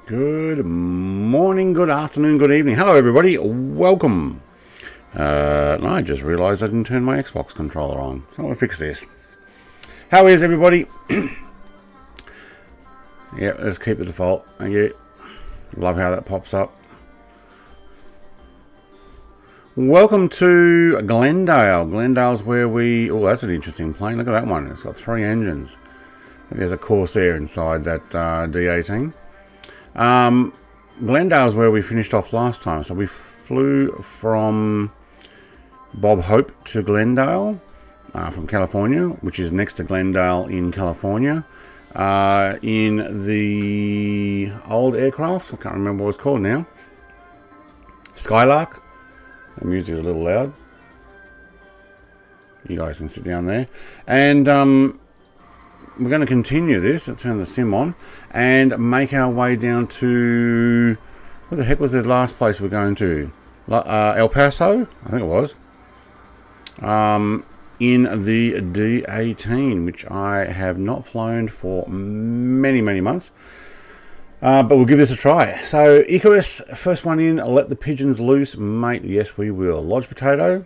Good morning, good afternoon, good evening. Hello, everybody. Welcome. I just realized I didn't turn my Xbox controller on, so I'll fix this. How is everybody? Yeah, let's keep the default. Thank you. Love how that pops up. Welcome to Glendale. Glendale's where we... Oh, that's an interesting plane. Look at that one. It's got 3 engines. There's a Corsair inside that D18. Glendale's where we finished off last time. So we flew from Bob Hope to Glendale from California, which is next to Glendale in California. In the old aircraft, I can't remember what it's called now. Skylark. The music is a little loud. You guys can sit down there. And we're going to continue this. I'll turn the sim on and make our way down to... What the heck was the last place we're going to? El Paso? I think it was. In the D18, which I have not flown for many months. But we'll give this a try. So, Icarus, first one in. Let the pigeons loose, mate. Yes, we will. Lodge Potato.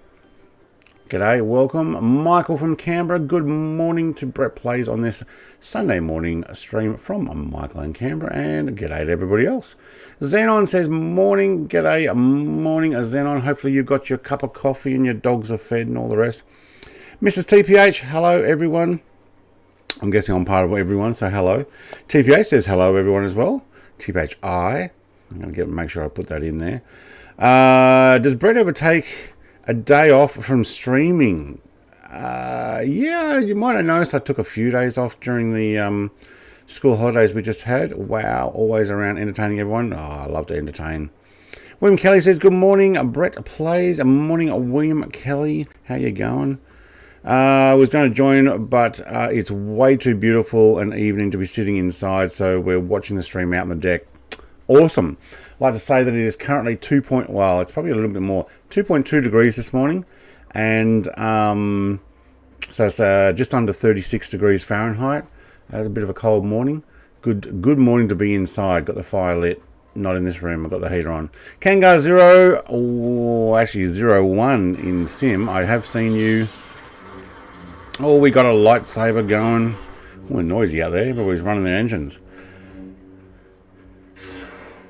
G'day, welcome. Michael from Canberra. Good morning to Brett Plays on this Sunday morning stream from Michael in Canberra. And g'day to everybody else. Xenon says, morning. G'day, morning, Xenon. Hopefully you got your cup of coffee and your dogs are fed and all the rest. Mrs. TPH, hello, everyone. I'm guessing I'm part of everyone, so hello. TPH says hello, everyone, as well. TPHI. I'm going to make sure I put that in there. Does Brett ever take a day off from streaming? Yeah, you might have noticed I took a few days off during the school holidays we just had. Wow, always around entertaining everyone. Oh, I love to entertain. William Kelly says, good morning, Brett Plays. Morning, William Kelly. How you going? I was going to join, but it's way too beautiful an evening to be sitting inside, so we're watching the stream out on the deck. Awesome. I'd like to say that it is currently well, it's probably a little bit more, 2.2 degrees this morning, and so it's just under 36 degrees Fahrenheit. That's a bit of a cold morning. Good morning to be inside. Got the fire lit. Not in this room. I've got the heater on. Kangar 0, oh, actually 01 in Sim. I have seen you. Oh, we got a lightsaber going. Oh, noisy out there. Everybody's running their engines.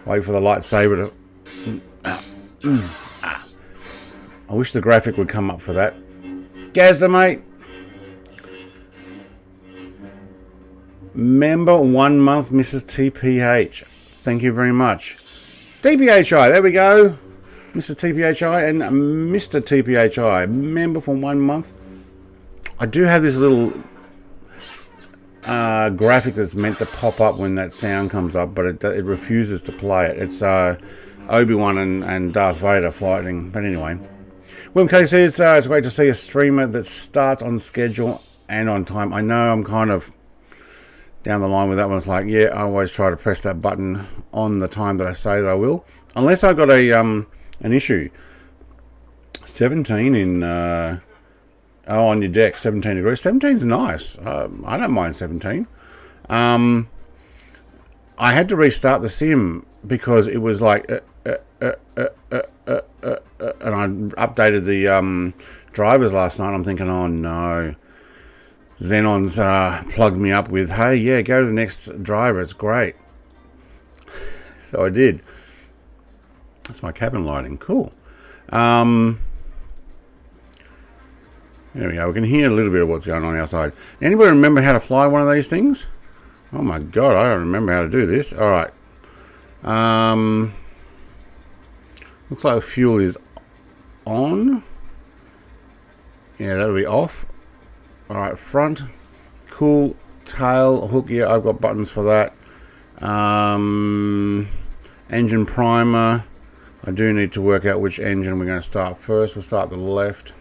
Wait for the lightsaber to... I wish the graphic would come up for that. Gazza, mate. Member 1 month, Mrs. TPH. Thank you very much. TPHI, there we go. Mrs. TPHI and Mr. TPHI. Member for 1 month. I do have this little graphic that's meant to pop up when that sound comes up, but it refuses to play it. It's Obi-Wan and Darth Vader fighting. But anyway. William K says, it's great to see a streamer that starts on schedule and on time. I know I'm kind of down the line with that one. It's like, yeah, I always try to press that button on the time that I say that I will. Unless I got an issue. 17 in... Oh, on your deck, 17 degrees. 17's nice. I don't mind 17. I had to restart the sim because it was like... and I updated the drivers last night. I'm thinking, oh no. Xenon's plugged me up with, hey, yeah, go to the next driver. It's great. So I did. That's my cabin lighting. Cool. There we go. We can hear a little bit of what's going on outside. Anybody remember how to fly one of these things? Oh my god, I don't remember how to do this. Alright. Looks like the fuel is on. Yeah, that'll be off. Alright, front. Cool. Tail. Hook. Yeah, I've got buttons for that. Engine primer. I do need to work out which engine we're going to start first. We'll start the left.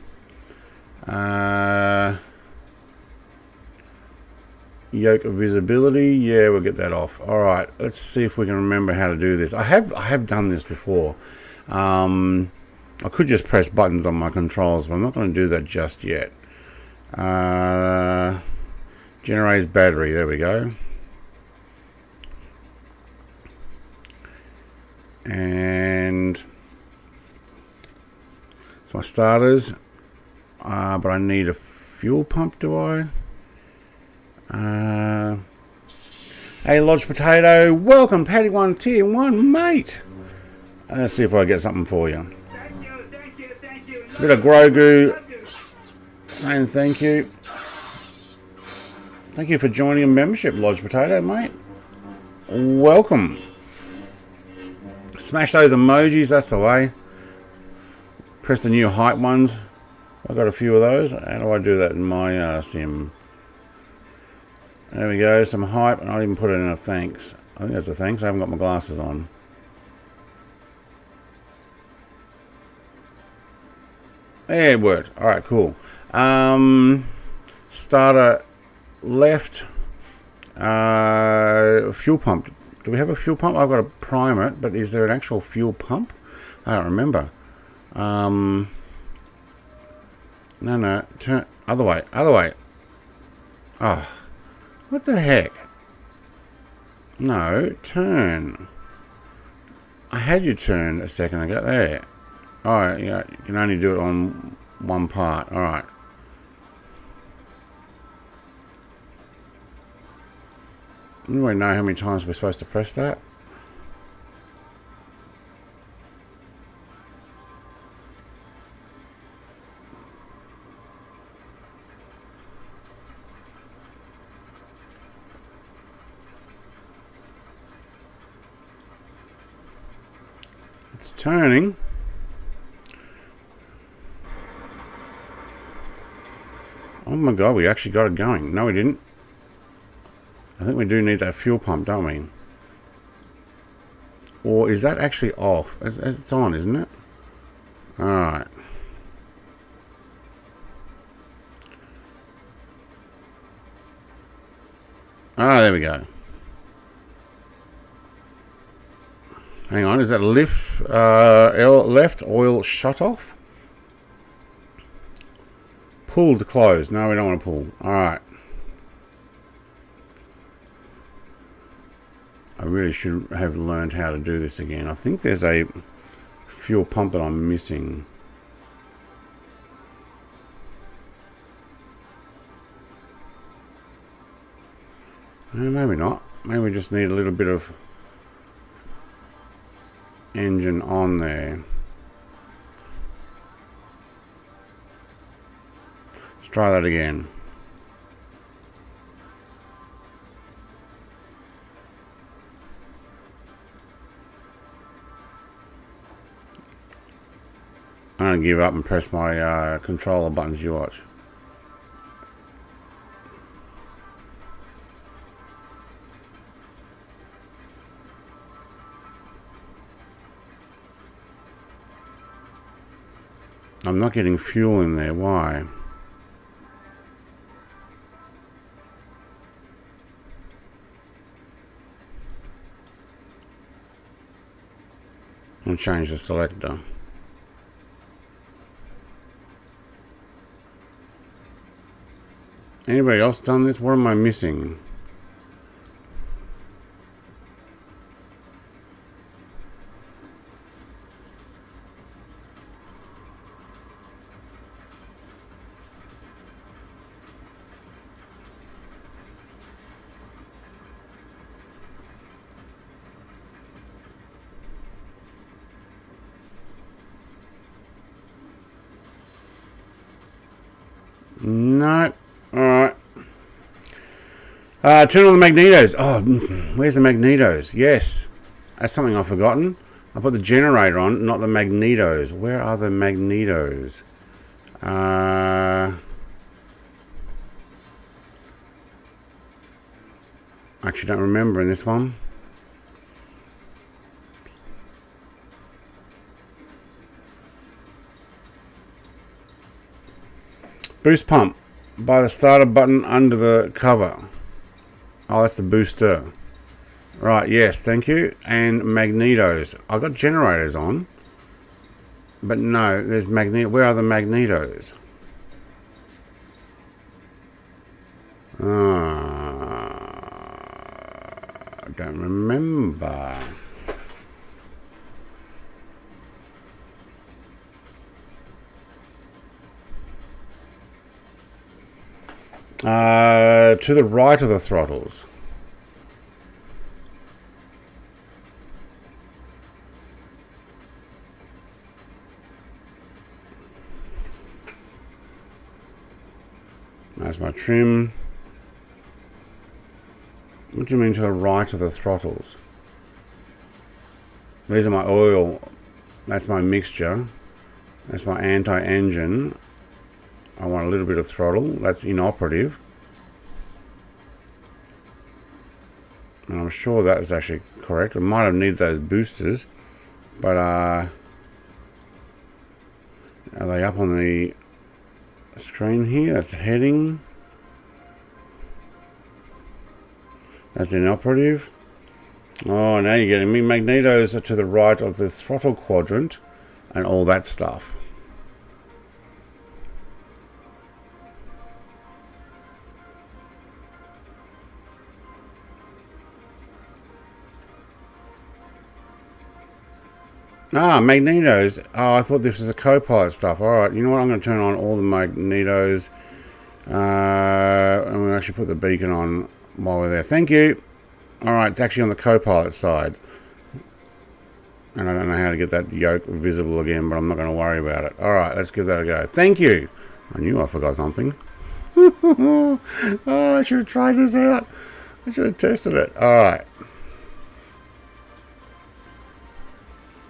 Yoke of visibility, yeah, we'll get that off. All right, let's see if we can remember how to do this. I have done this before. I could just press buttons on my controls, but I'm not going to do that just yet. Generates battery, there we go. And it's my starters. But I need a fuel pump, do I? Hey, Lodge Potato, welcome, Paddy 1 Tier 1, mate. Let's see if I get something for you. Thank you. A bit of Grogu saying thank you. Thank you for joining a membership, Lodge Potato, mate. Welcome. Smash those emojis, that's the way. Press the new hype ones. I've got a few of those. How do I do that in my sim? There we go, some hype, and I'll even put it in a thanks. I think that's a thanks. I haven't got my glasses on. Yeah, it worked. Alright, cool. Starter left. Fuel pump. Do we have a fuel pump? I've got to prime it, but is there an actual fuel pump? I don't remember. No. Turn other way. Oh, what the heck? No, turn. I had you turn a second ago. There. Alright, yeah, you can only do it on one part. Alright. Do I know how many times we're supposed to press that? It's turning. Oh my god, we actually got it going. No, we didn't. I think we do need that fuel pump, don't we? Or is that actually off? It's on, isn't it? Alright. Ah, there we go. Hang on, is that lift, left oil shut off? Pull to close. No, we don't want to pull. Alright. I really should have learned how to do this again. I think there's a fuel pump that I'm missing. Maybe not. Maybe we just need a little bit of engine on there. Let's try that again. I'm going to give up and press my controller buttons, you watch. I'm not getting fuel in there, why? I'll change the selector. Anybody else done this? What am I missing? No. Alright. Turn on the magnetos. Oh, where's the magnetos? Yes. That's something I've forgotten. I put the generator on, not the magnetos. Where are the magnetos? Actually don't remember in this one. Boost pump by the starter button under the cover. Oh, that's the booster. Right, yes, thank you. And magnetos. I got generators on. But no, there's magnet. Where are the magnetos? I don't remember. To the right of the throttles. That's my trim. What do you mean to the right of the throttles? These are my oil. That's my mixture. That's my anti-engine. I want a little bit of throttle. That's inoperative. And I'm sure that is actually correct. I might have needed those boosters. But are they up on the screen here? That's heading. That's inoperative. Oh, now you're getting me. Magnetos are to the right of the throttle quadrant and all that stuff. Ah, magnetos. Oh, I thought this was a co-pilot stuff. Alright, you know what? I'm going to turn on all the magnetos. And we'll actually put the beacon on while we're there. Thank you. Alright, it's actually on the co-pilot side. And I don't know how to get that yoke visible again, but I'm not going to worry about it. Alright, let's give that a go. Thank you. I knew I forgot something. Oh, I should have tried this out. I should have tested it. Alright.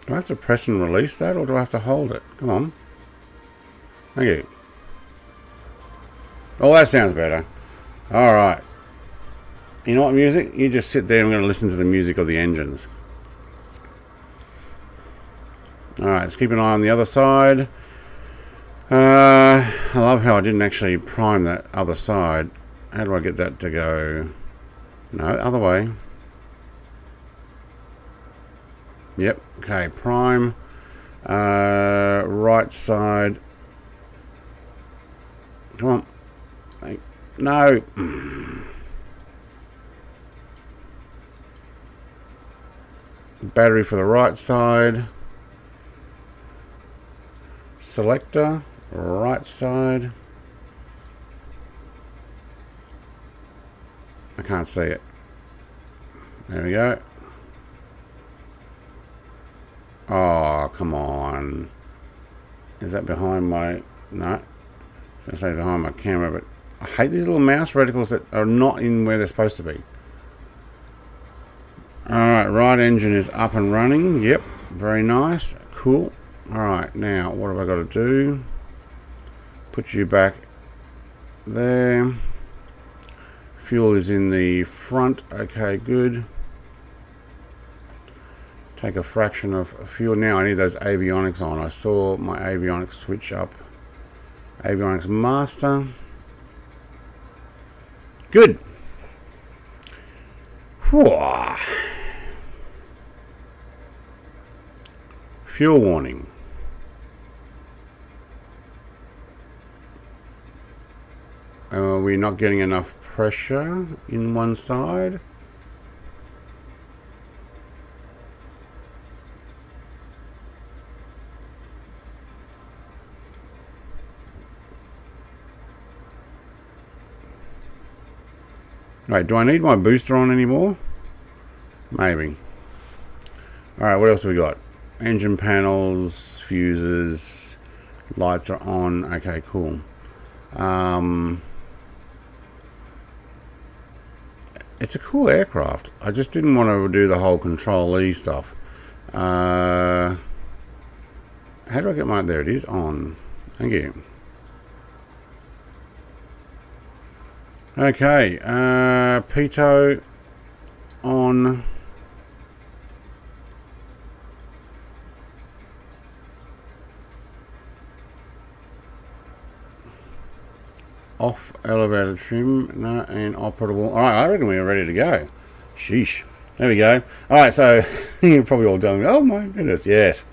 Do I have to press and release that, or do I have to hold it? Come on. Thank you. Oh, that sounds better. Alright. You know what, music? You just sit there and I'm going to listen to the music of the engines. Alright, let's keep an eye on the other side. I love how I didn't actually prime that other side. How do I get that to go? No, other way. Yep, okay, prime. Right side. Come on. No. Battery for the right side. Selector, right side. I can't see it. There we go. Oh, come on. Is that behind my... No. I was going to say behind my camera, but I hate these little mouse reticles that are not in where they're supposed to be. Alright, right engine is up and running. Yep, very nice. Cool. Alright, now what have I got to do? Put you back there. Fuel is in the front. Okay, good. Take a fraction of fuel. Now I need those avionics on. I saw my avionics switch up. Avionics master. Good. Whew. Fuel warning. We're not getting enough pressure in one side. Right, do I need my booster on anymore? Maybe. Alright, what else have we got? Engine panels, fuses, lights are on. Okay, cool. It's a cool aircraft. I just didn't want to do the whole Control-E stuff. How do I get my... There it is, on. Thank you. Okay, pitot on. Off elevator trim, no, and operable. All right, I reckon we're ready to go. Sheesh. There we go. All right, so you're probably all done. Oh my goodness, yes.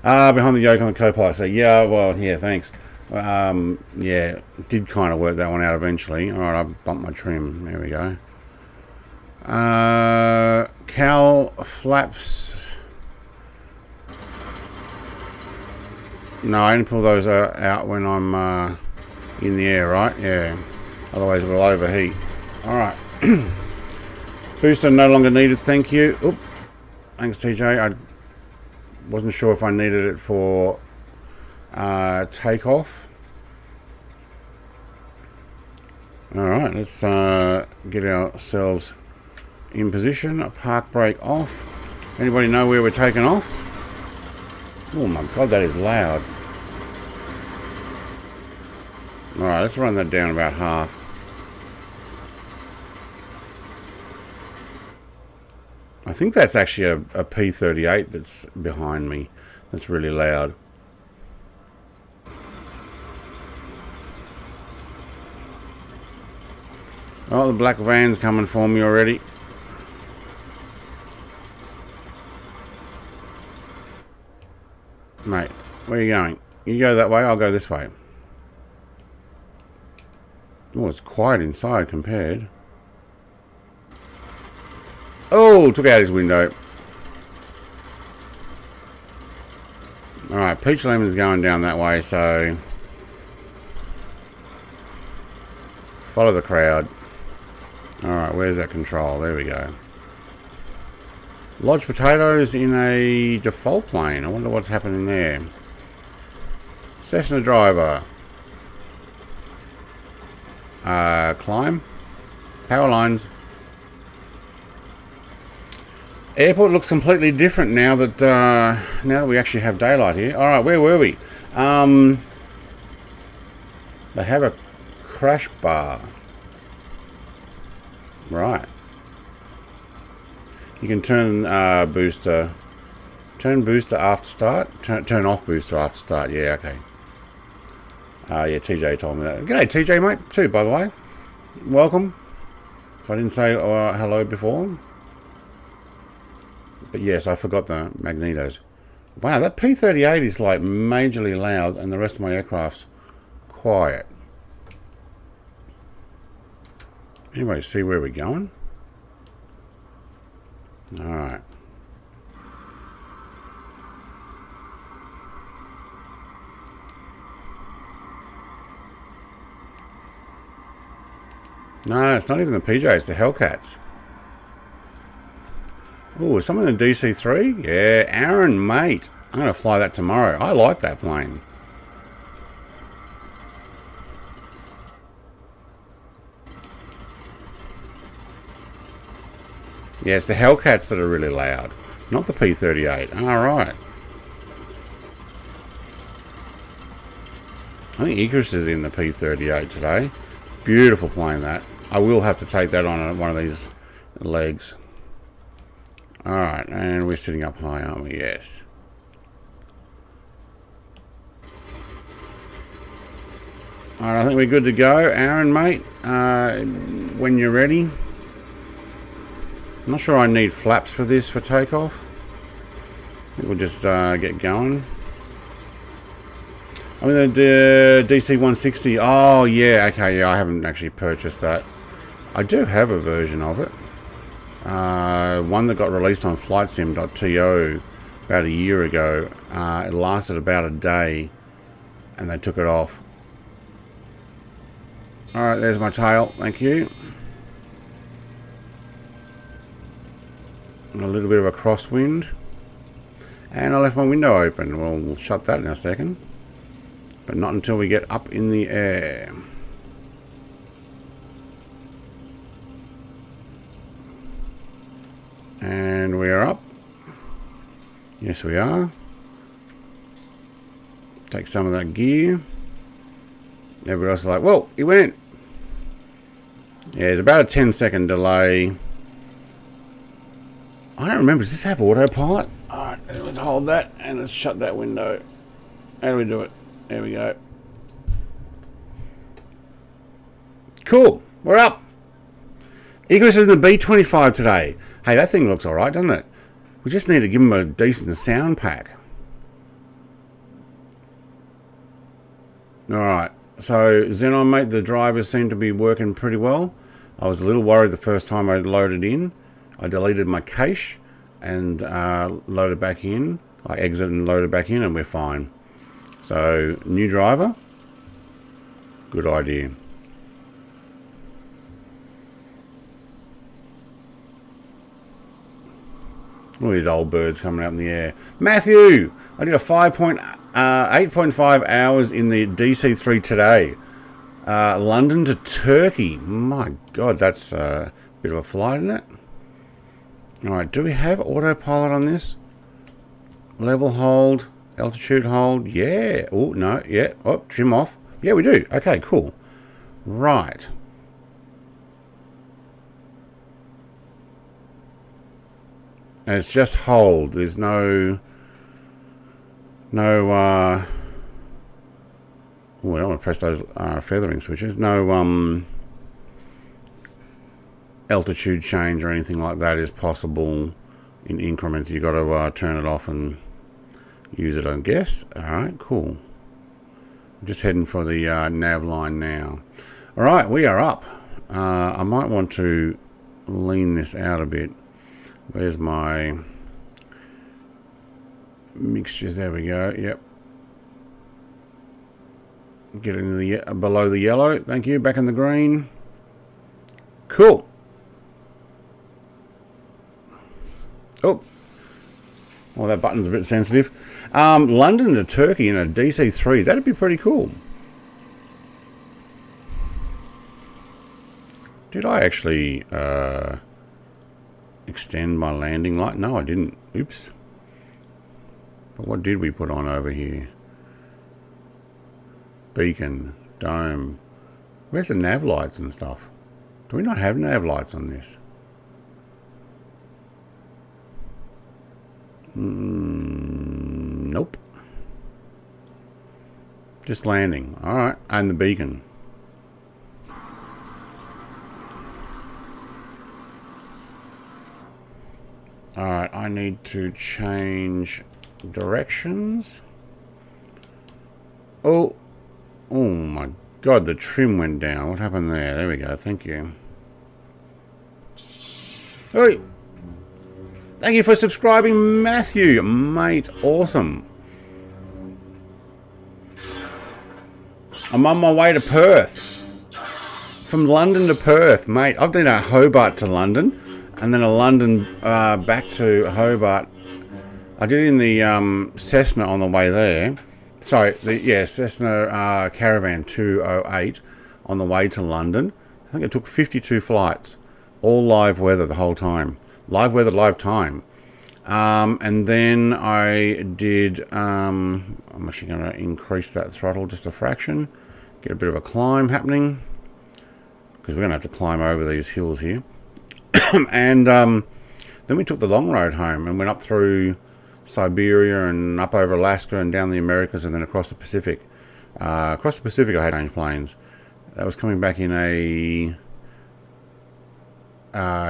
Behind the yoke on the co-pilot. So yeah, well, yeah, thanks. Yeah, did kind of work that one out eventually. All right, I bumped my trim. There we go. Cowl flaps. No, I only pull those out when I'm in the air, right? Yeah. Otherwise it will overheat. Alright. Booster no longer needed, thank you. Oop. Thanks, TJ. I wasn't sure if I needed it for takeoff. Alright, let's get ourselves in position. Park brake off. Anybody know where we're taking off? Oh my god, that is loud. Alright, let's run that down about half. I think that's actually a P38 that's behind me. That's really loud. Oh, the black van's coming for me already. Mate, where are you going? You go that way, I'll go this way. Oh, it's quiet inside compared. Oh, took out his window. Alright, Peach Lemon's going down that way, so follow the crowd. Alright, where's that control? There we go. Lodge potatoes in a default plane. I wonder what's happening there. Cessna driver. Climb. Power lines. Airport looks completely different now that we actually have daylight here. All right, where were we? They have a crash bar. Right. You can turn booster. Turn booster after start. Turn off booster after start. Yeah, okay. Yeah, TJ told me that. G'day, TJ, mate, too, by the way. Welcome. If I didn't say hello before. But yes, I forgot the magnetos. Wow, that P38 is like majorly loud and the rest of my aircraft's quiet. Anybody see where we're going? Alright. No, it's not even the PJ, it's the Hellcats. Oh, is someone in the DC-3? Yeah, Aaron, mate. I'm going to fly that tomorrow. I like that plane. Yeah, it's the Hellcats that are really loud, not the P-38. All right. I think Icarus is in the P-38 today. Beautiful plane, that. I will have to take that on one of these legs. Alright, and we're sitting up high, aren't we? Yes. Alright, I think we're good to go. Aaron, mate, when you're ready. I'm not sure I need flaps for this for takeoff. I think we'll just get going. I mean, the DC-160. Oh, yeah, okay, yeah, I haven't actually purchased that. I do have a version of it. One that got released on flightsim.to about a year ago. It lasted about a day and they took it off. Alright, there's my tail, thank you. A little bit of a crosswind. And I left my window open. Well, we'll shut that in a second. But not until we get up in the air. And we're up. Yes, we are. Take some of that gear. Everybody else is like, whoa, he went. Yeah, there's about a 10-second delay. I don't remember. Does this have autopilot? Alright, let's hold that and let's shut that window. How do we do it? There we go. Cool. We're up. Icarus is in the B25 today. Hey, that thing looks alright, doesn't it? We just need to give him a decent sound pack. Alright. So, Xenon, mate, the drivers seem to be working pretty well. I was a little worried the first time I loaded in. I deleted my cache and loaded back in. I exited and loaded back in and we're fine. So, new driver. Good idea. All these old birds coming up in the air. Matthew, I did a 8.5 hours in the DC3 today. London to Turkey. My God, that's a bit of a flight, isn't it? Alright, do we have autopilot on this? Level hold, altitude hold. Yeah. Oh, no, yeah. Oh, trim off. Yeah, we do. Okay, cool. Right. And it's just hold. There's no... oh, I don't want to press those feathering switches. No altitude change or anything like that is possible in increments. You've got to turn it off and use it, I guess. Alright, cool. I'm just heading for the nav line now. Alright, we are up. I might want to lean this out a bit. Where's my mixtures? There we go. Yep. Get into the below the yellow. Thank you. Back in the green. Cool. Oh. Well, that button's a bit sensitive. London to Turkey in a DC3. That'd be pretty cool. Did I actually extend my landing light? No, I didn't. Oops. But what did we put on over here? Beacon, dome. Where's the nav lights and stuff? Do we not have nav lights on this? Nope. Just landing. Alright, and the beacon. Alright, I need to change directions. Oh my God, the trim went down. What happened there? There we go, thank you. Hey! Thank you for subscribing, Matthew. Mate, awesome. I'm on my way to Perth. From London to Perth, mate. I've done a Hobart to London. And then a London back to Hobart. I did it in the Cessna on the way there. Sorry, Cessna Caravan 208 on the way to London. I think it took 52 flights. All live weather the whole time. Live weather, live time. And then I did... I'm actually going to increase that throttle just a fraction. Get a bit of a climb happening. Because we're going to have to climb over these hills here. And then we took the long road home and went up through Siberia and up over Alaska and down the Americas and then across the Pacific. Across the Pacific I had change planes. That was coming back in a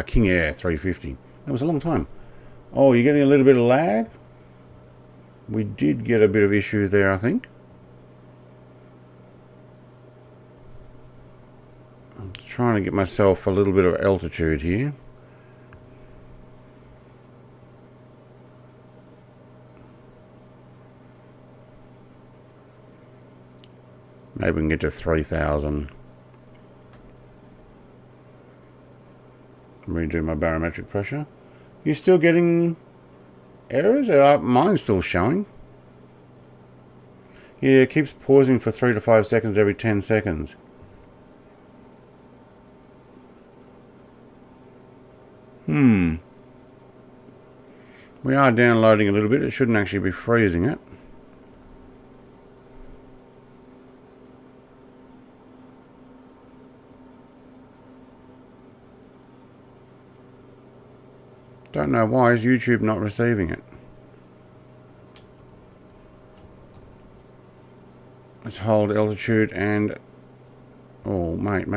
King Air 350. That was a long time. Oh, you're getting a little bit of lag? We did get a bit of issues there, I think. I'm trying to get myself a little bit of altitude here. Maybe we can get to 3,000. Redo my barometric pressure. You still getting errors? Mine's still showing. Yeah, it keeps pausing for 3 to 5 seconds every 10 seconds. We are downloading a little bit. It shouldn't actually be freezing it. Don't know why is YouTube not receiving it. Let's hold altitude and... Oh, mate.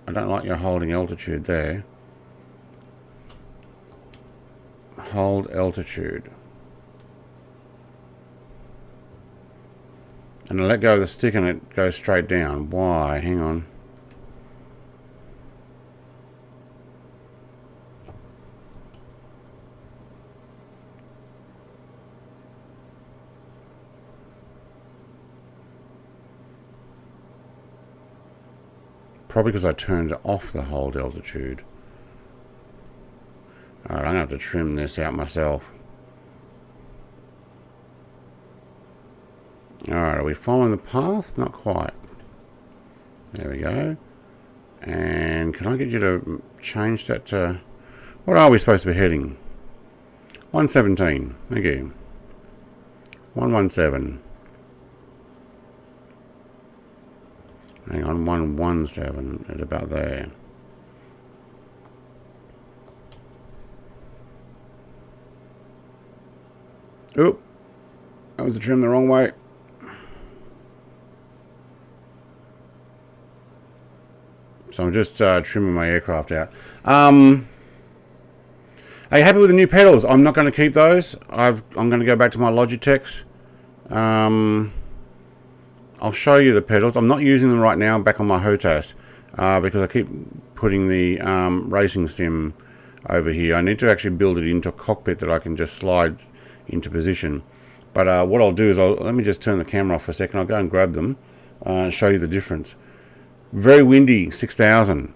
I don't like your holding altitude there. Hold altitude. And I let go of the stick and it goes straight down. Why? Hang on. Probably because I turned off the hold altitude. Alright, I'm going to have to trim this out myself. Alright, are we following the path? Not quite. There we go. And can I get you to change that to... What are we supposed to be heading? 117. Thank you. 117. Hang on, 117 is about there. Oop. That was the trim the wrong way. So I'm just trimming my aircraft out. Are you happy with the new pedals? I'm not going to keep those. I'm going to go back to my Logitechs. I'll show you the pedals. I'm not using them right now. I'm back on my HOTAS because I keep putting the racing sim over here. I need to actually build it into a cockpit that I can just slide into position. But what I'll do is let me just turn the camera off for a second. I'll go and grab them and show you the difference. Very windy, 6,000.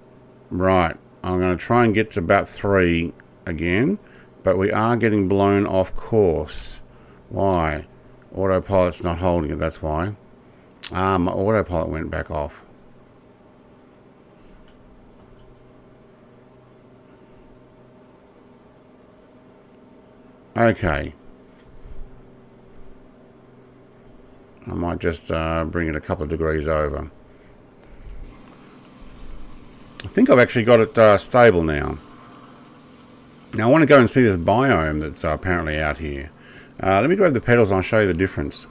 Right, I'm going to try and get to about 3 again, but we are getting blown off course. Why? Autopilot's not holding it, that's why. My autopilot went back off. Okay. I might just bring it a couple of degrees over. I think I've actually got it stable now. Now I want to go and see this biome that's apparently out here. Let me grab the pedals and I'll show you the difference.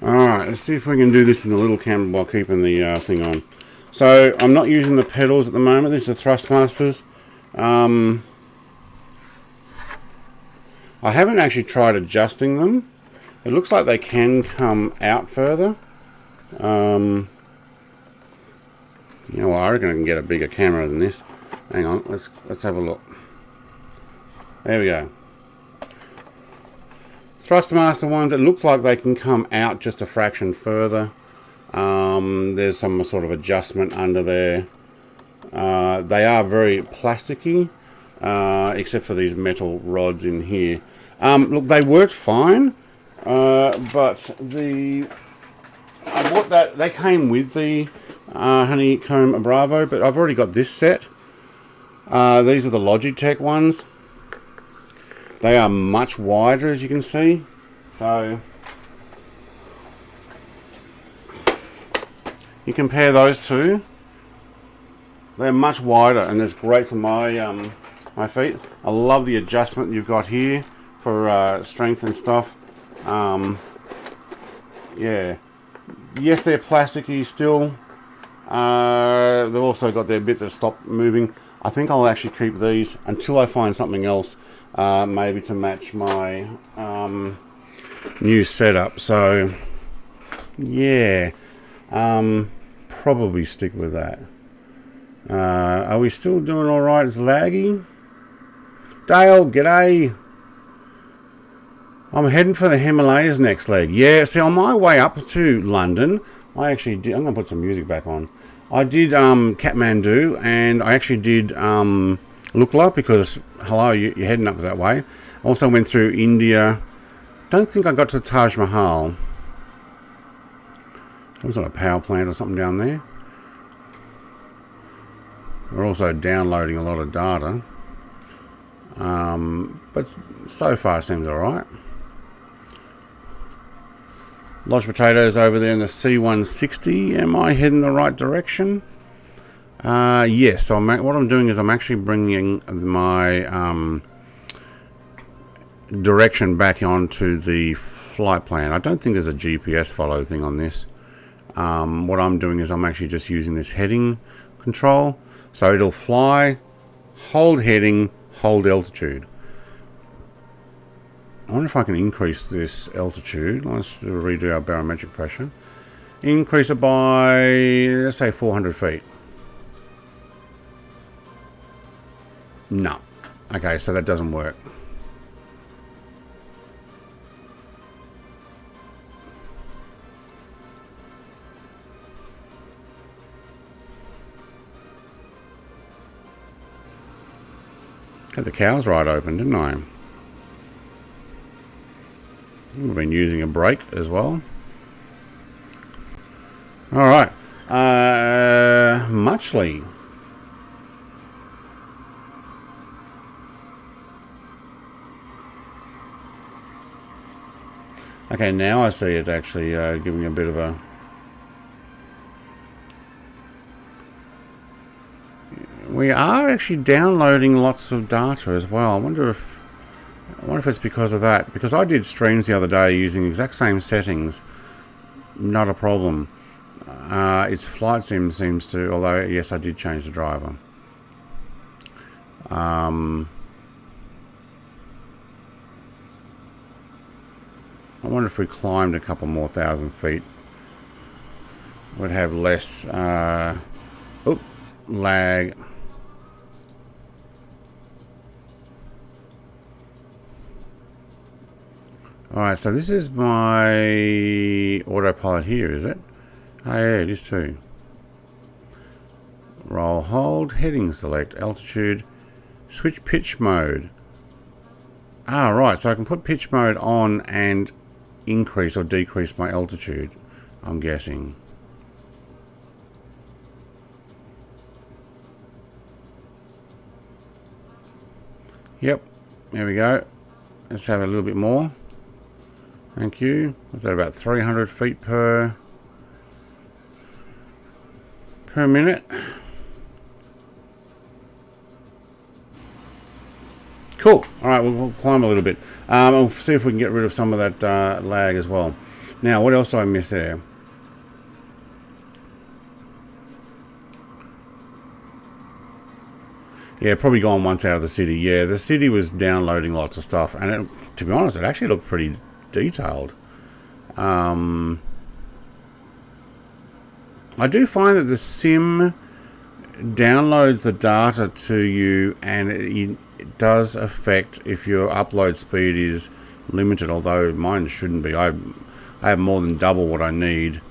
Alright, let's see if we can do this in the little camera while keeping the thing on. So, I'm not using the pedals at the moment. These are Thrustmasters. I haven't actually tried adjusting them. It looks like they can come out further. You know what, I reckon I can get a bigger camera than this. Hang on, let's have a look. There we go. Thrustmaster ones, it looks like they can come out just a fraction further. There's some sort of adjustment under there. They are very plasticky, except for these metal rods in here. Look, they worked fine, but I bought that. They came with the Honeycomb Bravo, but I've already got this set. These are the Logitech ones. They are much wider, as you can see. So you compare those two. They're much wider, and that's great for my my feet. I love the adjustment you've got here for strength and stuff. Yeah. Yes, they're plasticky still. They've also got their bit that stopped moving. I think I'll actually keep these until I find something else. Maybe to match my new setup. So yeah, probably stick with that. Are we still doing all right? It's laggy. Dale, g'day. I'm heading for the Himalayas next leg. Yeah, see, on my way up to London, I actually did. I'm gonna put some music back on. I did Kathmandu, and I actually did Lukla, because hello, you're heading up that way. Also went through India. Don't think I got to Taj Mahal. Some sort of power plant or something down there. We're also downloading a lot of data, but so far seems all right. Lodged potatoes over there in the C160. Am I heading the right direction? Yes. So what I'm doing is I'm actually bringing my direction back onto the flight plan. I don't think there's a GPS follow thing on this. What I'm doing is I'm actually just using this heading control. So it'll fly, hold heading, hold altitude. I wonder if I can increase this altitude. Let's redo our barometric pressure. Increase it by, let's say, 400 feet. No. Okay, so that doesn't work. Had the cows right open, didn't I? We've been using a brake as well. Alright. Muchly. Okay, now I see it actually giving a bit of a... We are actually downloading lots of data as well. I wonder if it's because of that. Because I did streams the other day using the exact same settings. Not a problem. Its flight sim seems to... Although, yes, I did change the driver. I wonder if we climbed a couple more thousand feet, would have less lag. Alright, so this is my autopilot here, is it? Oh yeah, it is too. Roll, hold, heading select, altitude, switch pitch mode. Ah, right, so I can put pitch mode on and increase or decrease my altitude, I'm guessing. Yep, there we go. Let's have a little bit more. Thank you. What's that, about 300 feet per minute? Cool. All right, we'll climb a little bit. We'll see if we can get rid of some of that lag as well. Now, what else did I miss there? Yeah, probably gone once out of the city. Yeah, the city was downloading lots of stuff, and it, to be honest, it actually looked pretty detailed. I do find that the sim downloads the data to you, and it does affect if your upload speed is limited, although mine shouldn't be. I have more than double what I need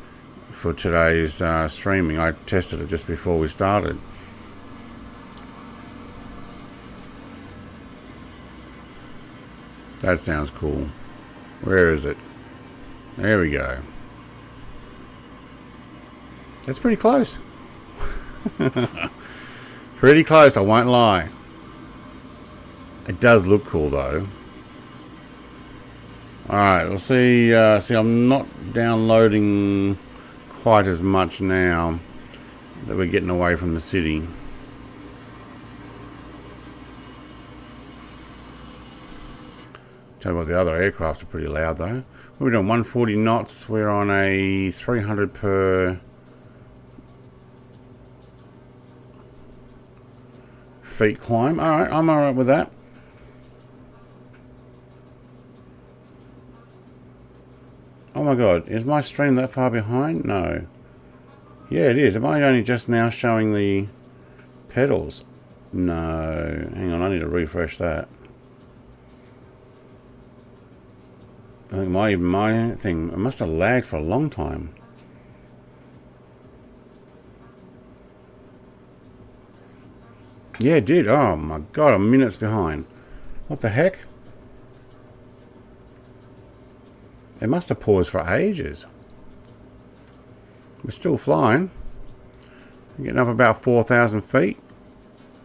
for today's streaming. I tested it just before we started. That sounds cool. Where is it? There we go. That's pretty close. Pretty close, I won't lie. It does look cool though. Alright, we'll see. See, I'm not downloading quite as much now that we're getting away from the city. Tell you what, the other aircraft are pretty loud though. We're doing 140 knots. We're on a 300 per feet climb. Alright, I'm alright with that. Oh my god, is my stream that far behind? No. Yeah, it is. Am I only just now showing the pedals? No. Hang on, I need to refresh that. I think my thing, it must have lagged for a long time. Yeah, it did. Oh my god, I'm minutes behind. What the heck? It must have paused for ages. We're still flying. We're getting up about 4,000 feet.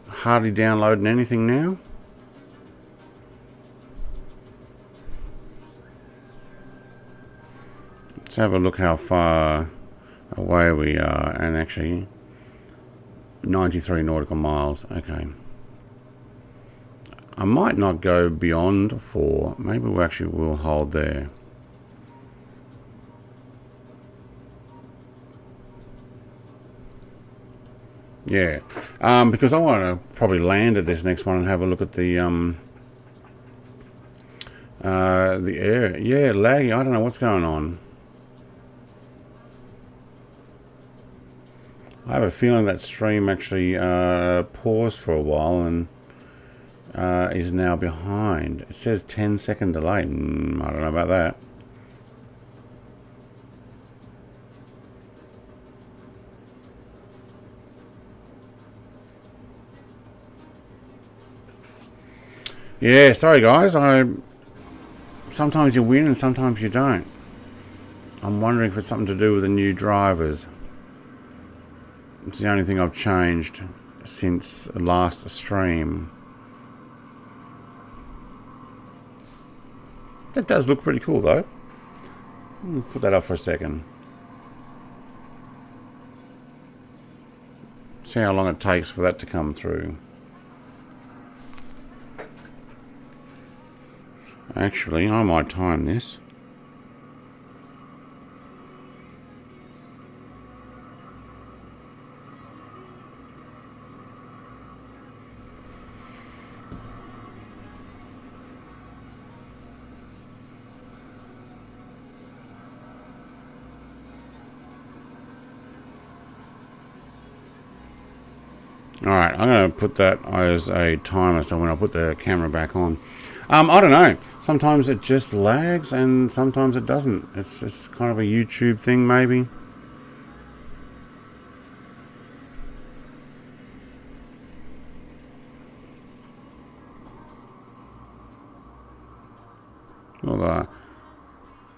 Hardly downloading anything now. Let's have a look how far away we are, and actually 93 nautical miles. Okay. I might not go beyond 4. Maybe we actually will hold there. Yeah, because I want to probably land at this next one and have a look at the the air. Yeah, laggy. I don't know what's going on. I have a feeling that stream actually paused for a while and is now behind. It says 10-second delay. I don't know about that. Yeah, sorry guys. Sometimes you win and sometimes you don't. I'm wondering if it's something to do with the new drivers. It's the only thing I've changed since last stream. That does look pretty cool though. Put that up for a second. See how long it takes for that to come through. Actually, I might time this. Alright, I'm going to put that as a timer so when I put the camera back on. I don't know. Sometimes it just lags and sometimes it doesn't. It's just kind of a YouTube thing maybe.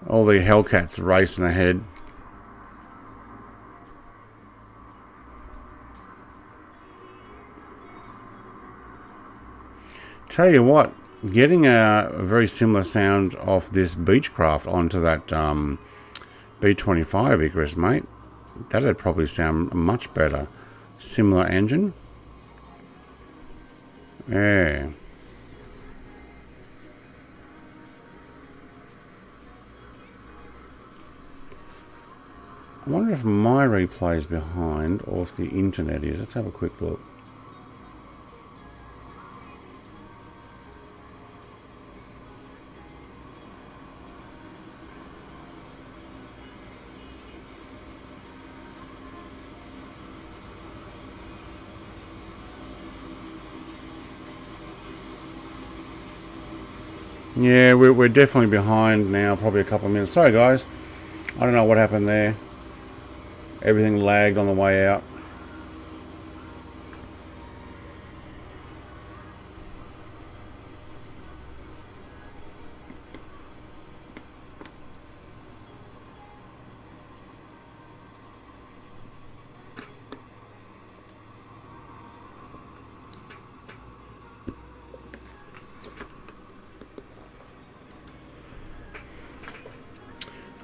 All the Hellcats racing ahead. Tell you what, getting a very similar sound off this Beechcraft onto that B25 Icarus, mate, that'd probably sound much better. Similar engine. Yeah. I wonder if my replay is behind or if the internet is. Let's have a quick look. Yeah, we're definitely behind now, probably a couple of minutes. Sorry guys, I don't know what happened there. Everything lagged on the way out.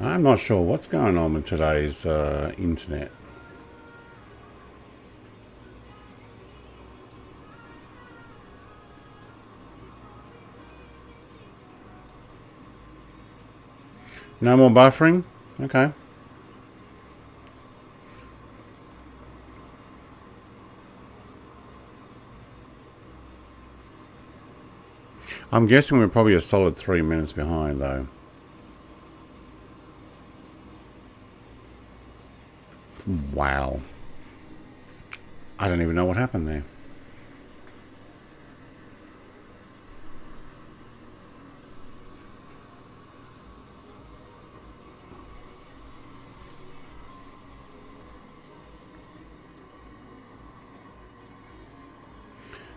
I'm not sure what's going on with today's internet. No more buffering? Okay. I'm guessing we're probably a solid 3 minutes behind though. Wow. I don't even know what happened there.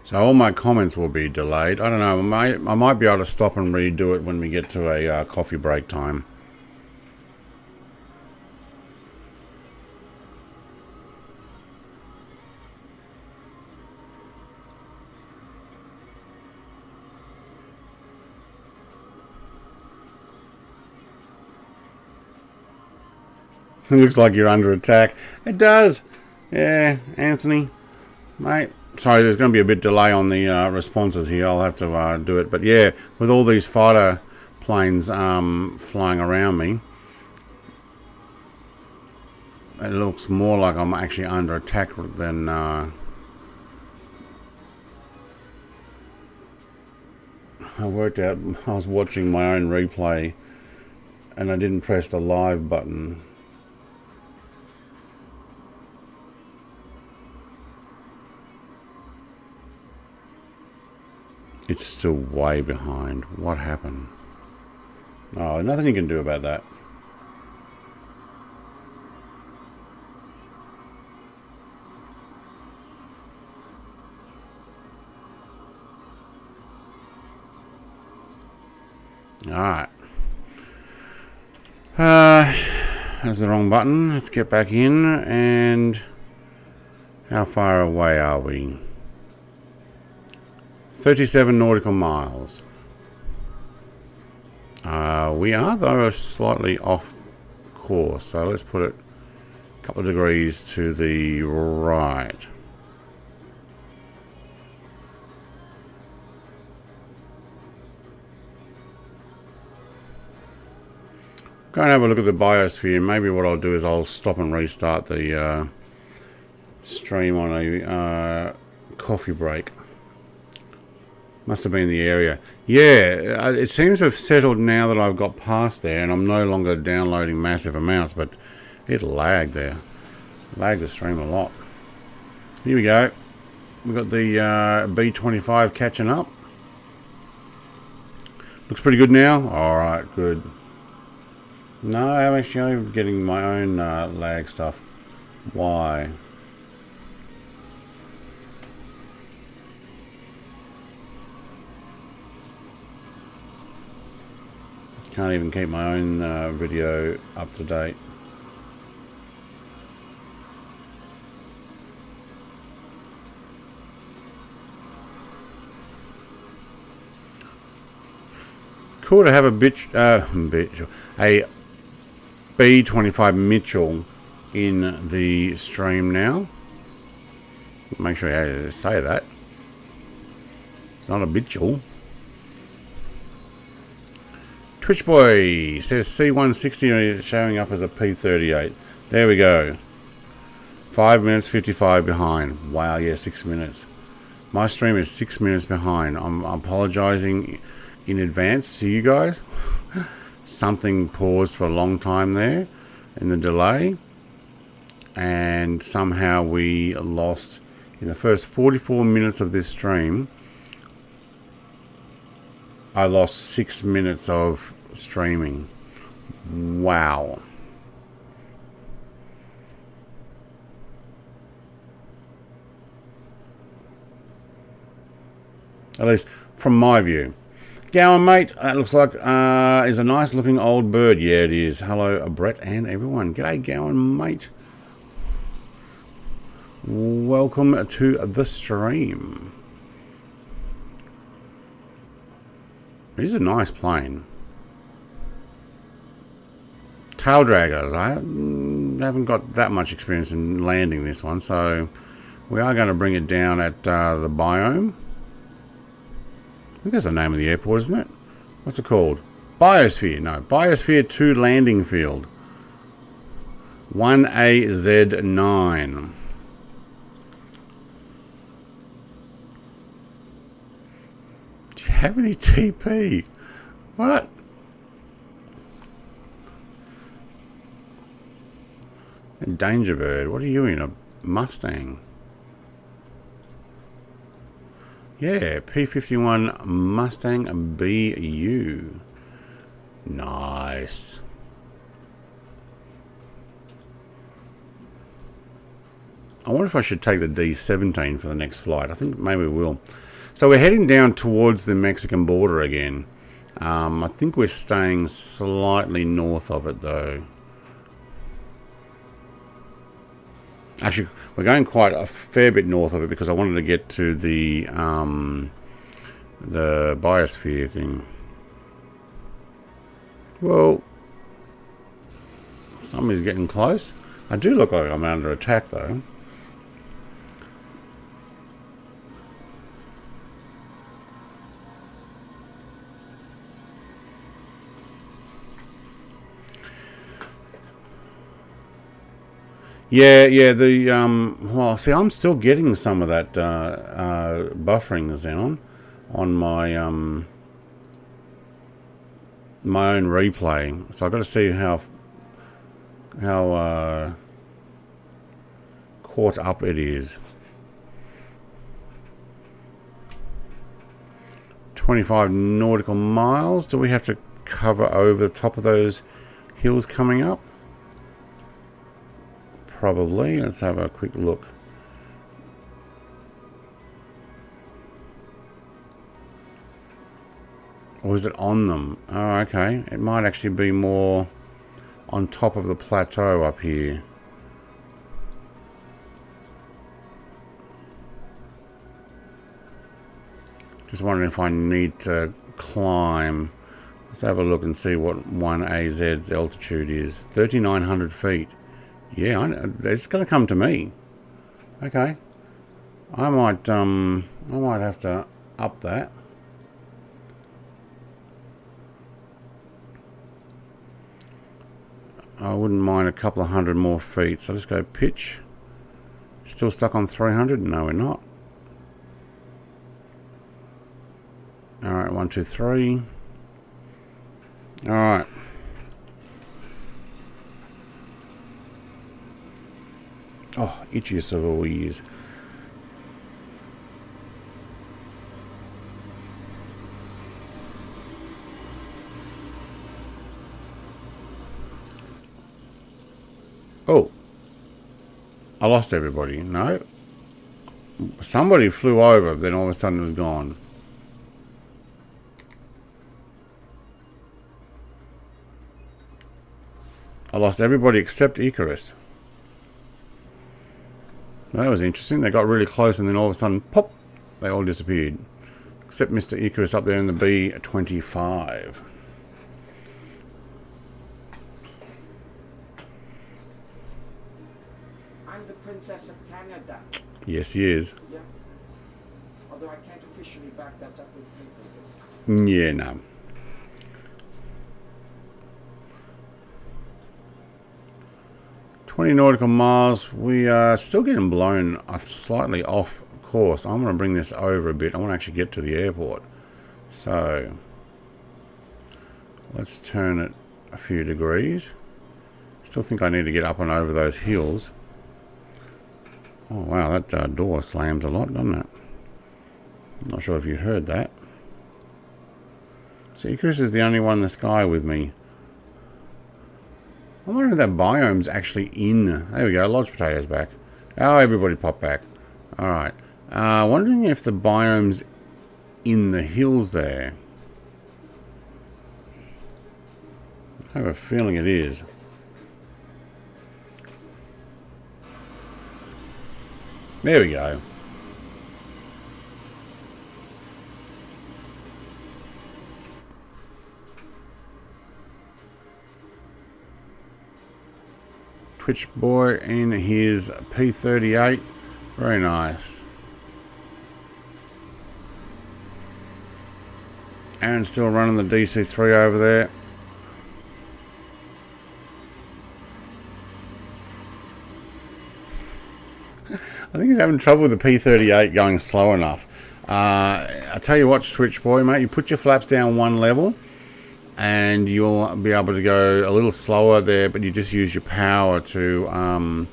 So all my comments will be delayed. I don't know. I might be able to stop and redo it when we get to a coffee break time. It looks like you're under attack. It does. Yeah, Anthony, mate. Sorry, there's going to be a bit delay on the responses here. I'll have to do it. But yeah, with all these fighter planes flying around me, it looks more like I'm actually under attack than... I worked out I was watching my own replay and I didn't press the live button. It's still way behind. What happened? Oh, nothing you can do about that. Alright. That's the wrong button. Let's get back in. And how far away are we? 37 nautical miles. We are, though, slightly off course. So let's put it a couple of degrees to the right. Go and have a look at the biosphere. Maybe what I'll do is I'll stop and restart the stream on a coffee break. Must have been the area. Yeah, it seems to have settled now that I've got past there and I'm no longer downloading massive amounts, but it lagged there. Lagged the stream a lot. Here we go. We've got the B25 catching up. Looks pretty good now. Alright, good. No, I'm actually getting my own lag stuff. Why? Can't even keep my own video up to date. Cool to have a B25 Mitchell in the stream now. Make sure you say that. It's not a Mitchell. Twitch Boy says C160 showing up as a P38. There we go. 5 minutes 55 behind. Wow, yeah, 6 minutes. My stream is 6 minutes behind. I'm apologizing in advance to you guys. Something paused for a long time there in the delay, and somehow we lost in the first 44 minutes of this stream. I lost 6 minutes of streaming. Wow. At least from my view. Gowan, mate, that looks like is a nice looking old bird. Yeah, it is. Hello, Brett and everyone. G'day, Gowan, mate. Welcome to the stream. It is a nice plane. Tail draggers. I haven't got that much experience in landing this one, so we are going to bring it down at the biome. I think that's the name of the airport, isn't it? What's it called? Biosphere. No, Biosphere 2 landing field. 1AZ9. Do you have any TP? What? A Danger Bird. What are you in? A Mustang? Yeah, P51 Mustang BU. Nice. I wonder if I should take the D17 for the next flight. I think maybe we will. So we're heading down towards the Mexican border again. I think we're staying slightly north of it though. Actually, we're going quite a fair bit north of it because I wanted to get to the biosphere thing. Well, somebody's getting close. I do look like I'm under attack though. Yeah, the, well, see, I'm still getting some of that, buffering, Xenon, on my, my own replay. So I've got to see how caught up it is. 25 nautical miles. Do we have to cover over the top of those hills coming up? Probably. Let's have a quick look. Or is it on them? Oh, okay. It might actually be more on top of the plateau up here. Just wondering if I need to climb. Let's have a look and see what 1AZ's altitude is. 3,900 feet. Yeah, it's going to come to me. Okay. I might have to up that. I wouldn't mind a couple of hundred more feet. So let's go pitch. Still stuck on 300? No, we're not. Alright, 1, 2, 3. Alright. Oh, itchiest of all years. Oh. I lost everybody. No. Somebody flew over, then all of a sudden it was gone. I lost everybody except Icarus. That was interesting. They got really close and then all of a sudden, pop, they all disappeared. Except Mr. Icarus up there in the B-25. I'm the Princess of Canada. Yes, he is. Yeah. Although I can't officially back that up with people. Yeah, no. $20 nautical miles. We are still getting blown slightly off course. I'm going to bring this over a bit. I want to actually get to the airport. So let's turn it a few degrees. Still think I need to get up and over those hills. Oh wow, that door slams a lot, doesn't it? Not sure if you heard that. See, Chris is the only one in the sky with me. I wonder if that biome's actually in. There we go, lodge potatoes back. Oh, everybody pop back. Alright. Wondering if the biome's in the hills there. I have a feeling it is. There we go. Twitch boy in his P38. Very nice. Aaron's still running the DC3 over there. I think he's having trouble with the P38 going slow enough. I tell you what, Twitch boy, mate, you put your flaps down one level and you'll be able to go a little slower there, but you just use your power to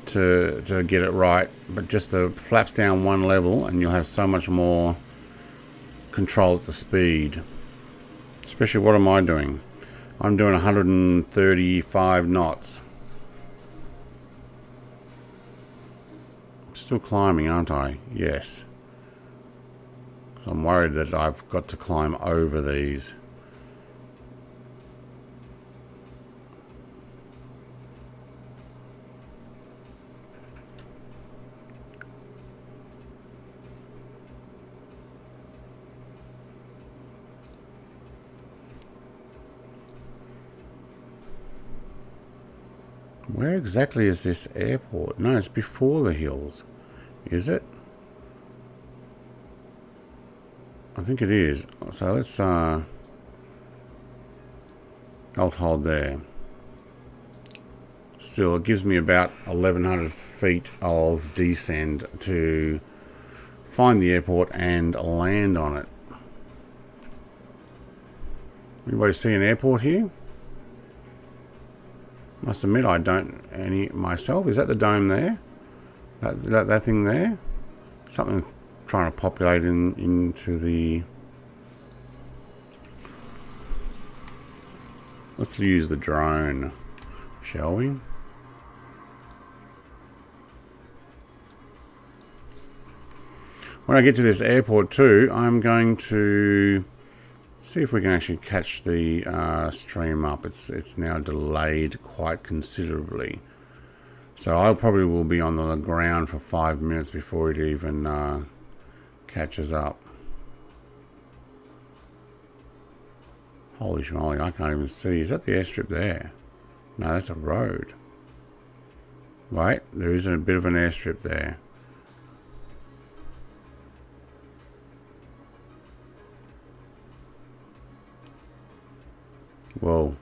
get it right. But just the flaps down one level and you'll have so much more control at the speed. Especially, what am I doing? I'm doing 135 knots. Still climbing, aren't I? Yes. Because I'm worried that I've got to climb over these. Where exactly is this airport? No, it's before the hills. Is it? I think it is. So let's I'll hold there. Still, it gives me about 1,100 feet of descent to find the airport and land on it. Anybody see an airport here? Must admit I don't any myself. Is that the dome there? That thing there? Something trying to populate into the... Let's use the drone, shall we? When I get to this airport too, I'm going to see if we can actually catch the stream up. It's now delayed quite considerably. So I probably will be on the ground for 5 minutes before it even catches up. Holy schmoly, I can't even see. Is that the airstrip there? No, that's a road. Wait, there is a bit of an airstrip there. Whoa.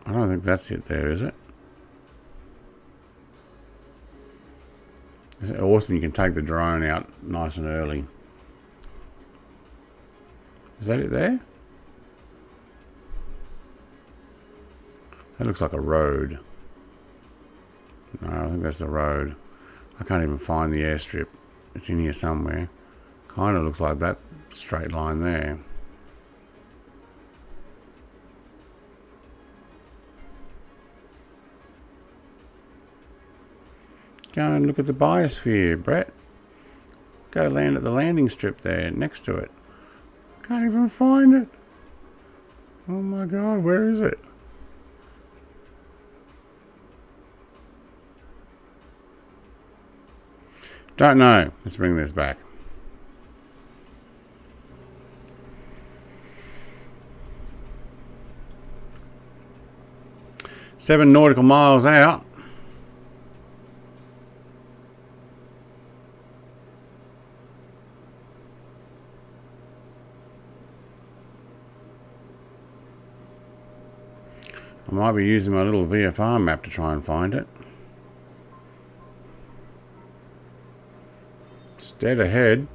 I don't think that's it there, is it? It's awesome you can take the drone out nice and early. Is that it there? That looks like a road. No, I think that's the road. I can't even find the airstrip. It's in here somewhere. Kind of looks like that straight line there. Go and look at the biosphere, Brett. Go land at the landing strip there, next to it. Can't even find it. Oh my god, where is it? Don't know. Let's bring this back. Seven nautical miles out. I might be using my little VFR map to try and find it. It's dead ahead.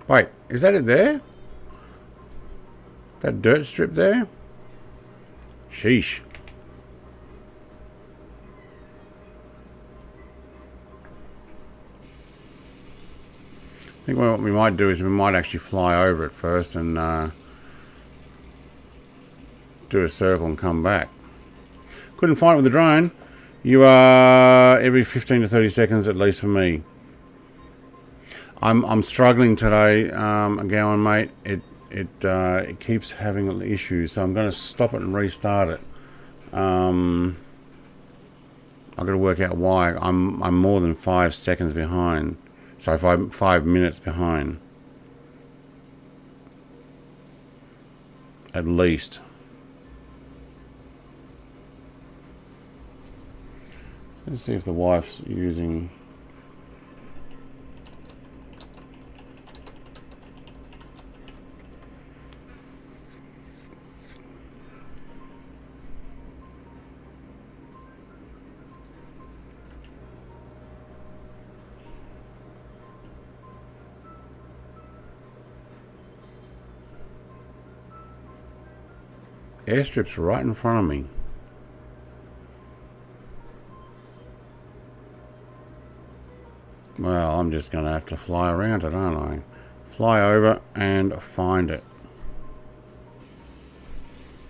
Wait, is that it there? That dirt strip there? Sheesh. I think what we might do is we might actually fly over it first and do a circle and come back. Couldn't find it with the drone. You are every 15 to 30 seconds at least for me. I'm struggling today, Gowan mate. It keeps having issues, so I'm going to stop it and restart it. I've got to work out why. I'm more than 5 seconds behind. Sorry, 5 minutes behind. At least. Let's see if the wife's using... Airstrip's right in front of me. Well, I'm just going to have to fly around it, aren't I? Fly over and find it.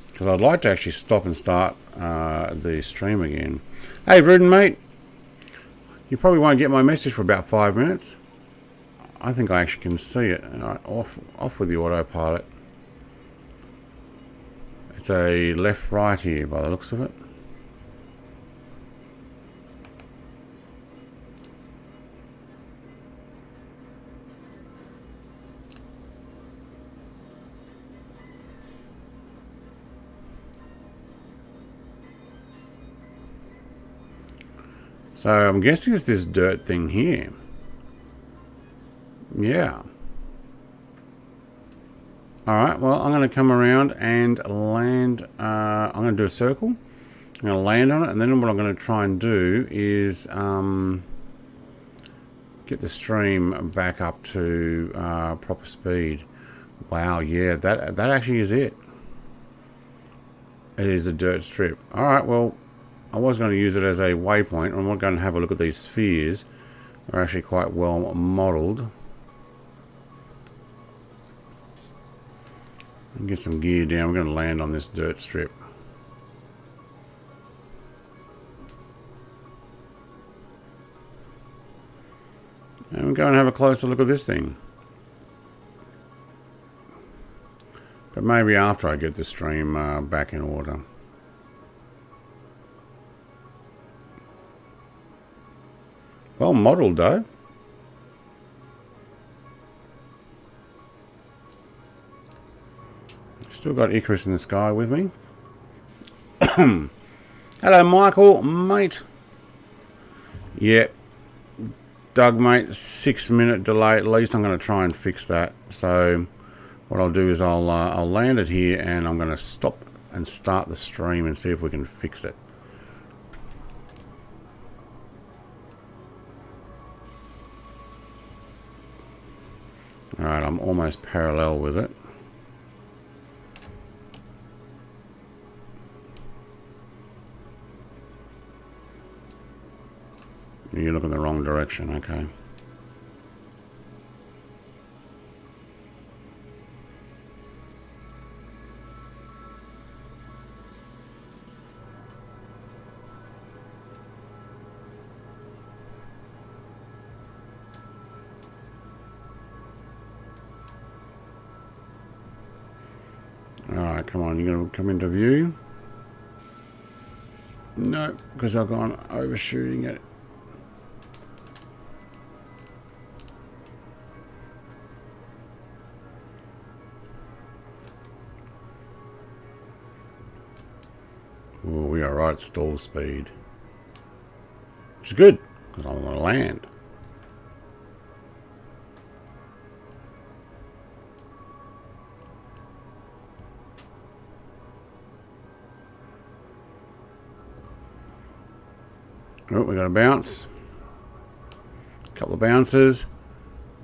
Because I'd like to actually stop and start the stream again. Hey, Rudin, mate. You probably won't get my message for about 5 minutes. I think I actually can see it. All right, off with the autopilot. It's a left-right here by the looks of it. So I'm guessing it's this dirt thing here. Yeah. Alright, well, I'm going to come around and land. I'm going to do a circle. I'm going to land on it, and then what I'm going to try and do is get the stream back up to proper speed. Wow, yeah, that actually is it. It is a dirt strip. Alright, well, I was going to use it as a waypoint. I'm going to have a look at these spheres. They're actually quite well modelled. And get some gear down. We're going to land on this dirt strip. And we're going to have a closer look at this thing. But maybe after I get the stream back in order. Well modelled though. Still got Icarus in the sky with me. Hello Michael, mate. Yeah. Doug, mate, 6-minute delay. At least I'm going to try and fix that. So what I'll do is I'll land it here, and I'm going to stop and start the stream and see if we can fix it. All right, I'm almost parallel with it. You're looking the wrong direction, okay. Alright, come on, you're going to come into view? No, because I've gone overshooting it. Oh, we are right at stall speed. Which is good, because I want to land. Oh, we got a bounce. A couple of bounces.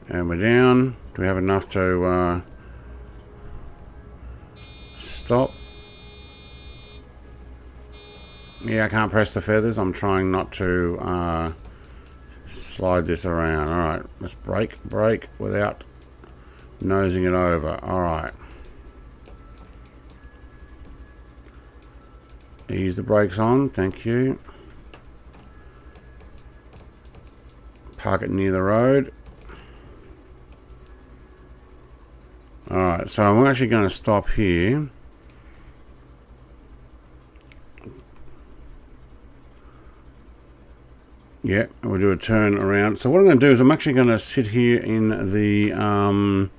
And we're down. Do we have enough to stop? Yeah, I can't press the feathers. I'm trying not to slide this around. Alright, let's brake without nosing it over. Alright. Ease the brakes on. Thank you. Park it near the road. Alright, so I'm actually going to stop here. Yeah, we'll do a turn around. So what I'm going to do is I'm actually going to sit here in the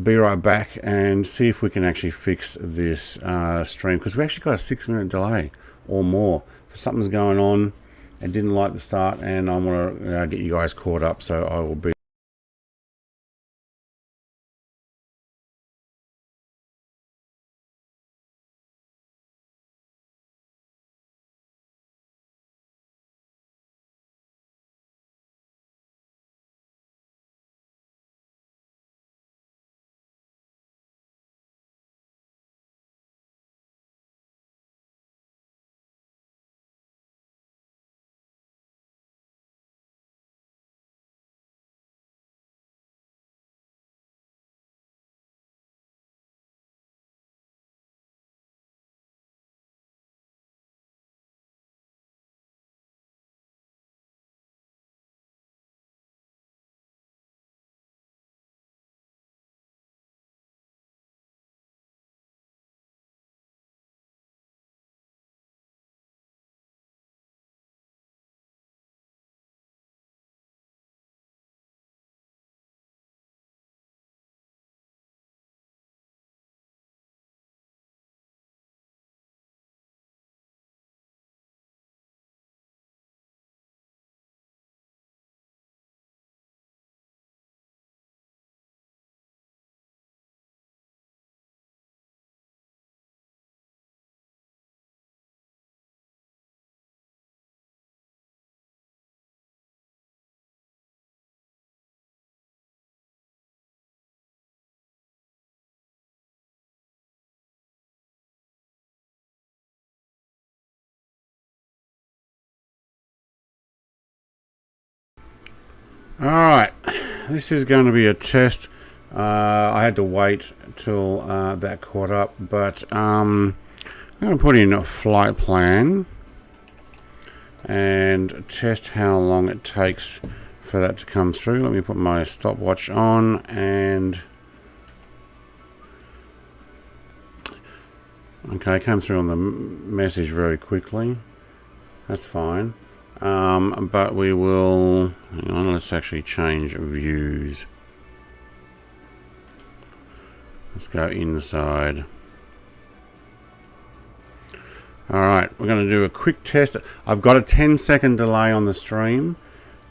be right back and see if we can actually fix this stream, because we actually got a 6-minute delay or more. Something's going on. It didn't like the start, and I want to get you guys caught up, so I will be Alright, this is going to be a test. I had to wait till that caught up, but I'm going to put in a flight plan and test how long it takes for that to come through. Let me put my stopwatch on, and okay, it came through on the message very quickly. That's fine. But we will, hang on, let's actually change views. Let's go inside. Alright, we're going to do a quick test. I've got a 10-second delay on the stream.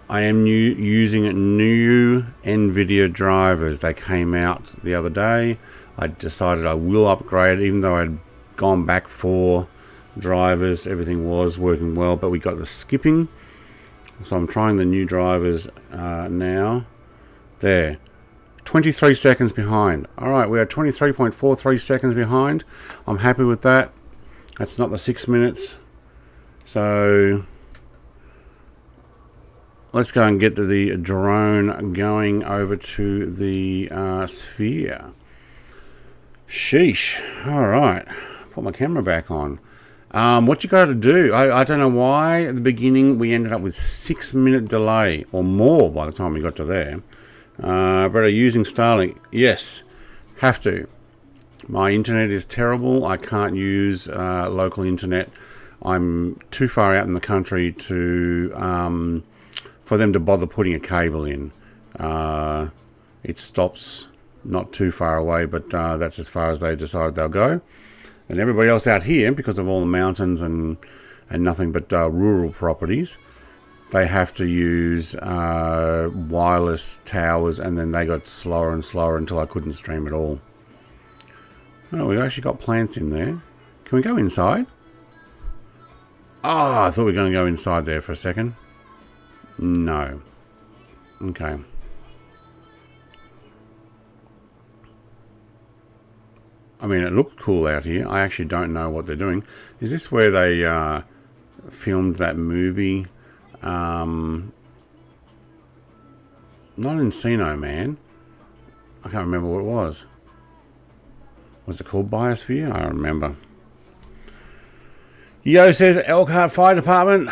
I am using new Nvidia drivers. They came out the other day. I decided I will upgrade, even though I'd gone back 4 drivers. Everything was working well, but we got the skipping. So I'm trying the new drivers now. There. 23 seconds behind. Alright, we are 23.43 seconds behind. I'm happy with that. That's not the 6 minutes. So let's go and get the drone going over to the sphere. Sheesh. Alright. Put my camera back on. What you got to do, I don't know why at the beginning we ended up with 6 minute delay or more by the time we got to there. But are using Starlink? Yes, have to. My internet is terrible. I can't use local internet. I'm too far out in the country to for them to bother putting a cable in. It stops not too far away, but that's as far as they decided they'll go. And everybody else out here, because of all the mountains and nothing but rural properties, they have to use wireless towers, and then they got slower and slower until I couldn't stream at all. Oh, we actually got plants in there. Can we go inside? Oh, I thought we were going to go inside there for a second. No. Okay. I mean, it looked cool out here. I actually don't know what they're doing. Is this where they filmed that movie? Not Encino Man. I can't remember what it was. Was it called Biosphere? I don't remember. Yo says, Elkhart Fire Department.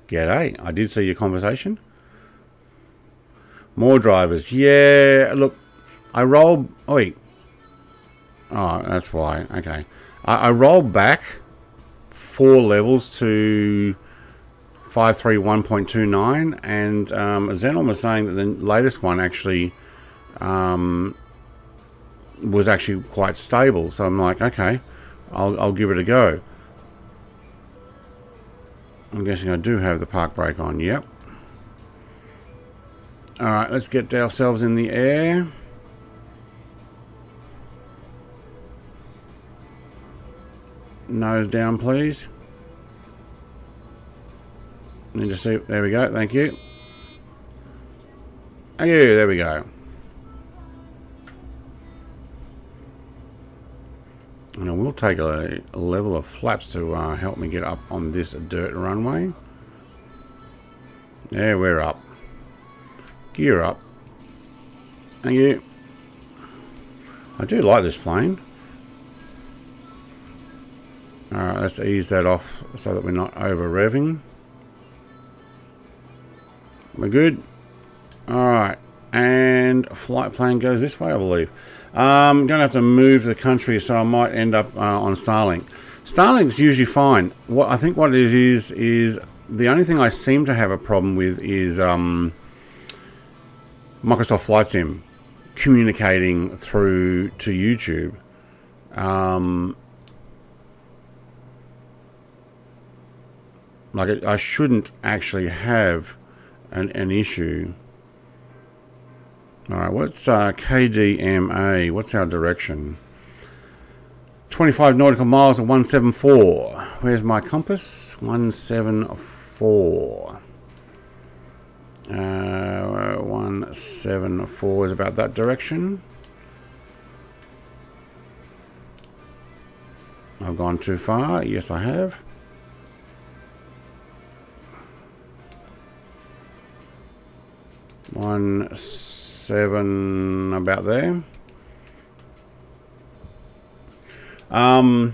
G'day. I did see your conversation. More drivers. Yeah, look, I rolled... Oi. Oh, that's why. Okay. I rolled back 4 levels to 531.29, and Xenon was saying that the latest one actually was actually quite stable. So I'm like, okay, I'll give it a go. I'm guessing I do have the park brake on. Yep. All right, let's get ourselves in the air. Nose down, please. Need to see. There we go. Thank you. Thank you. There we go. And I will take a level of flaps to help me get up on this dirt runway. There, we're up. Gear up. Thank you. I do like this plane. Alright, let's ease that off so that we're not over revving. We're good. Alright, and flight plan goes this way, I believe. I'm going to have to move the country, so I might end up on Starlink. Starlink's usually fine. What I think what it is the only thing I seem to have a problem with is Microsoft Flight Sim communicating through to YouTube. Like I shouldn't actually have an issue. Alright, what's KDMA? What's our direction? 25 nautical miles to 174. Where's my compass? 174. 174 is about that direction. I've gone too far. Yes, I have. 17 about there. I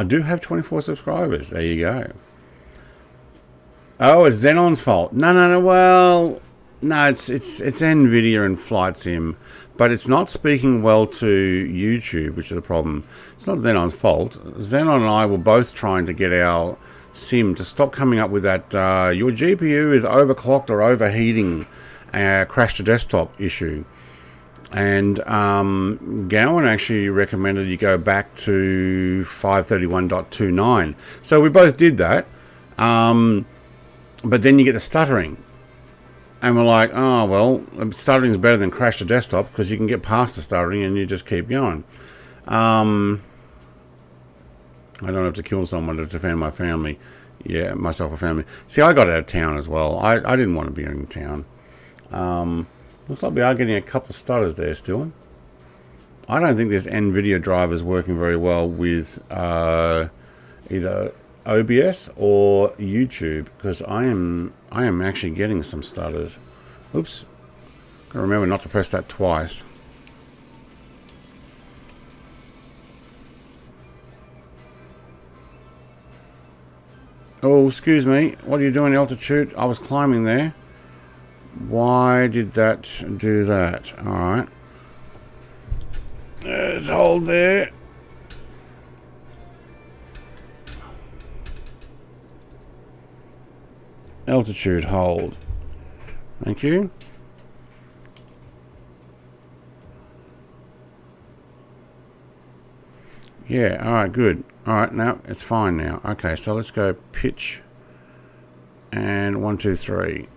do have 24 subscribers. There you go. Oh, it's Xenon's fault. No. Well, no, it's Nvidia and Flight Sim, but it's not speaking well to YouTube, which is a problem. It's not Xenon's fault. Xenon and I were both trying to get our sim to stop coming up with that your GPU is overclocked or overheating, crash to desktop issue. And Gowan actually recommended you go back to 531.29. So we both did that. But then you get the stuttering. And we're like, oh, well, stuttering is better than crash to desktop because you can get past the stuttering and you just keep going. I don't have to kill someone to defend my family. Yeah, myself, a family. See, I got out of town as well. I didn't want to be in town. Looks like we are getting a couple of stutters there still. I don't think this Nvidia driver is working very well with either OBS or YouTube, because I am actually getting some stutters. Oops. Gotta remember not to press that twice. Oh, excuse me. What are you doing, altitude? I was climbing there. Why did that do that? Alright. Let's hold there. Altitude hold. Thank you. Yeah, alright, good. Alright, now it's fine now. Okay, so let's go pitch. And 1, 2, 3.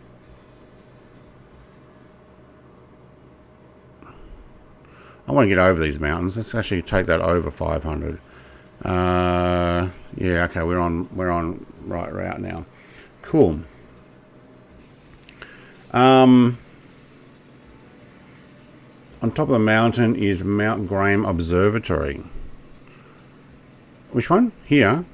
I want to get over these mountains. Let's actually take that over 500. Yeah, okay, we're on right route now. Cool. On top of the mountain is Mount Graham Observatory. Which one? Here.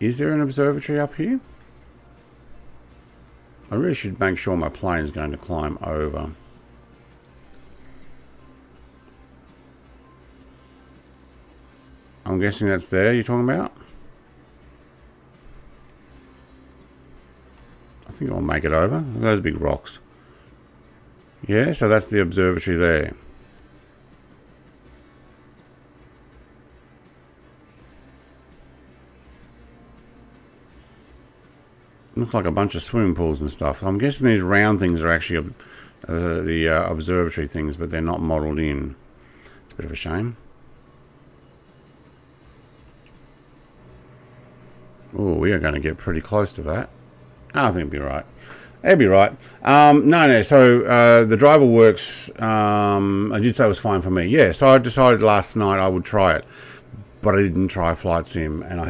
Is there an observatory up here? I really should make sure my plane is going to climb over. I'm guessing that's there you're talking about? I think I'll make it over. Look at those big rocks. Yeah, so that's the observatory there. Looks like a bunch of swimming pools and stuff. I'm guessing these round things are actually the observatory things, but they're not modelled in. It's a bit of a shame. Oh, we are going to get pretty close to that. I think it'll be right. It'll be right. No. So the driver works. I did say it was fine for me. Yeah. So I decided last night I would try it, but I didn't try Flight Sim, and I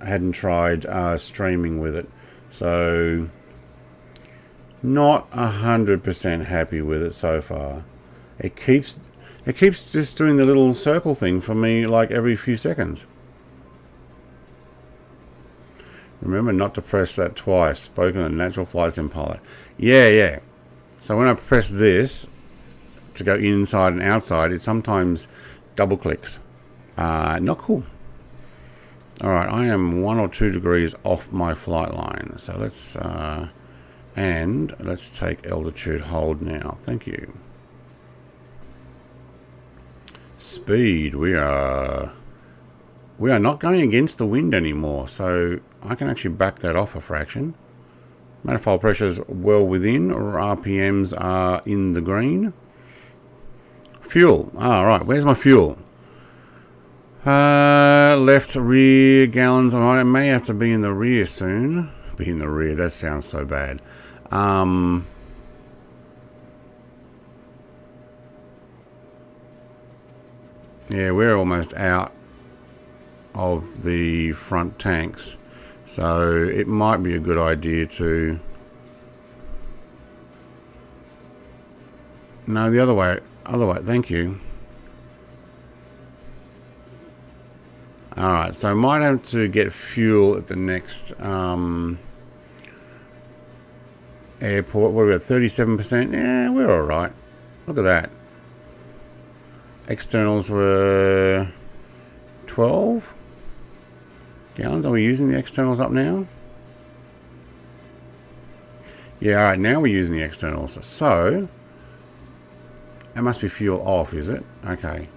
hadn't tried streaming with it. So not 100% happy with it so far. It keeps just doing the little circle thing for me like every few seconds. Remember not to press that twice. Spoken on Natural Flight Sim Pilot. Yeah. So when I press this to go inside and outside, it sometimes double clicks. Not cool. Alright, I am 1 or 2 degrees off my flight line. So let's take altitude hold now. Thank you. Speed. We are not going against the wind anymore, so I can actually back that off a fraction. Manifold pressure is well within, or RPMs are in the green. Fuel. Right, where's my fuel? Left rear gallons. I may have to be in the rear soon. Be in the rear, that sounds so bad. Yeah, we're almost out of the front tanks, so it might be a good idea to no, the other way, thank you. Alright, so I might have to get fuel at the next airport. What are we at? 37%? Yeah, we're alright. Look at that. Externals were 12 gallons. Are we using the externals up now? Yeah, alright, now we're using the externals. So, that must be fuel off, is it? Okay.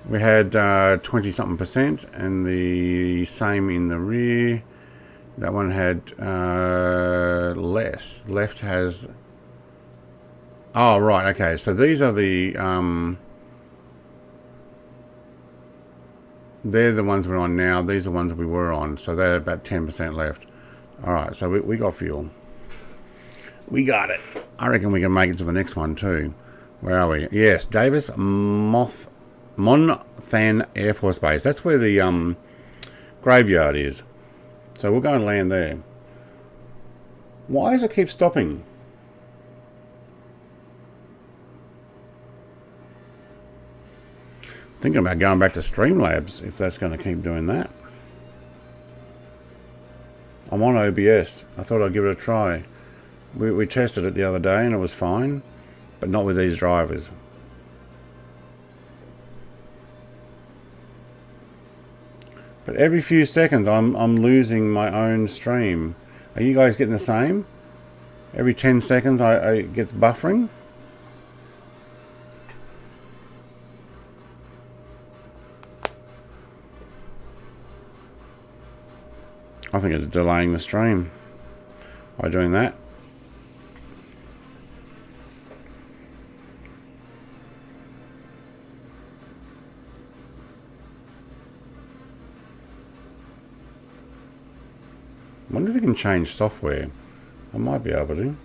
We had 20-something percent, and the same in the rear. That one had less. Left has... Oh, right, okay. So these are the... they're the ones we're on now. These are the ones we were on. So they're about 10% left. Alright, so we got fuel. We got it. I reckon we can make it to the next one too. Where are we? Yes, Davis Monthan Air Force Base. That's where the graveyard is. So we'll go and land there. Why does it keep stopping? Thinking about going back to Streamlabs if that's going to keep doing that. I'm on OBS. I thought I'd give it a try. We tested it the other day and it was fine, but not with these drivers. But every few seconds I'm losing my own stream. Are you guys getting the same? Every 10 seconds it gets buffering? I think it's delaying the stream by doing that. I wonder if we can change software. I might be able to.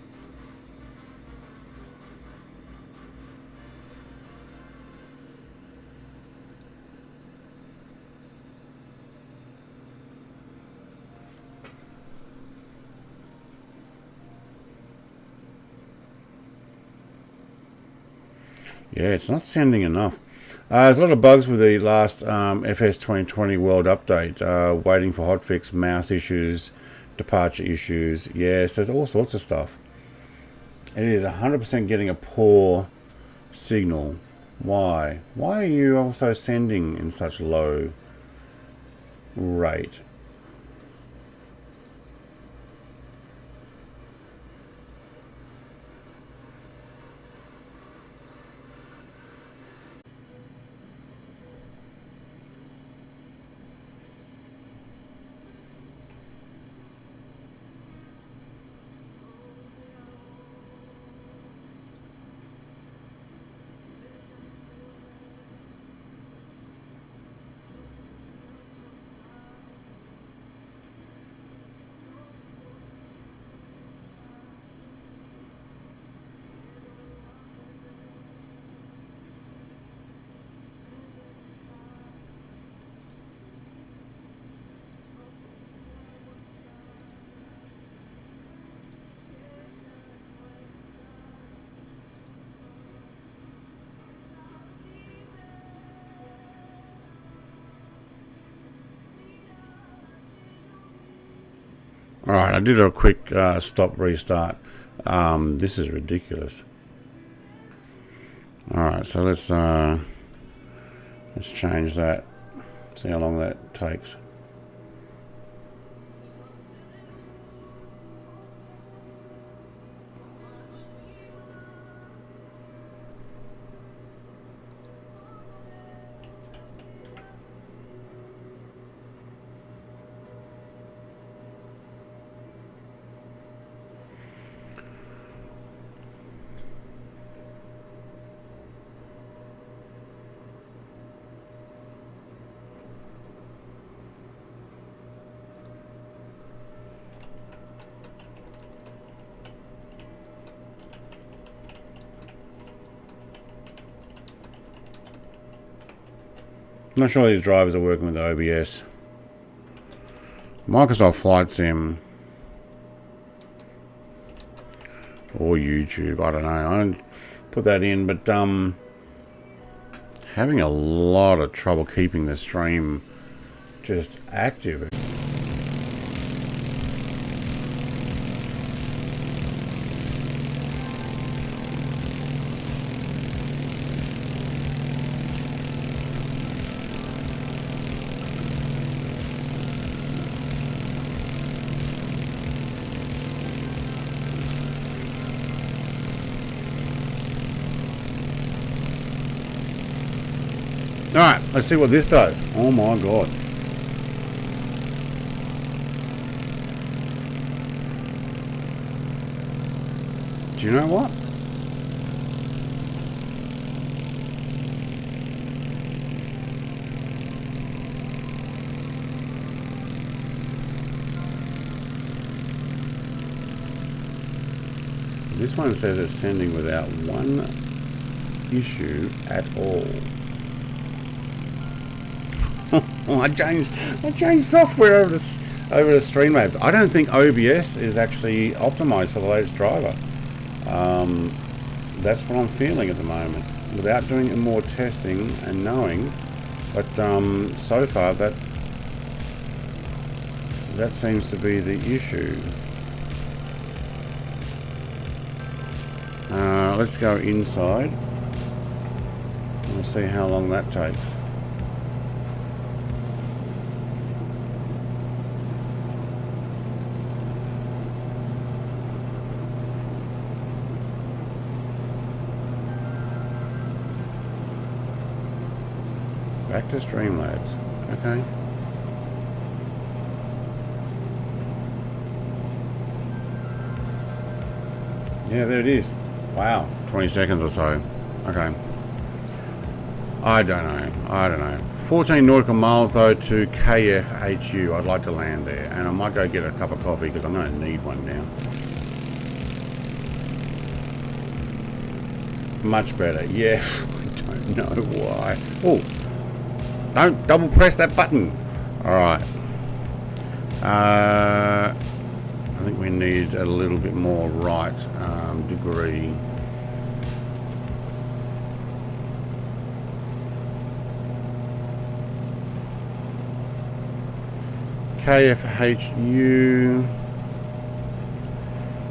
Yeah, it's not sending enough. There's a lot of bugs with the last FS 2020 World Update. Waiting for hotfix, mouse issues, departure issues. Yes, there's all sorts of stuff. It is 100% getting a poor signal. Why? Why are you also sending in such low rate? Alright, I did a quick stop restart. This is ridiculous. Alright, so let's change that. See how long that takes. I'm not sure these drivers are working with OBS. Microsoft Flight Sim or YouTube, I don't know. I don't put that in, but having a lot of trouble keeping the stream just active. Alright, let's see what this does. Oh my god. Do you know what? This one says it's sending without one issue at all. I changed software over to Streamlabs. I don't think OBS is actually optimized for the latest driver. That's what I'm feeling at the moment, without doing more testing and knowing. But so far that seems to be the issue. Let's go inside. We'll see how long that takes. Back to Streamlabs. Okay. Yeah, there it is. Wow. 20 seconds or so. Okay. I don't know. 14 nautical miles though to KFHU. I'd like to land there. And I might go get a cup of coffee because I'm going to need one now. Much better. Yeah. I don't know why. Oh. Don't double press that button. Alright. I think we need a little bit more right degree. KFHU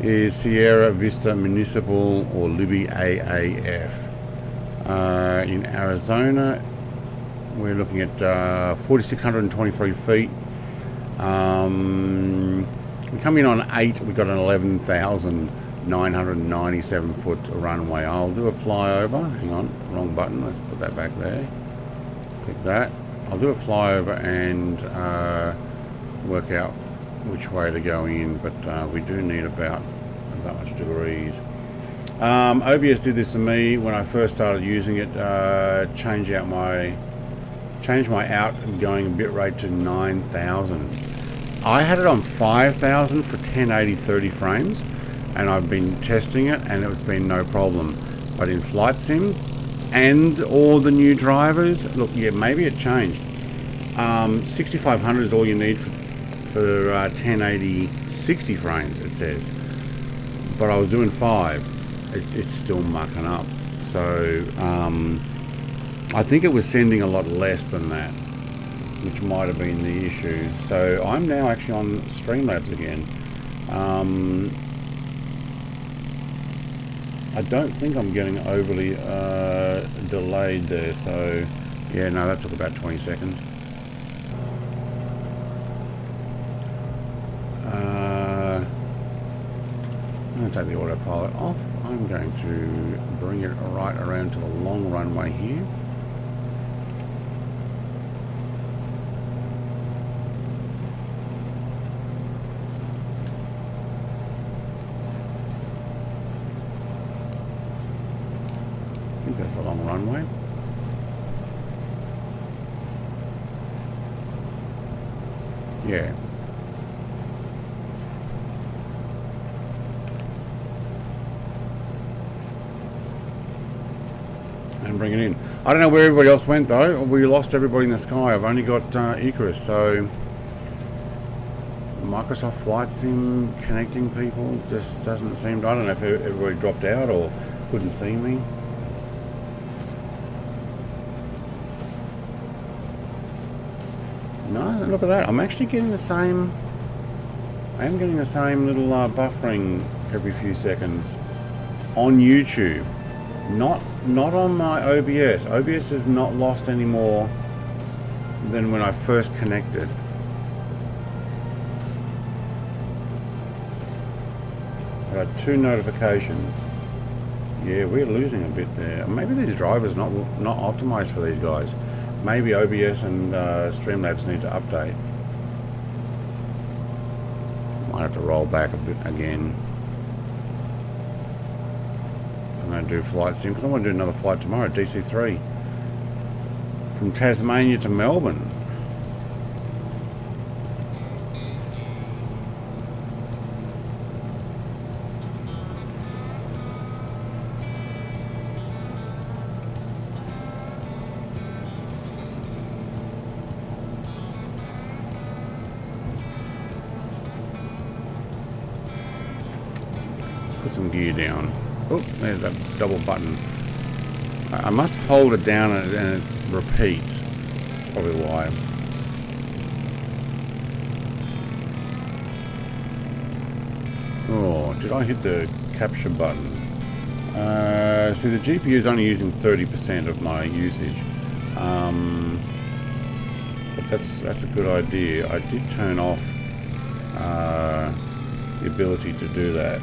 is Sierra Vista Municipal or Libby AAF. In Arizona, we're looking at 4,623 feet. We come in on 8. We've got an 11,997 foot runway. I'll do a flyover. Hang on, wrong button. Let's put that back there. Click that. I'll do a flyover and work out which way to go in. But we do need about that much degrees. OBS did this to me when I first started using it. Changed my outgoing bitrate to 9,000. I had it on 5,000 for 1080 30 frames, and I've been testing it and it's been no problem. But in Flight Sim and all the new drivers, look, yeah, maybe it changed. 6500 is all you need for 1080 60 frames, it says. But I was doing 5. It's still mucking up. So I think it was sending a lot less than that, which might have been the issue. So I'm now actually on Streamlabs again. I don't think I'm getting overly delayed there. So yeah, no, that took about 20 seconds. I'm going to take the autopilot off. I'm going to bring it right around to the long runway here. I think that's a long runway. Yeah. And bring it in. I don't know where everybody else went though. We lost everybody in the sky. I've only got Icarus, so Microsoft Flight Sim connecting people just doesn't seem to. I don't know if everybody dropped out or couldn't see me. No, look at that. I'm actually getting the same... I am getting the same little buffering every few seconds on YouTube. Not on my OBS. OBS is not lost any more than when I first connected. I got 2 notifications. Yeah, we're losing a bit there. Maybe these drivers not optimized for these guys. Maybe OBS and Streamlabs need to update. Might have to roll back a bit again. I'm going to do flight sim because I want to do another flight tomorrow, DC3, from Tasmania to Melbourne. Put some gear down. Oh, there's that double button. I must hold it down and it repeats. That's probably why. Oh, did I hit the capture button? See, the GPU is only using 30% of my usage. But that's a good idea. I did turn off the ability to do that.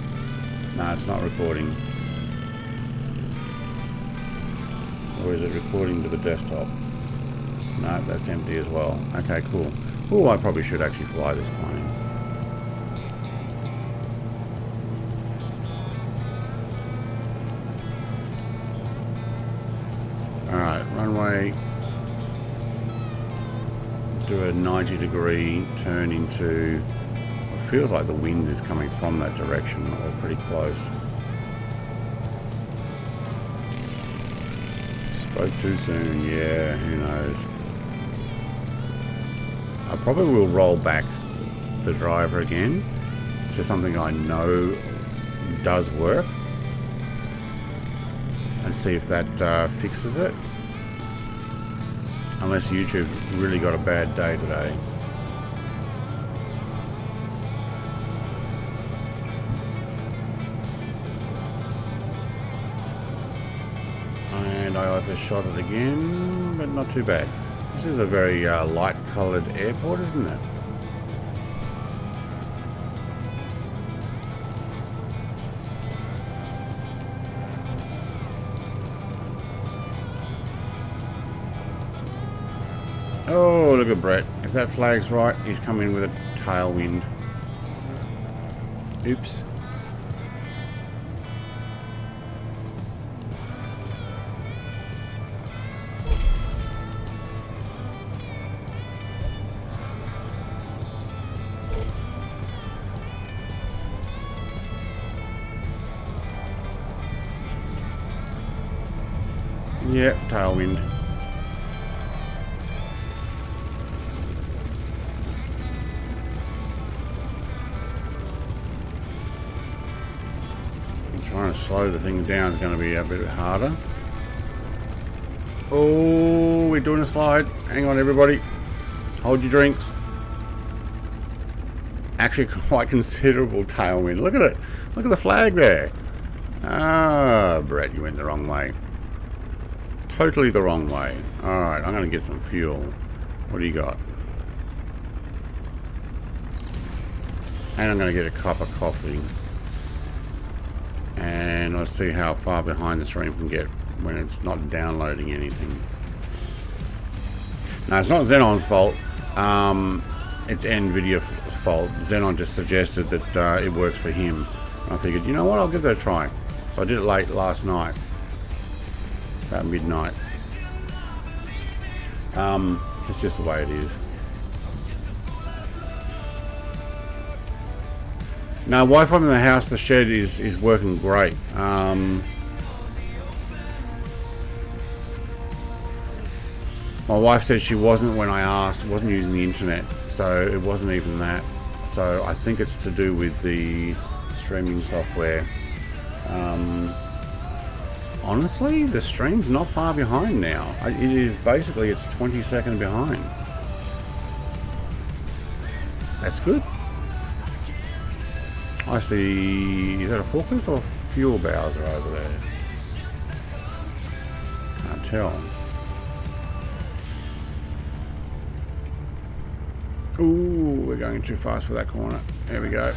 No, it's not recording. Or is it recording to the desktop? No, that's empty as well. Okay, cool. Oh, I probably should actually fly this plane. Alright, runway. Do a 90-degree turn into... It feels like the wind is coming from that direction, or pretty close. Spoke too soon, yeah, who knows. I probably will roll back the driver again to something I know does work and see if that fixes it. Unless YouTube really got a bad day today. And I overshot it again, but not too bad. This is a very light coloured airport, isn't it? Oh, look at Brett. If that flag's right, he's coming with a tailwind. Oops. Yep, tailwind. Trying to slow the thing down is going to be a bit harder. Oh, we're doing a slide. Hang on, everybody. Hold your drinks. Actually, quite considerable tailwind. Look at it. Look at the flag there. Ah, Brett, you went the wrong way. Totally the wrong way. Alright, I'm going to get some fuel. What do you got? And I'm going to get a cup of coffee. And let's see how far behind the stream can get when it's not downloading anything. No, it's not Xenon's fault. It's Nvidia's fault. Xenon just suggested that it works for him. And I figured, you know what, I'll give that a try. So I did it late last night. About midnight. It's just the way it is. Now, Wi-Fi in the house, the shed is working great. My wife said she wasn't when I asked, wasn't using the internet, so it wasn't even that. So I think it's to do with the streaming software. Honestly, the stream's not far behind now. It is basically, it's 20 seconds behind. That's good. I see. Is that a forklift or a fuel bowser over there? Can't tell. Ooh, we're going too fast for that corner. There we go.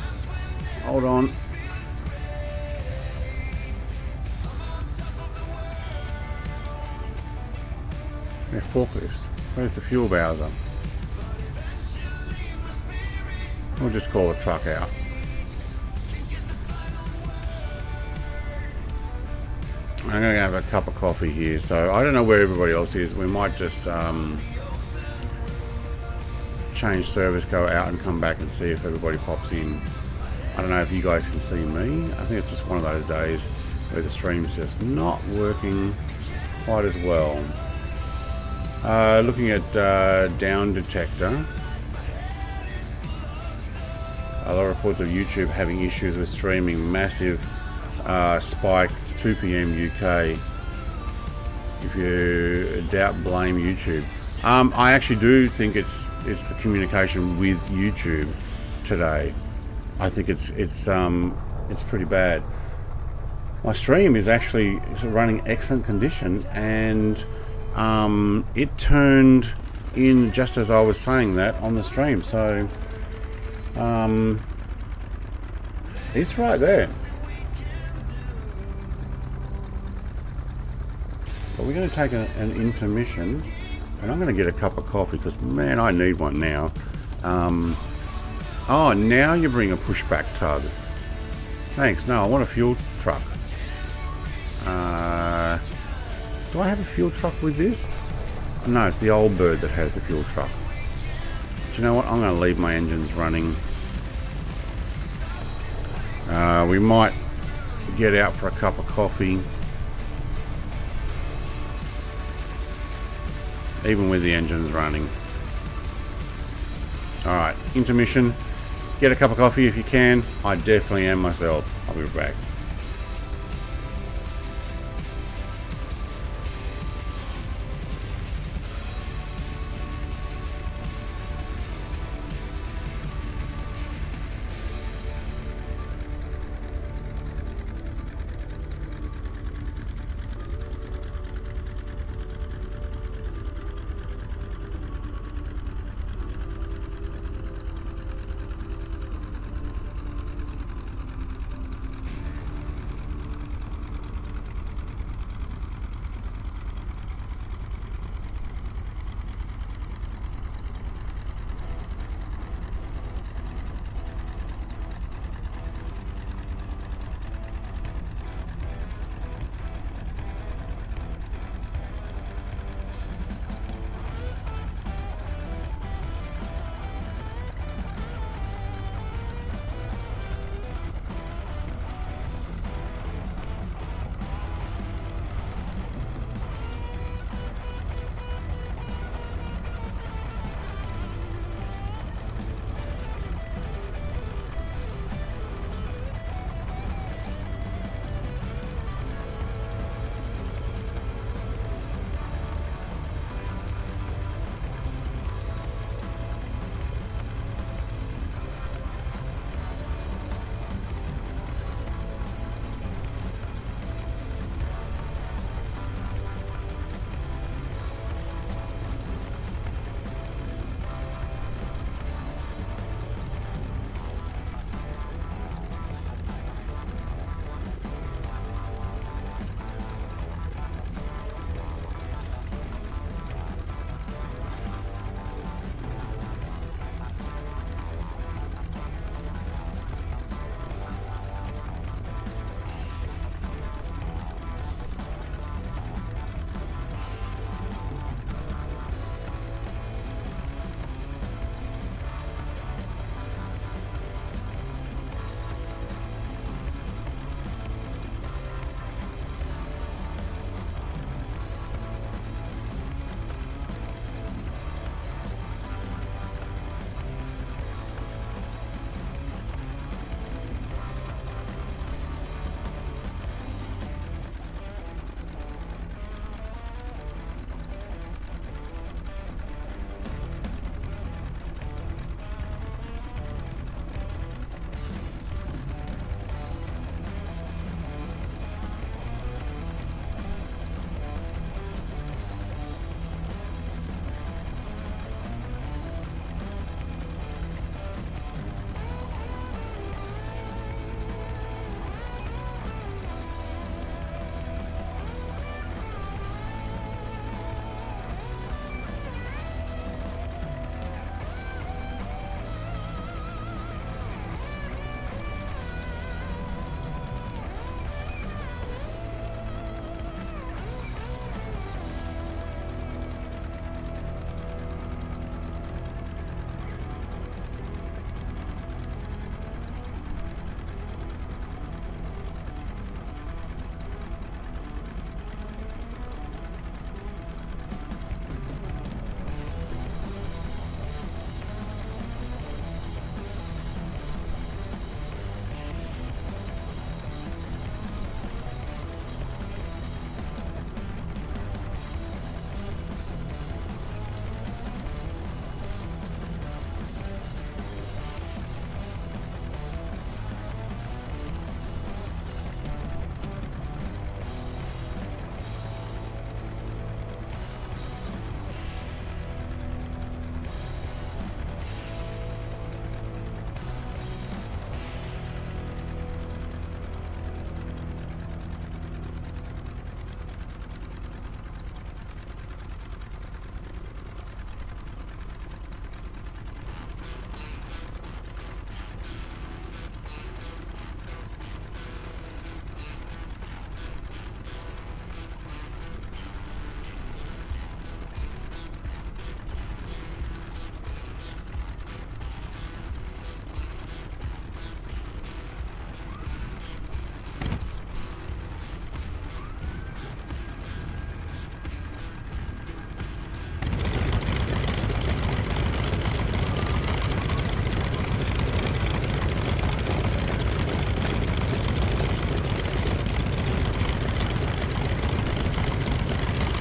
Hold on. They're forklifts. Where's the fuel bowser? We'll just call the truck out. I'm going to have a cup of coffee here, so I don't know where everybody else is. We might just change service, go out and come back and see if everybody pops in. I don't know if you guys can see me. I think it's just one of those days where the stream's just not working quite as well. Looking at down detector. A lot of reports of YouTube having issues with streaming. Massive spike, 2 p.m. UK. If you doubt, blame YouTube. I actually do think it's the communication with YouTube today. I think it's pretty bad. My stream is actually running excellent condition, and it turned in just as I was saying that on the stream. So it's right there. But we're going to take an intermission, and I'm going to get a cup of coffee because, man, I need one now. Oh, now you bring a pushback tug. Thanks. No, I want a fuel truck. Do I have a fuel truck with this? No, it's the old bird that has the fuel truck. But you know what? I'm going to leave my engines running. We might get out for a cup of coffee. Even with the engines running. Alright, intermission. Get a cup of coffee if you can. I definitely am myself. I'll be back.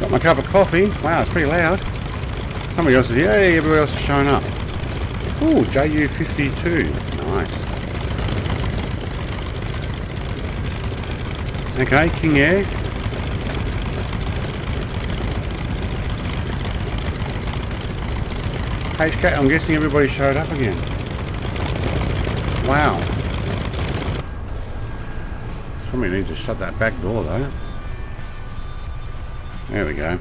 Got my cup of coffee. Wow, it's pretty loud. Somebody else is here. Hey, everybody else is showing up. Ooh, JU52. Nice. Okay, King Air. HK, I'm guessing everybody showed up again. Wow. Somebody needs to shut that back door though. There we go.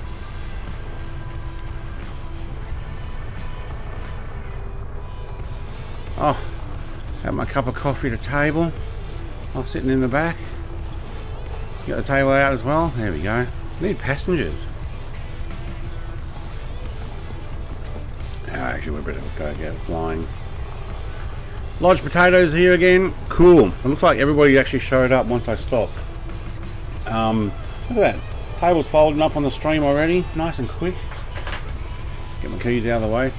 Oh, have my cup of coffee at the table. I'm sitting in the back. Got the table out as well. There we go. Need passengers. Actually, we better go get flying. Lodge potatoes here again. Cool. It looks like everybody actually showed up once I stopped. Look at that. Table's folding up on the stream already. Nice and quick. Get my keys out of the way.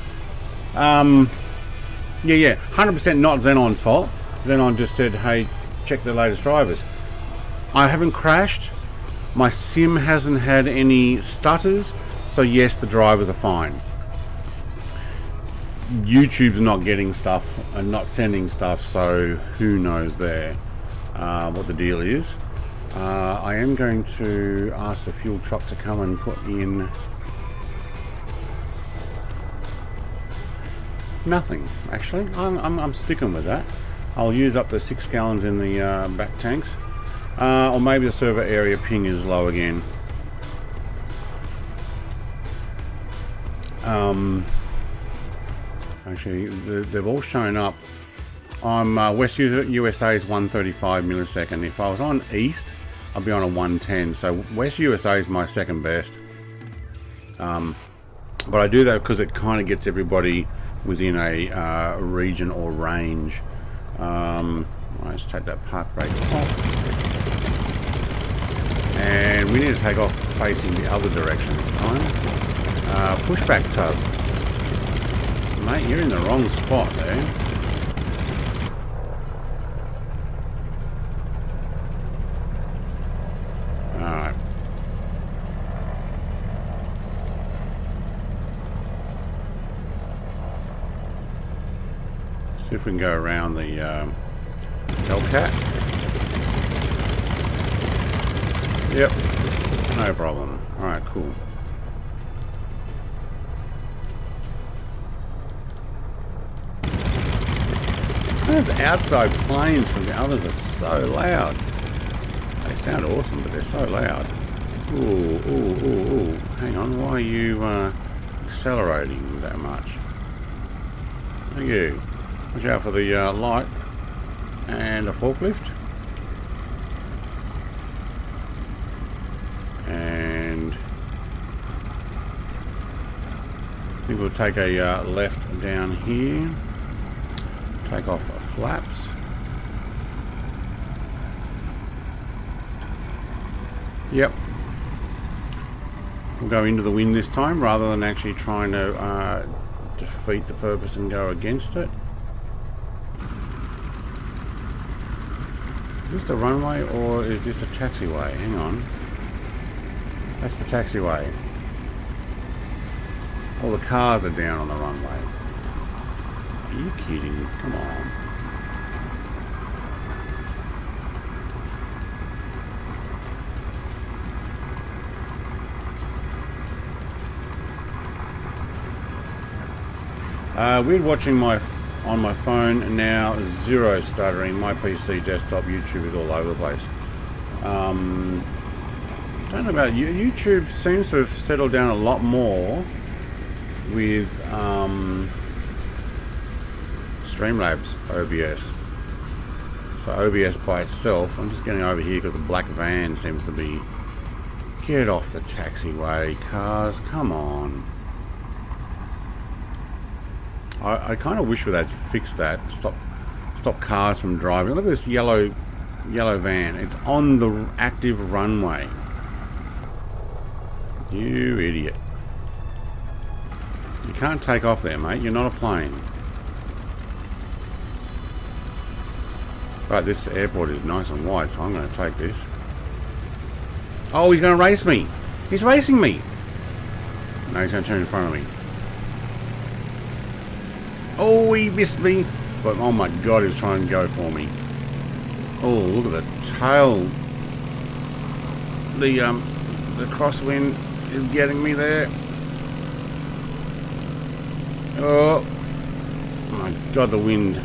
Yeah. 100% not Xenon's fault. Xenon just said, hey, check the latest drivers. I haven't crashed. My sim hasn't had any stutters. So yes, the drivers are fine. YouTube's not getting stuff and not sending stuff, so who knows there what the deal is. I am going to ask the fuel truck to come and put in nothing. Actually, I'm sticking with that. I'll use up the 6 gallons in the back tanks, or maybe the server area ping is low again. Actually, they've all shown up. I'm West USA's 135 millisecond. If I was on East, I'd be on a 110. So West USA is my second best. But I do that because it kind of gets everybody within a region or range. Let's take that park brake off. And we need to take off facing the other direction this time. Pushback tub. Mate, you're in the wrong spot there. Alright. See if we can go around the Hellcat. Yep, no problem. Alright, cool. Those outside planes from the others are so loud. They sound awesome, but they're so loud. Ooh. Hang on, why are you accelerating that much? Thank you. Watch out for the light and a forklift. And I think we'll take a left down here. Take off flaps. Yep. We'll go into the wind this time rather than actually trying to defeat the purpose and go against it. Is this the runway or is this a taxiway? Hang on. That's the taxiway. All the cars are down on the runway. Are you kidding? Come on. We're watching on my phone now, zero stuttering. My PC, desktop, YouTube is all over the place. Don't know about you. YouTube seems to have settled down a lot more with Streamlabs OBS. So OBS by itself, I'm just getting over here because the black van seems to be... Get off the taxiway, cars, come on. I kind of wish they'd fix that. Stop cars from driving. Look at this yellow van. It's on the active runway. You idiot. You can't take off there, mate. You're not a plane. But this airport is nice and wide, so I'm going to take this. Oh, he's going to race me. He's racing me. No, he's going to turn in front of me. Oh, he missed me. But oh my god, he was trying to go for me. Oh, look at the tail. The crosswind is getting me there. Oh my god, the wind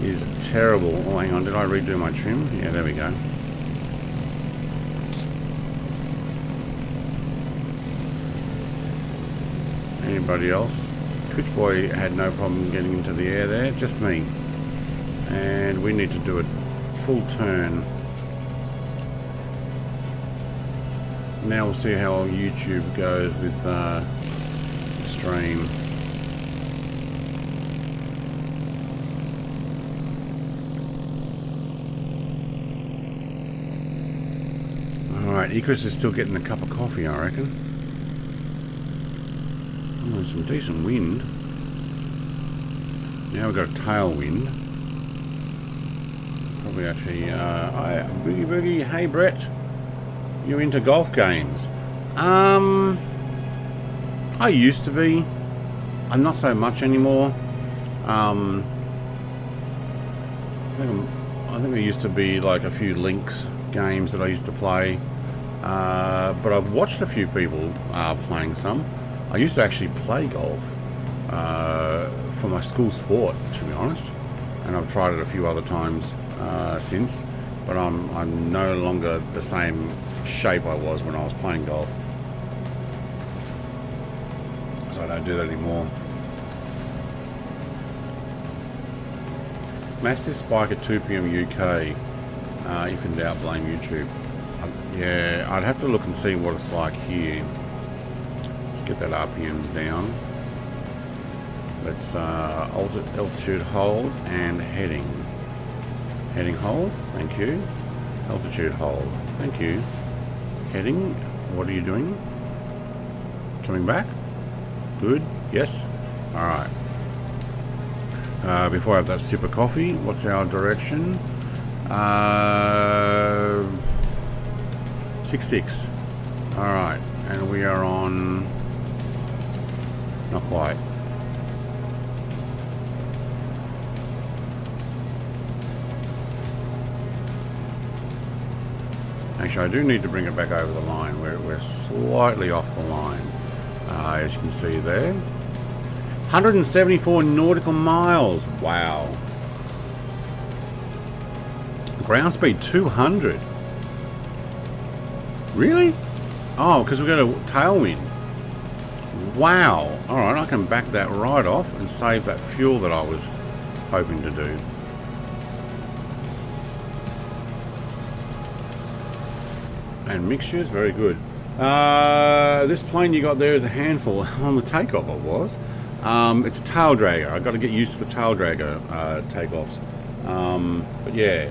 is terrible. Oh, hang on, did I redo my trim? Yeah, there we go. Anybody else? Twitch Boy had no problem getting into the air there, just me. And we need to do a full turn. Now we'll see how YouTube goes with the stream. Alright, Icarus is still getting a cup of coffee, I reckon. Oh, there's some decent wind. Now we've got a tailwind. Probably actually, hi, Boogie Boogie, hey Brett. You into golf games? I used to be. I'm not so much anymore. I think there used to be like a few Lynx games that I used to play. But I've watched a few people playing some. I used to actually play golf for my school sport, to be honest, and I've tried it a few other times since. But I'm no longer the same shape I was when I was playing golf, so I don't do that anymore. Massive spike at 2 PM UK. If in doubt, blame YouTube. Yeah, I'd have to look and see what it's like here. Let's get that RPMs down. Let's altitude hold and heading. Heading hold, thank you. Altitude hold, thank you. Heading, what are you doing? Coming back? Good, yes. Alright. Before I have that sip of coffee, what's our direction? 6-6. Alright, and we are on... not quite. Actually, I do need to bring it back over the line. We're slightly off the line, as you can see there. 174 nautical miles. Wow. Ground speed 200. Really? Oh, because we've got a tailwind. Wow. Alright, I can back that right off and save that fuel that I was hoping to do. And mixtures, very good. This plane you got there is a handful. On the takeoff it was. It's a tail dragger. I've got to get used to the tail dragger takeoffs. But yeah.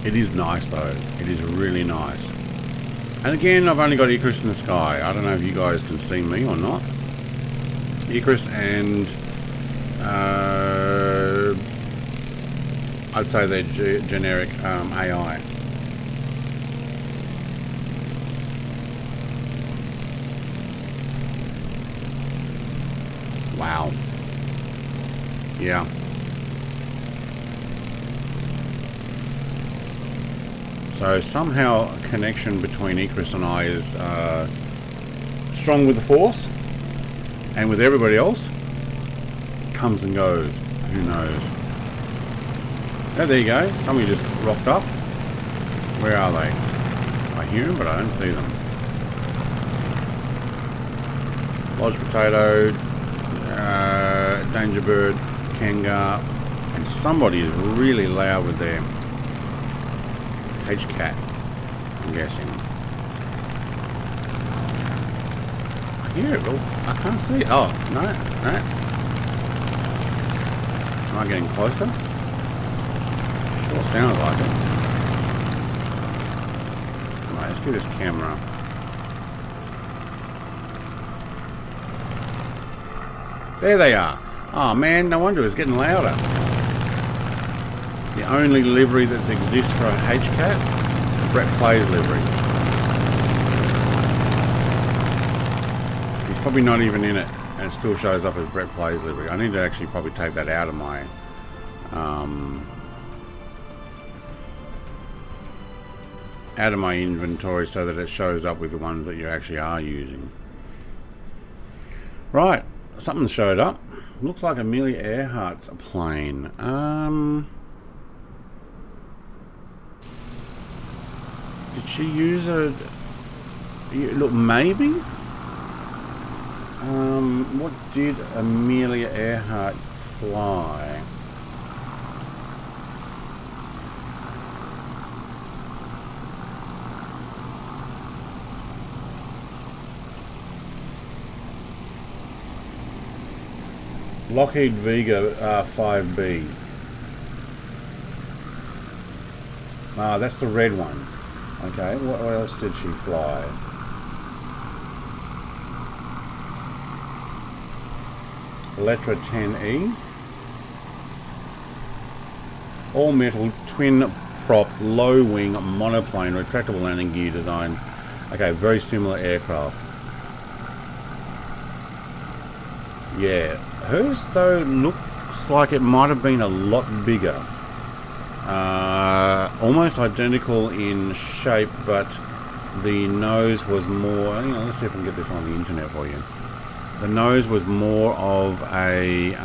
It is nice though. It is really nice. And again, I've only got Icarus in the sky. I don't know if you guys can see me or not. Icarus and I'd say they're generic AI. Wow. Yeah. So somehow a connection between Icarus and I is strong with the Force, and with everybody else comes and goes. Who knows? Oh, there you go. Somebody just rocked up. Where are they? I hear them, but I don't see them. Lodge Potato, Danger Bird, Kanga, and somebody is really loud with their H-Cat, I'm guessing. I hear it, but I can't see it. Oh, no, no. Am I getting closer? Sure sounds like it. Alright, let's get this camera. There they are. Oh man, no wonder it's getting louder. The only livery that exists for a HCAT, Brett Clay's livery. He's probably not even in it, and it still shows up as Brett Clay's livery. I need to actually probably take that out of my inventory so that it shows up with the ones that you actually are using. Right, something showed up. Looks like Amelia Earhart's plane. Did she use a... Look, maybe? What did Amelia Earhart fly? Lockheed Vega 5B. Ah, that's the red one. Okay, what else did she fly? Electra 10E. All metal, twin prop, low wing, monoplane, retractable landing gear design. Okay, very similar aircraft. Yeah, hers though looks like it might have been a lot bigger. Almost identical in shape, but the nose was more... Hang on, let's see if I can get this on the internet for you. The nose was more of a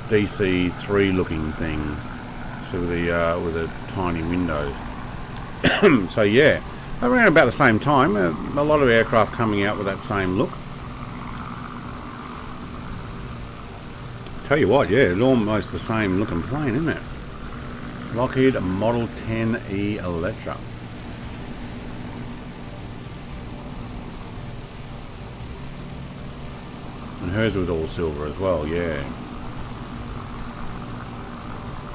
DC-3 looking thing, so with the tiny windows. So yeah, around about the same time, a lot of aircraft coming out with that same look. Tell you what, yeah, it's almost the same looking plane, isn't it? Lockheed Model 10E Electra. And hers was all silver as well, yeah.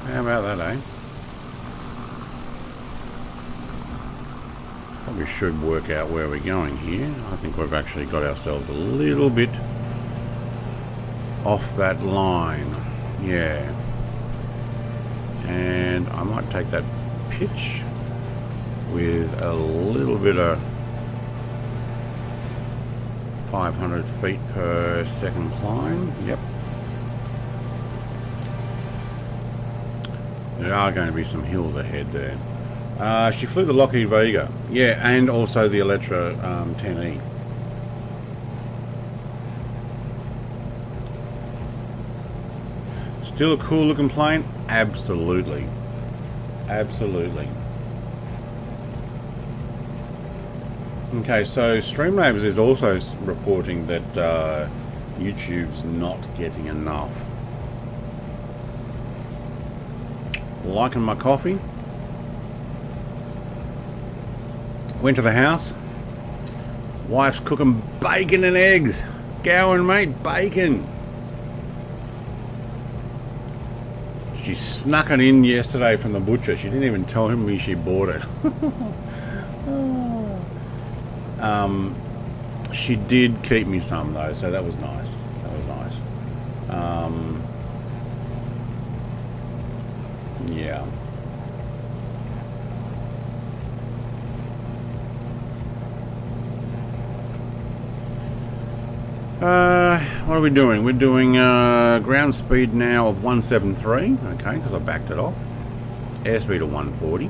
How about that, eh? Probably should work out where we're going here. I think we've actually got ourselves a little bit off that line, yeah. And I might take that pitch with a little bit of 500 feet per second climb. Yep. There are going to be some hills ahead there. She flew the Lockheed Vega, yeah, and also the Electra 10E. Still a cool looking plane? Absolutely. Absolutely. Okay, so Streamlabs is also reporting that YouTube's not getting enough. Liking my coffee. Went to the house. Wife's cooking bacon and eggs. Going, mate, bacon. She snuck it in yesterday from the butcher. She didn't even tell me she bought it. She did keep me some though, so that was nice. That was nice. Yeah. What are we doing? We're doing ground speed now of 173, okay, because I backed it off. Airspeed of 140.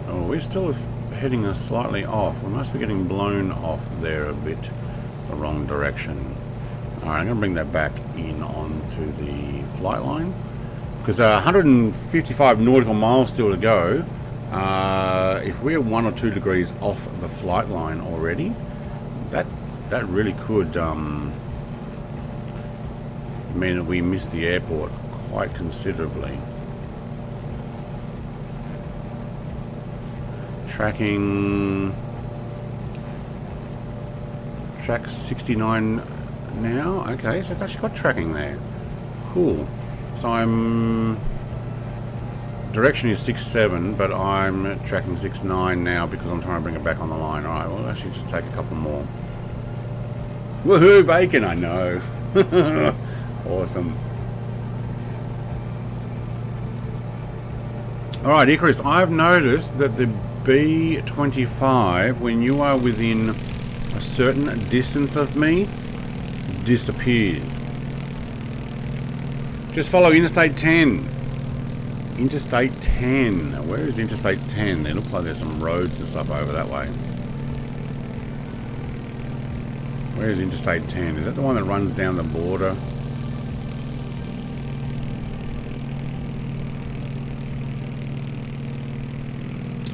Oh, we're still heading us slightly off. We must be getting blown off there a bit the wrong direction. Alright, I'm going to bring that back in onto the flight line. Because 155 nautical miles still to go. If we're 1 or 2 degrees off the flight line already, that really could mean that we miss the airport quite considerably. Tracking track 69 now. Okay, so it's actually got tracking there. Cool. So I'm direction is 6.7, but I'm tracking 6.9 now because I'm trying to bring it back on the line. Alright, we'll actually just take a couple more. Woohoo, bacon, I know. Awesome. Alright, Icarus, I've noticed that the B25, when you are within a certain distance of me, disappears. Just follow Interstate 10. Interstate 10. Where is Interstate 10? It looks like there's some roads and stuff over that way. Where is Interstate 10? Is that the one that runs down the border?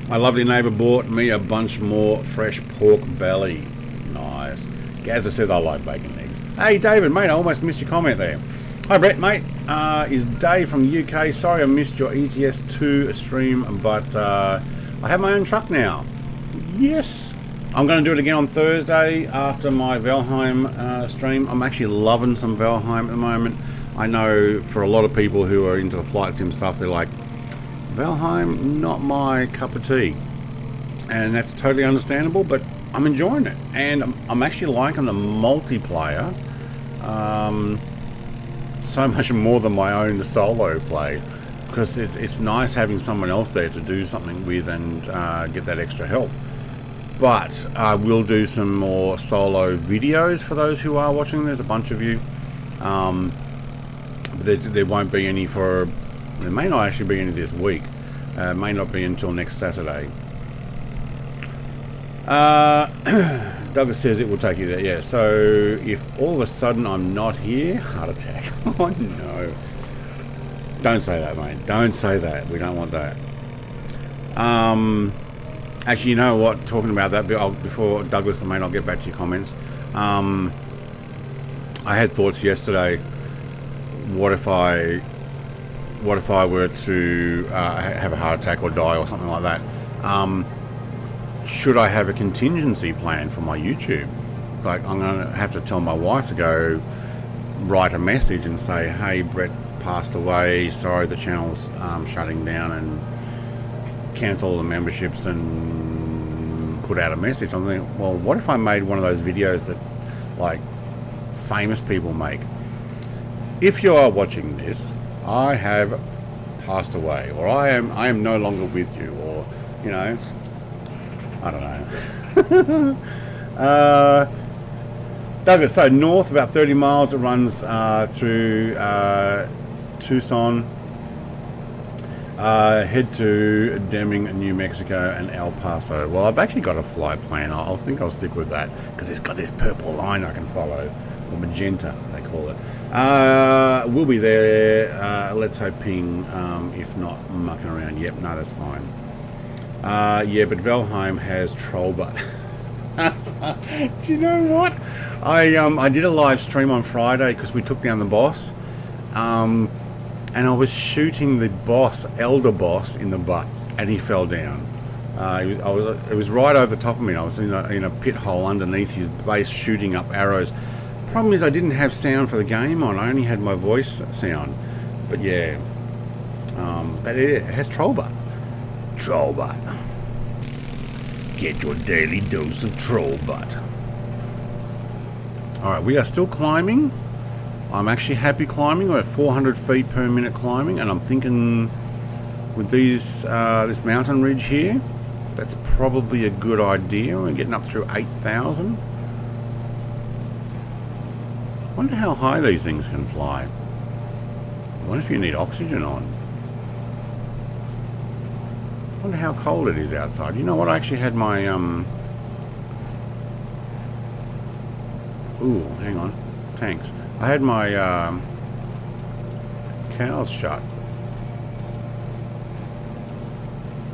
My lovely neighbour bought me a bunch more fresh pork belly. Nice. Gazza says I like bacon and eggs. Hey David, mate, I almost missed your comment there. Hi Brett, mate. Is Dave from the UK. Sorry I missed your ETS2 stream, but I have my own truck now. Yes. I'm going to do it again on Thursday after my Valheim stream. I'm actually loving some Valheim at the moment. I know for a lot of people who are into the flight sim stuff, they're like, Valheim, not my cup of tea. And that's totally understandable, but I'm enjoying it. And I'm actually liking the multiplayer so much more than my own solo play. Because it's nice having someone else there to do something with and get that extra help. But I will do some more solo videos for those who are watching. There's a bunch of you. There won't be any for... There may not actually be any this week. May not be until next Saturday. Douglas says it will take you there. Yeah, so if all of a sudden I'm not here, heart attack. Oh no. Don't say that, mate. Don't say that. We don't want that. Actually, you know what? Talking about that, before Douglas, I may not get back to your comments. I had thoughts yesterday. What if I were to have a heart attack or die or something like that? Should I have a contingency plan for my YouTube? Like, I'm going to have to tell my wife to go write a message and say, hey, Brett's passed away. Sorry, the channel's shutting down, and cancel the memberships and put out a message. I'm thinking, well, what if I made one of those videos that, like, famous people make? If you are watching this, I have passed away, or I am no longer with you, or, you know, I don't know. Douglas, so north about 30 miles, it runs through Tucson, head to Deming, New Mexico, and El Paso. Well, I've actually got a flight plan. I think I'll stick with that because it's got this purple line I can follow, or magenta they call it. We'll be there. Let's hope ping. If not, mucking around. Yep, no, that's fine. Yeah, but Valheim has troll butt. Do you know what? I did a live stream on Friday because we took down the boss, and I was shooting the boss, elder boss, in the butt, and he fell down. It was right over the top of me. I was in a pit hole underneath his base, shooting up arrows. Problem is, I didn't have sound for the game on. I only had my voice sound. But yeah, but it has troll butt. Troll butt. Get your daily dose of troll butt. Alright, we are still climbing. I'm actually happy climbing. We're at 400 feet per minute climbing, and I'm thinking with these this mountain ridge here, that's probably a good idea. We're getting up through 8,000. I wonder how high these things can fly. I wonder if you need oxygen on. I wonder how cold it is outside. You know what? I actually had my ooh, hang on. Tanks. I had my cows shut.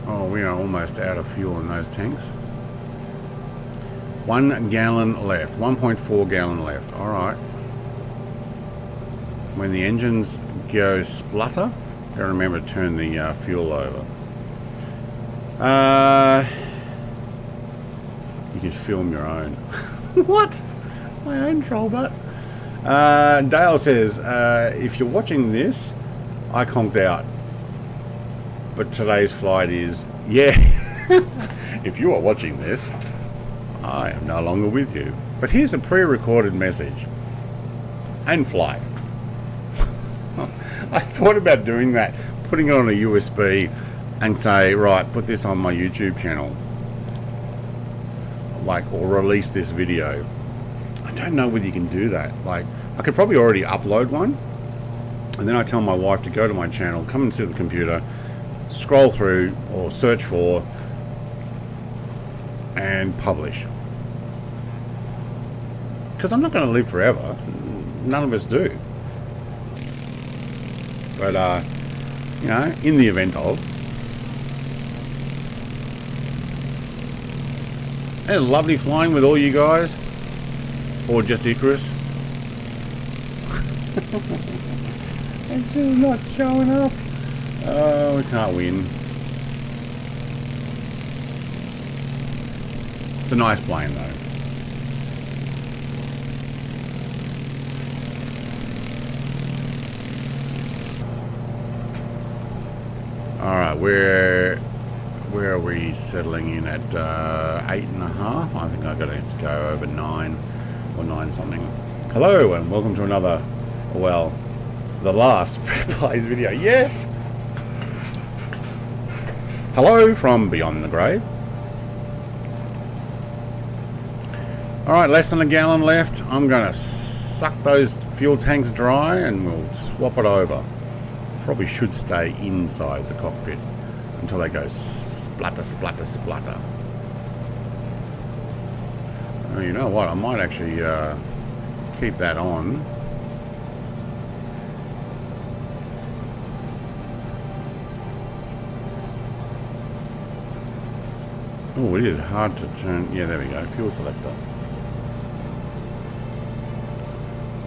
Oh, we are almost out of fuel in those tanks. 1 gallon left. 1.4 gallon left. Alright. When the engines go splutter, gotta remember to turn the fuel over. You can film your own. What? My own troll butt? Dale says, if you're watching this, I conked out. But today's flight is, yeah. If you are watching this, I am no longer with you. But here's a pre-recorded message. and flight. I thought about doing that, putting it on a USB and say, right, put this on my YouTube channel, like, or release this video. I don't know whether you can do that. Like, I could probably already upload one, and then I tell my wife to go to my channel, come and sit at the computer, scroll through or search for, and publish. Because I'm not going to live forever. None of us do. But, you know, in the event of. And lovely flying with all you guys. Or just Icarus. It's still not showing up. Oh, we can't win. It's a nice plane though. Alright, where are we settling in at? 8.5? I think I've got to go over 9 or 9 something. Hello and welcome to another, well, the last Plays video. Yes! Hello from beyond the grave. Alright, less than a gallon left. I'm going to suck those fuel tanks dry and we'll swap it over. Probably should stay inside the cockpit until they go splutter, splutter, splutter. Oh, you know what? I might actually keep that on. Oh, it is hard to turn. Yeah, there we go. Fuel selector.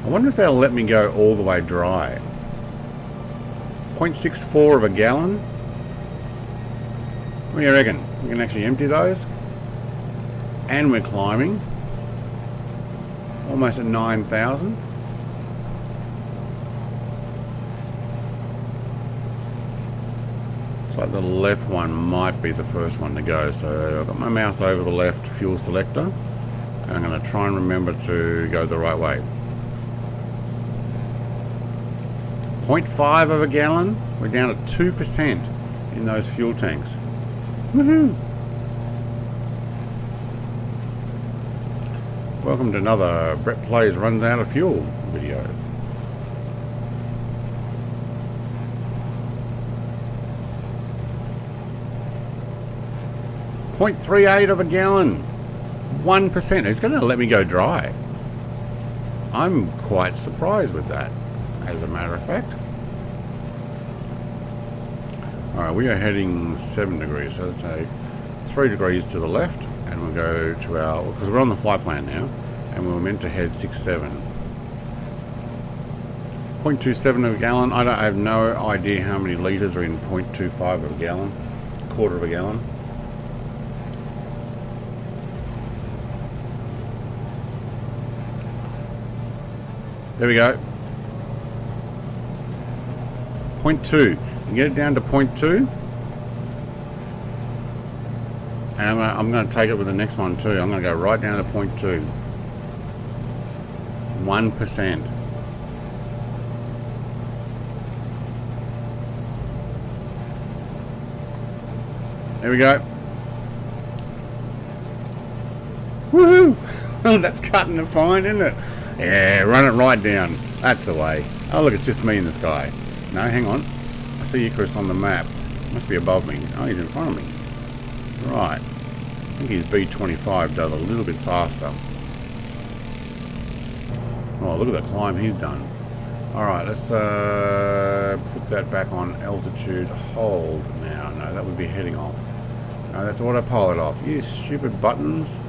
I wonder if they'll let me go all the way dry. 0.64 of a gallon. What do you reckon? We can actually empty those? And we're climbing. Almost at 9,000. Looks like the left one might be the first one to go. So I've got my mouse over the left fuel selector. And I'm going to try and remember to go the right way. 0.5 of a gallon. We're down to 2% in those fuel tanks. Woohoo! Welcome to another Brett Plays Runs Out of Fuel video. .38 of a gallon. 1%. It's going to let me go dry. I'm quite surprised with that, as a matter of fact. Alright, we are heading 7 degrees, so let's say 3 degrees to the left, and we'll go to our, because we're on the flight plan now, and we were meant to head 6-7. 0.27 of a gallon. I have no idea how many litres are in 0.25 of a gallon, quarter of a gallon. There we go. 0.2. You get it down to 0.2, and I'm going to take it with the next one too. I'm going to go right down to 0.2. 1%. There we go. Woohoo! That's cutting it fine, isn't it? Yeah, run it right down. That's the way. Oh look, it's just me in the sky. No, hang on. I see Icarus on the map. Must be above me. Oh, he's in front of me. Right. I think his B25 does a little bit faster. Oh, look at the climb he's done. Alright, let's put that back on altitude hold now. No, that would be heading off. No, that's autopilot off. You stupid buttons.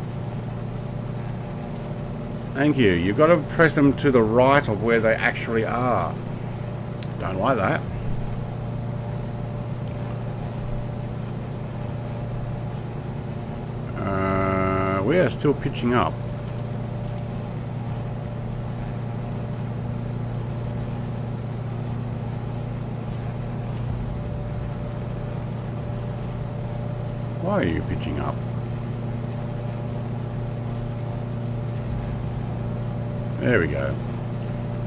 Thank you. You've got to press them to the right of where they actually are. Don't like that. We are still pitching up. Why are you pitching up? There we go.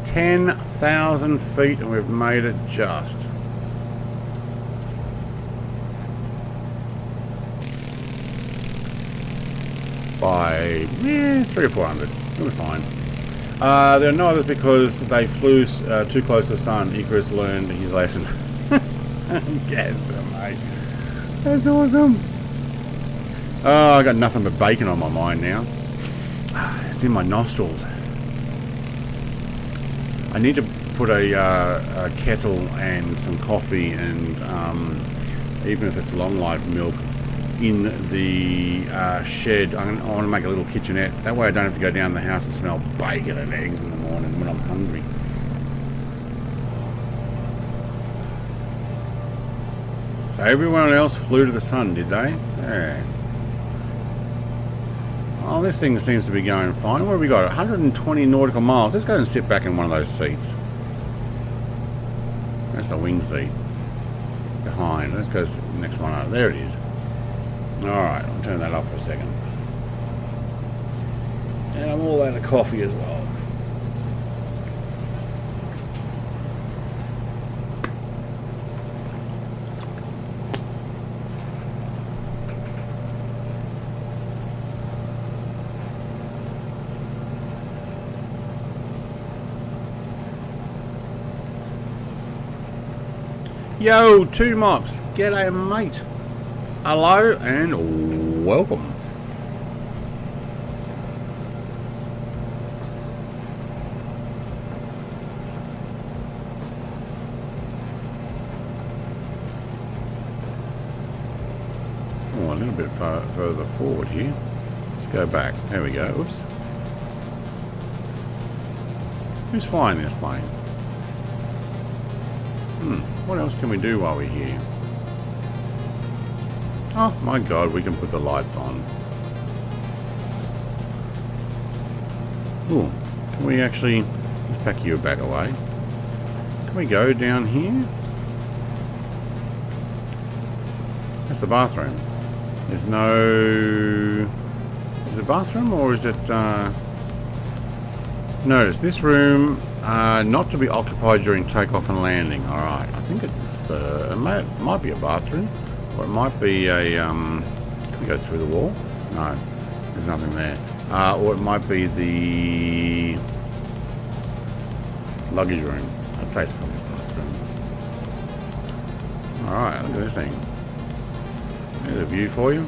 10,000 feet, and we've made it just. By 300 or 400. We'll be fine. There are no others because they flew too close to the sun. Icarus learned his lesson. Yes, mate. That's awesome. Oh, I got nothing but bacon on my mind now. It's in my nostrils. I need to put a kettle and some coffee and even if it's long life milk in the shed. I want to make a little kitchenette. That way I don't have to go down the house and smell bacon and eggs in the morning when I'm hungry. So everyone else flew to the sun, did they? Yeah. Oh, this thing seems to be going fine. What have we got? 120 nautical miles. Let's go and sit back in one of those seats. That's the wing seat. Behind. Let's go to the next one up. There it is. Alright, I'll turn that off for a second. And I'm all out of coffee as well. Yo, 2 mops. G'day, mate. Hello and welcome. Oh, a little bit further forward here. Let's go back. There we go. Oops. Who's flying this plane? What else can we do while we're here? Oh my god, we can put the lights on. Ooh, can we actually... Let's pack you back away. Can we go down here? That's the bathroom. There's no... Is it a bathroom or is it... Notice this room not to be occupied during takeoff and landing. Alright, I think it's... it might be a bathroom. Or it might be a... can we go through the wall? No, there's nothing there. Or it might be the... luggage room. I'd say it's probably a bathroom. Alright, look at this thing. There's a view for you.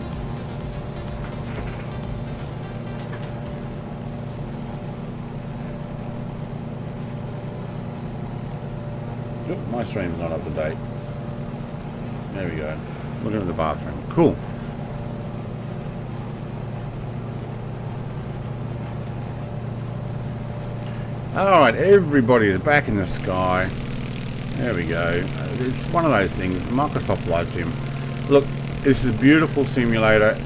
Oop, my stream's not up to date. There we go. Looking at the bathroom. Cool. Alright, everybody is back in the sky. There we go. It's one of those things. Microsoft Flight Sim. Look, this is a beautiful simulator.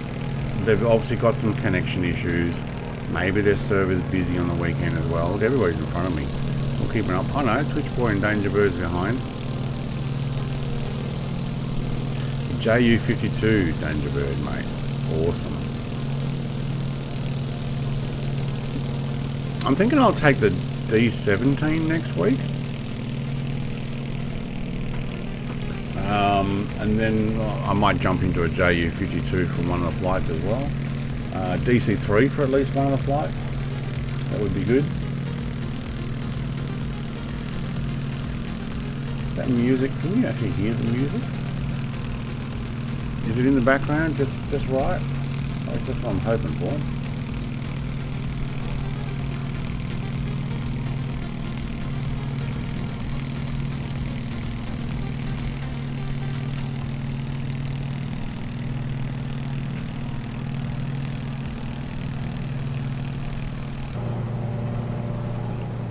They've obviously got some connection issues. Maybe their server's busy on the weekend as well. Look, everybody's in front of me. We'll keep it up. Oh no, Twitch Boy and Danger Bird's behind. JU52 Danger Bird, mate. Awesome. I'm thinking I'll take the D17 next week. And then I might jump into a JU52 from one of the flights as well. DC3 for at least one of the flights. That would be good. Is that music? Can you actually hear the music? Is it in the background just right? That's just what I'm hoping for.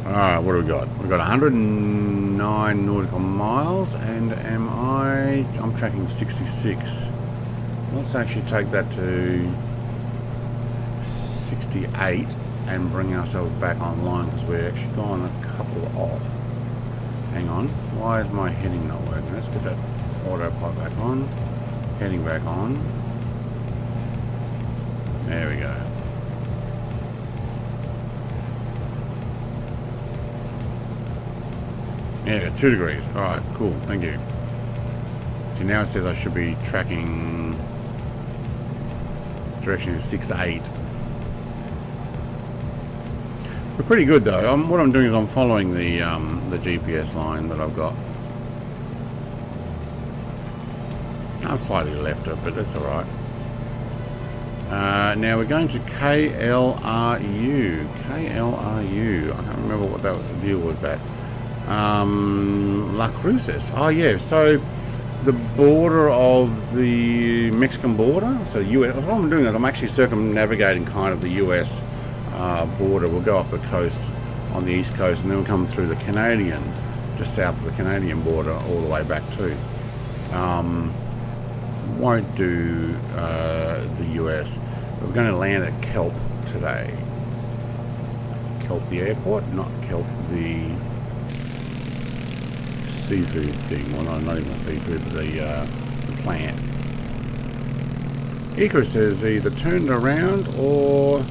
Alright, what do we got? We've got 109 nautical miles, and I'm tracking 66. Let's actually take that to 68 and bring ourselves back online, because we're actually gone a couple off. Hang on, why is my heading not working? Let's get that autopilot back on. Heading back on. There we go. Yeah, 2 degrees. Alright, cool. Thank you. See, now it says I should be tracking... Direction is 6-8. We're pretty good though. What I'm doing is I'm following the GPS line that I've got. I'm slightly left it, but that's alright. Now we're going to KLRU. KLRU. I can't remember what that deal was. That La Cruces. Oh yeah. So the border of the Mexican border. So the US. What I'm doing is I'm actually circumnavigating kind of the US border. We'll go up the coast on the east coast, and then we'll come through the Canadian, just south of the Canadian border, all the way back too. Won't do the US. We're going to land at KELP today. KELP the airport, not KELP the seafood thing. Well, no, not even the seafood, but the plant. Icarus is either turned around or...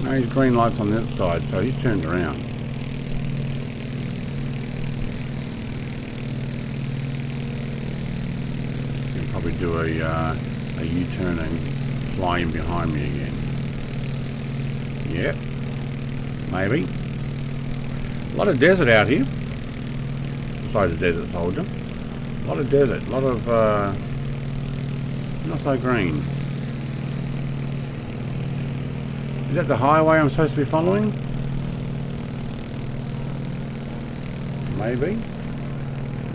No, his green light's on that side, so he's turned around. He'll probably do a U-turn and fly in behind me again. Yep. Maybe. A lot of desert out here. Besides the desert soldier. A lot of desert. A lot of not so green. Is that the highway I'm supposed to be following? Maybe.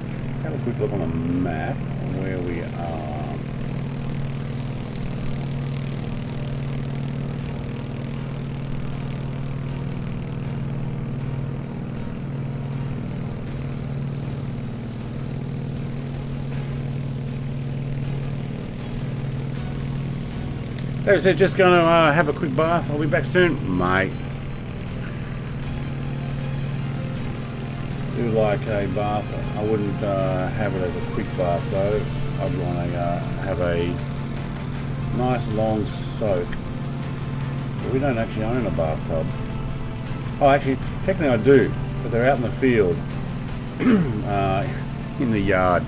Let's have a quick look on the map where we are. They said just going to have a quick bath. I'll be back soon, mate. Do like a bath. I wouldn't have it as a quick bath though. I'd want to have a nice long soak. But we don't actually own a bathtub. Oh, actually, technically I do, but they're out in the field, in the yard.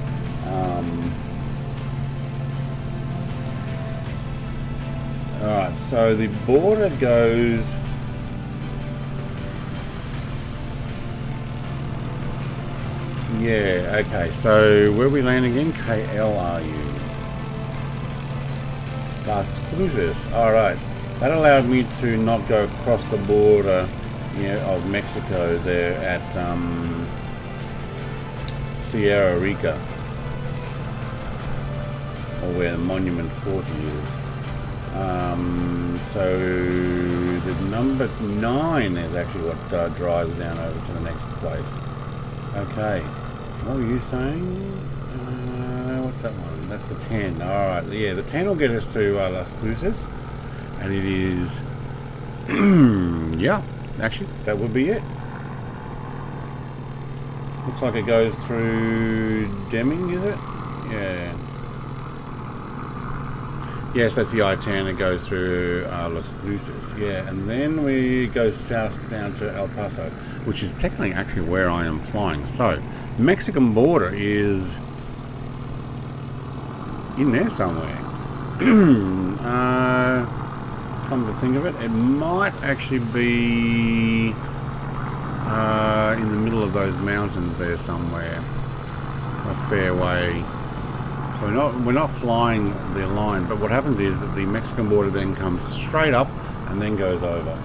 Alright, so the border goes... Yeah, okay, so where are we landing in? KLRU. Las Cruces, alright. That allowed me to not go across the border, of Mexico there at Sierra Rica. Or where the Monument 40 is. So the number 9 is actually what drives down over to the next place. Okay, what were you saying? What's that one? That's the 10. Alright, yeah, the 10 will get us to Las Cruces. And it is... yeah, actually, that would be it. Looks like it goes through Deming, is it? Yeah. Yes, that's the I-10. It goes through Las Cruces. Yeah, and then we go south down to El Paso, which is technically actually where I am flying. So, Mexican border is in there somewhere. Come to think of it, it might actually be in the middle of those mountains there somewhere. A fair way. So we're not flying the line, but what happens is that the Mexican border then comes straight up and then goes over.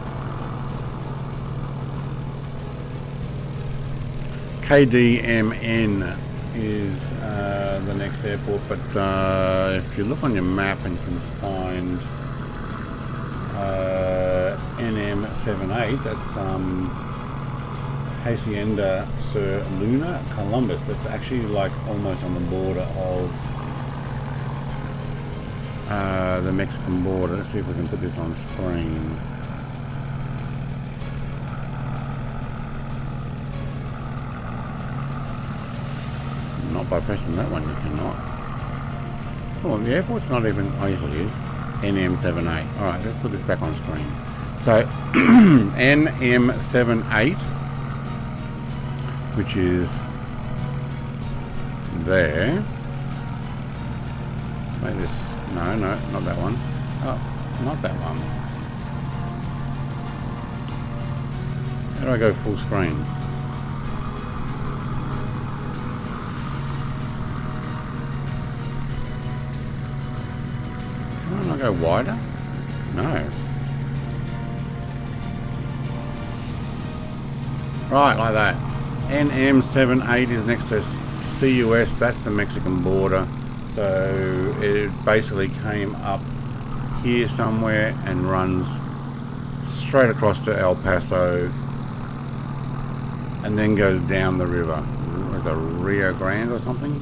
KDMN is the next airport, but if you look on your map and you can find NM78, that's Hacienda Sur Luna, Columbus. That's actually like almost on the border of the Mexican border. Let's see if we can put this on screen. Not by pressing that one, you cannot. Oh, the airport's not even... Oh, yes it is. NM78. Alright, let's put this back on screen. So, NM78, which is there. Let's make this. No, not that one. Oh, not that one. How do I go full screen? Can I go wider? No. Right, like that. NM78 is next to CUS. That's the Mexican border. So it basically came up here somewhere and runs straight across to El Paso and then goes down the river. With a Rio Grande or something.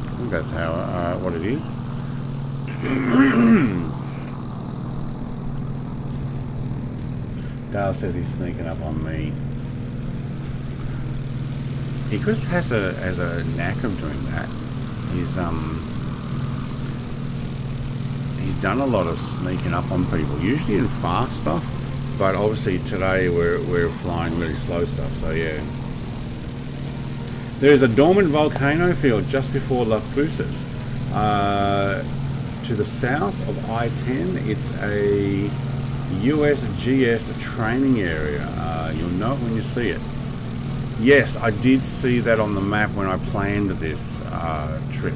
I think that's how what it is. Dale says he's sneaking up on me. Chris has a knack of doing that. He's done a lot of sneaking up on people, usually in fast stuff, but obviously today we're flying really slow stuff. So yeah, there is a dormant volcano field just before Las Cruces, to the south of I-10. It's a USGS training area. You'll know it when you see it. Yes, I did see that on the map when I planned this trip.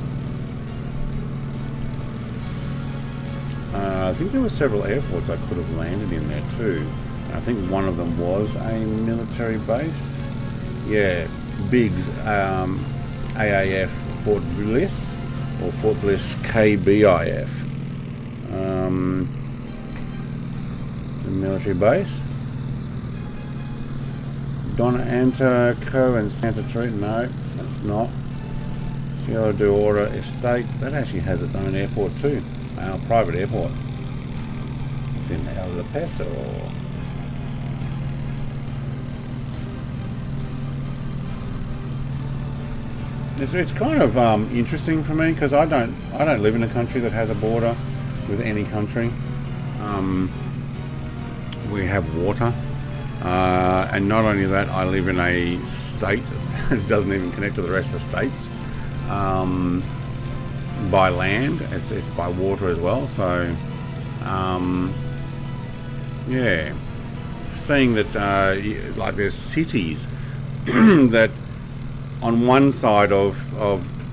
I think there were several airports I could have landed in there too. I think one of them was a military base. Yeah, Biggs, AAF Fort Bliss, or Fort Bliss KBIF. The military base. Donna Antico and Santa Teresa. No, that's not. Sierra de Oro Estates. That actually has its own airport too. Our private airport. It's in El Paso. It's kind of interesting for me because I don't live in a country that has a border with any country. We have water. And not only that, I live in a state that doesn't even connect to the rest of the states by land. It's by water as well. So, yeah, seeing that like there's cities that on one side of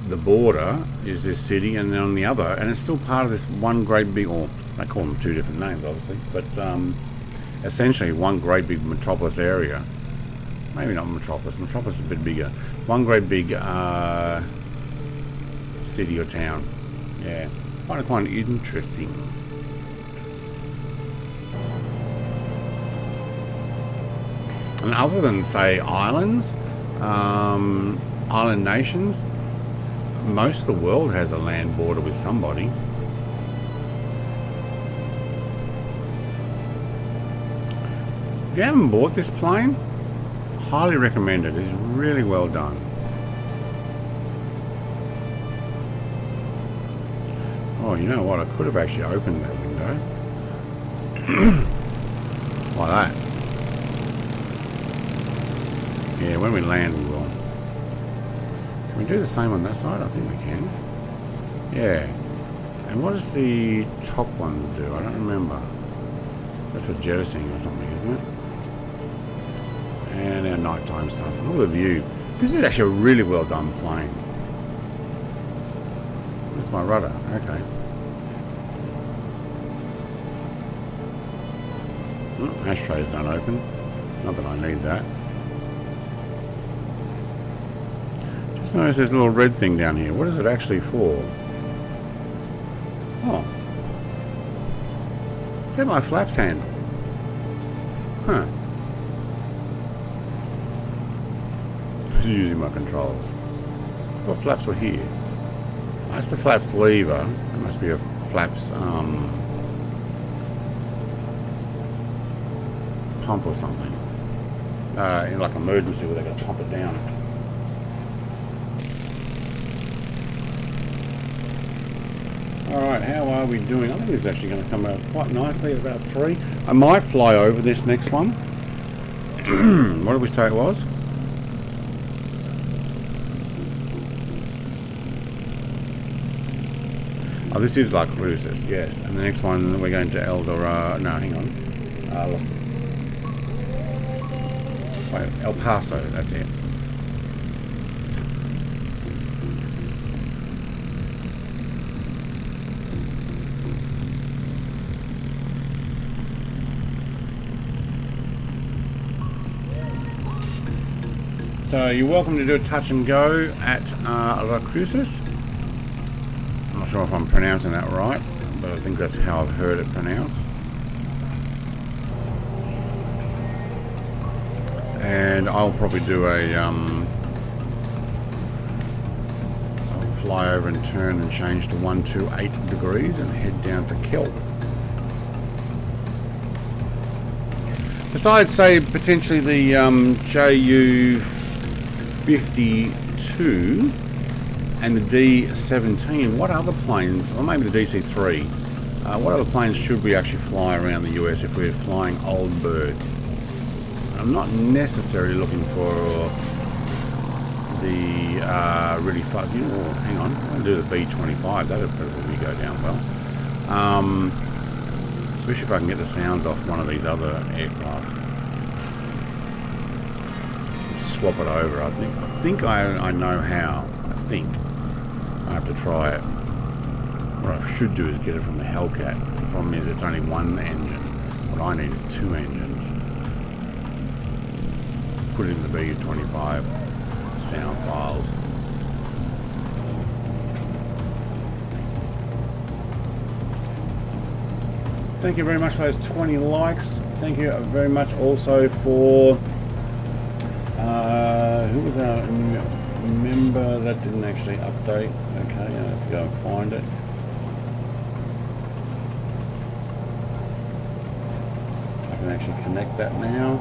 the border is this city, and then on the other, and it's still part of this one great big, or I call them two different names, obviously, but essentially one great big metropolis area. Maybe not metropolis. Metropolis is a bit bigger. One great big city or town. Yeah, find it quite interesting. And other than, say, islands, island nations, most of the world has a land border with somebody. If you haven't bought this plane, highly recommend it. It's really well done. Oh, you know what? I could have actually opened that window. Like that. Yeah, when we land we will. Can we do the same on that side? I think we can. Yeah. And what does the top ones do? I don't remember. That's for jettisoning or something, isn't it? And our nighttime stuff. And all the view. This is actually a really well done plane. Where's my rudder? Okay. Oh, ashtrays don't open. Not that I need that. Just notice there's a little red thing down here. What is it actually for? Oh. Is that my flaps handle? Huh. Just using my controls. I thought flaps were here. That's the flaps lever. It must be a flaps pump or something. In like an emergency where they're going to pump it down. Alright, how are we doing? I think this is actually going to come out quite nicely at about 3. I might fly over this next one. What did we say it was? Oh, this is La Cruces, yes. And the next one, we're going to El Dorado. No, hang on. Wait, El Paso, that's it. So you're welcome to do a touch and go at La Cruces. I'm not sure if I'm pronouncing that right, but I think that's how I've heard it pronounced. And I'll probably do I'll fly over and turn and change to 128 degrees and head down to KELP. Besides, say, potentially the JU52 and the D17, what other planes, or maybe the DC3, what other planes should we actually fly around the US if we're flying old birds? I'm not necessarily looking for the really fast, hang on, I'm going to do the B25, that'll probably go down well. Especially if I can get the sounds off one of these other aircraft. Let's swap it over. I think I know how. I think I have to try it. What I should do is get it from the Hellcat. The problem is it's only one engine. What I need is two engines. Put it in the BU25 sound files. Thank you very much for those 20 likes. Thank you very much also for who was our member that didn't actually update. Okay, I have to go and find it. I can actually connect that now.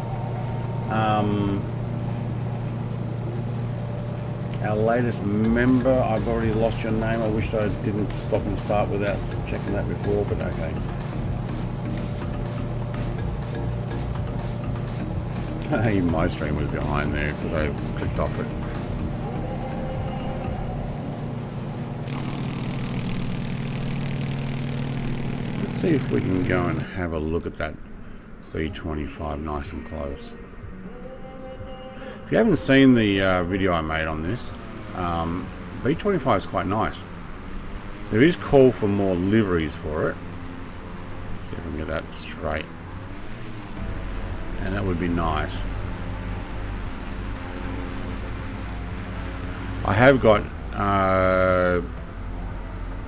Our latest member, I've already lost your name. I wish I didn't stop and start without checking that before, but okay. Even my stream was behind there because I clicked off it. Let's see if we can go and have a look at that B25 nice and close. If you haven't seen the video I made on this, B25 is quite nice. There is call for more liveries for it. See if we can get that straight. And that would be nice. I have got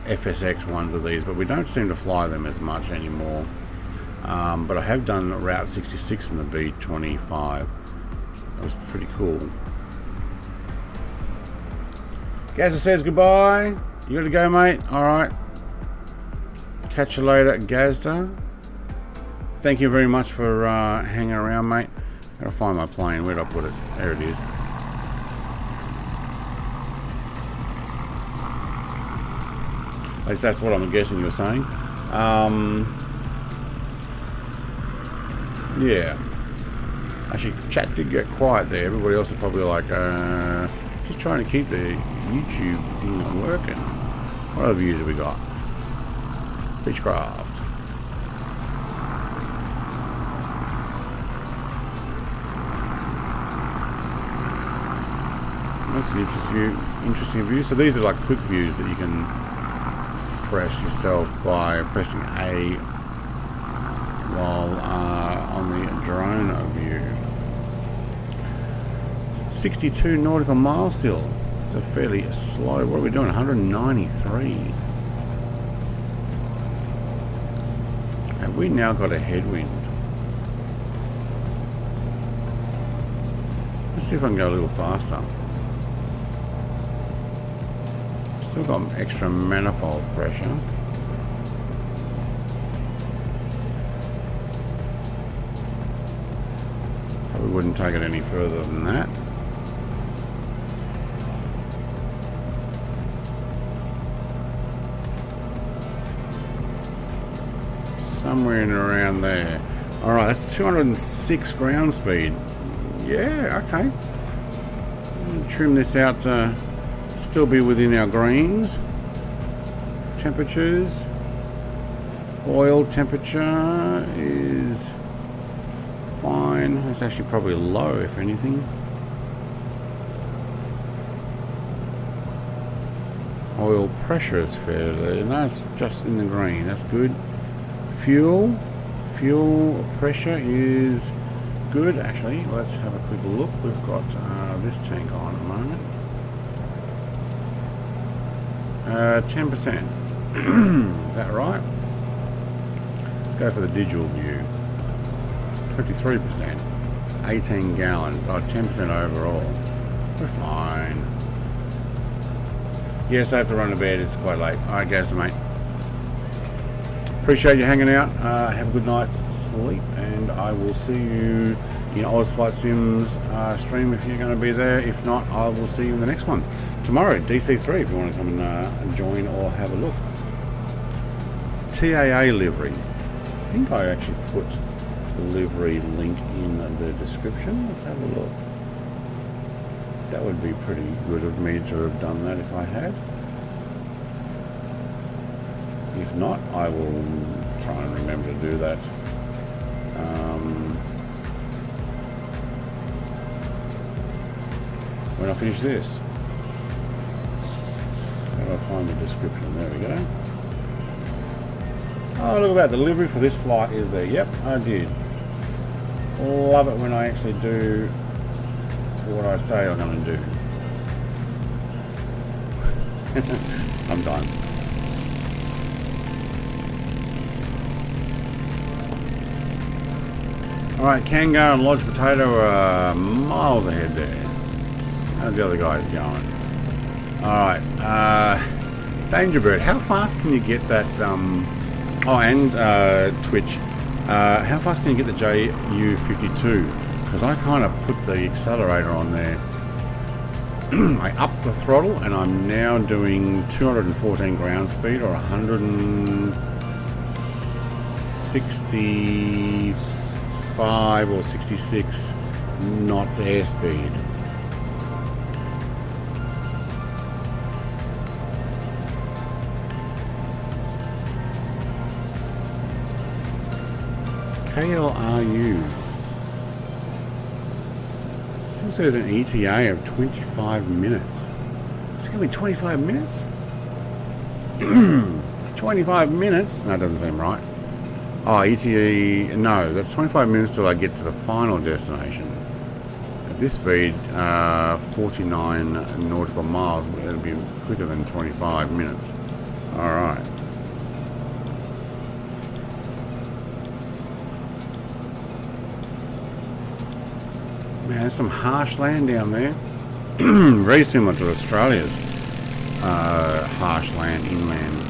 FSX ones of these, but we don't seem to fly them as much anymore. But I have done Route 66 in the B25. That was pretty cool. Gazza says goodbye. You gotta go, mate. Alright. Catch you later, Gazza. Thank you very much for hanging around, mate. Gotta find my plane. Where'd I put it? There it is. At least that's what I'm guessing you're saying. Yeah. Actually, chat did get quiet there. Everybody else is probably like, just trying to keep the YouTube thing working. What other views have we got? Beechcraft. That's an interesting view. So these are like quick views that you can press yourself by pressing A while on the drone view. 62 nautical miles still. It's a fairly slow. What are we doing? 193. Have we now got a headwind? Let's see if I can go a little faster. Still got extra manifold pressure. Probably wouldn't take it any further than that. Somewhere in and around there. Alright, that's 206 ground speed. Yeah, okay. Trim this out to still be within our greens. temperatures. Oil temperature is fine. It's actually probably low, if anything. Oil pressure is fairly, and that's just in the green. That's good. Fuel pressure is good. Actually, let's have a quick look. We've got this tank on at the moment. 10%. Is that right? Let's go for the digital view. 23%. 18 gallons. Oh, 10% overall. We're fine. Yes, I have to run to bed. It's quite late. Alright, guys, mate. Appreciate you hanging out. Have a good night's sleep, and I will see you in Oz Flight Sims stream if you're going to be there. If not, I will see you in the next one tomorrow. DC3 if you want to come and join or have a look. TAA livery. I think I actually put the livery link in the description. Let's have a look. That would be pretty good of me to have done that if I had. If not, I will try and remember to do that. When I finish this. How do I find the description? There we go. Oh, look at that. The delivery for this flight is there. Yep, I did. Love it when I actually do what I say I'm going to do. Sometimes. Alright, Kangar and Lodge Potato are miles ahead there. How's the other guys going? Alright, Dangerbird, how fast can you get that, oh, and Twitch, how fast can you get the JU52? Because I kind of put the accelerator on there. I upped the throttle and I'm now doing 214 ground speed or 165 or 66 knots airspeed. KLRU. Still says an ETA of 25 minutes. It's going to be 25 minutes? 25 minutes? No, that doesn't seem right. Oh, ETA, no, that's 25 minutes till I get to the final destination. At this speed, 49 nautical miles, it'll be quicker than 25 minutes. Alright. Man, there's some harsh land down there. Very similar to Australia's harsh land inland.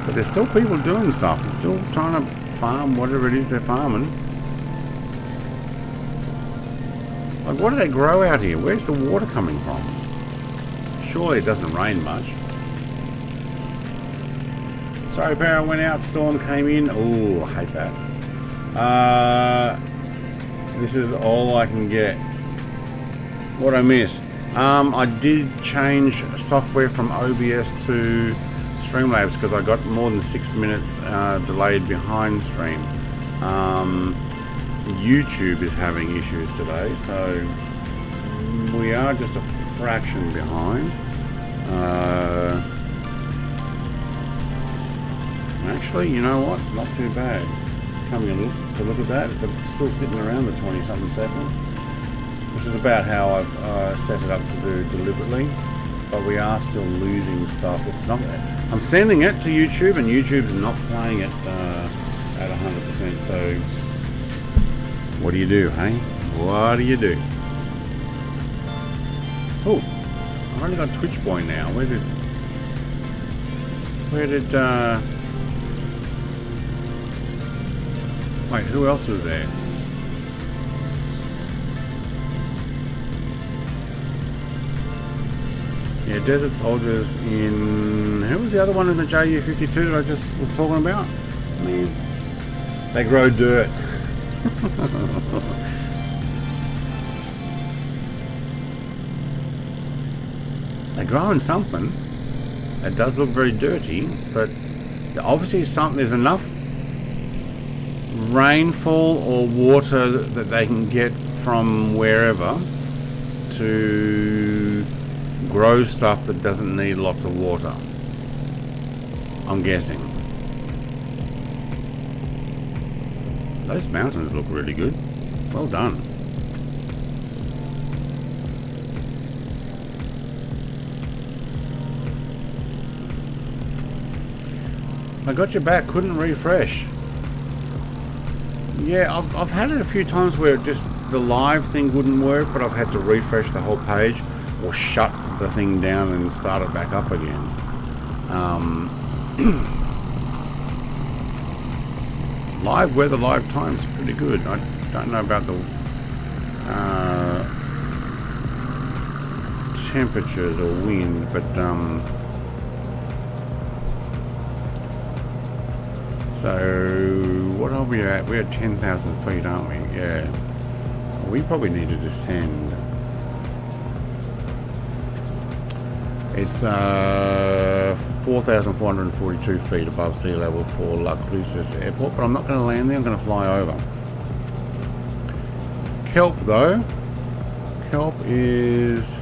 But there's still people doing stuff. They're still trying to farm whatever it is they're farming. Like, what do they grow out here? Where's the water coming from? Surely it doesn't rain much. Sorry, power went out, storm came in. Oh, I hate that. This is all I can get. What I miss? I did change software from OBS to Streamlabs because I got more than 6 minutes delayed behind stream. YouTube is having issues today, so we are just a fraction behind. Actually, you know what? It's not too bad. Coming to look at that, it's still sitting around the 20-something seconds, which is about how I've set it up to do deliberately. But we are still losing stuff. It's not. I'm sending it to YouTube, and YouTube's not playing it at 100%. So, what do you do, hey? What do you do? Oh, I've only got Twitch Boy now. Where did? Wait, who else was there? Yeah, Desert Soldiers in... Who was the other one in the JU52 that I just was talking about? Man, they grow dirt. They're growing something. It does look very dirty, but obviously there's enough rainfall or water that they can get from wherever to grow stuff that doesn't need lots of water. I'm guessing. Those mountains look really good. Well done. I got your back, couldn't refresh. Yeah, I've had it a few times where the live thing wouldn't work, but I've had to refresh the whole page or shut the thing down and start it back up again. Live weather, live times pretty good. I don't know about the temperatures or wind, but so what are we at? We're at 10,000 feet, aren't we? Yeah. We probably need to descend. It's 4,442 feet above sea level for La Cruces Airport, but I'm not going to land there. I'm going to fly over. KELP though. KELP is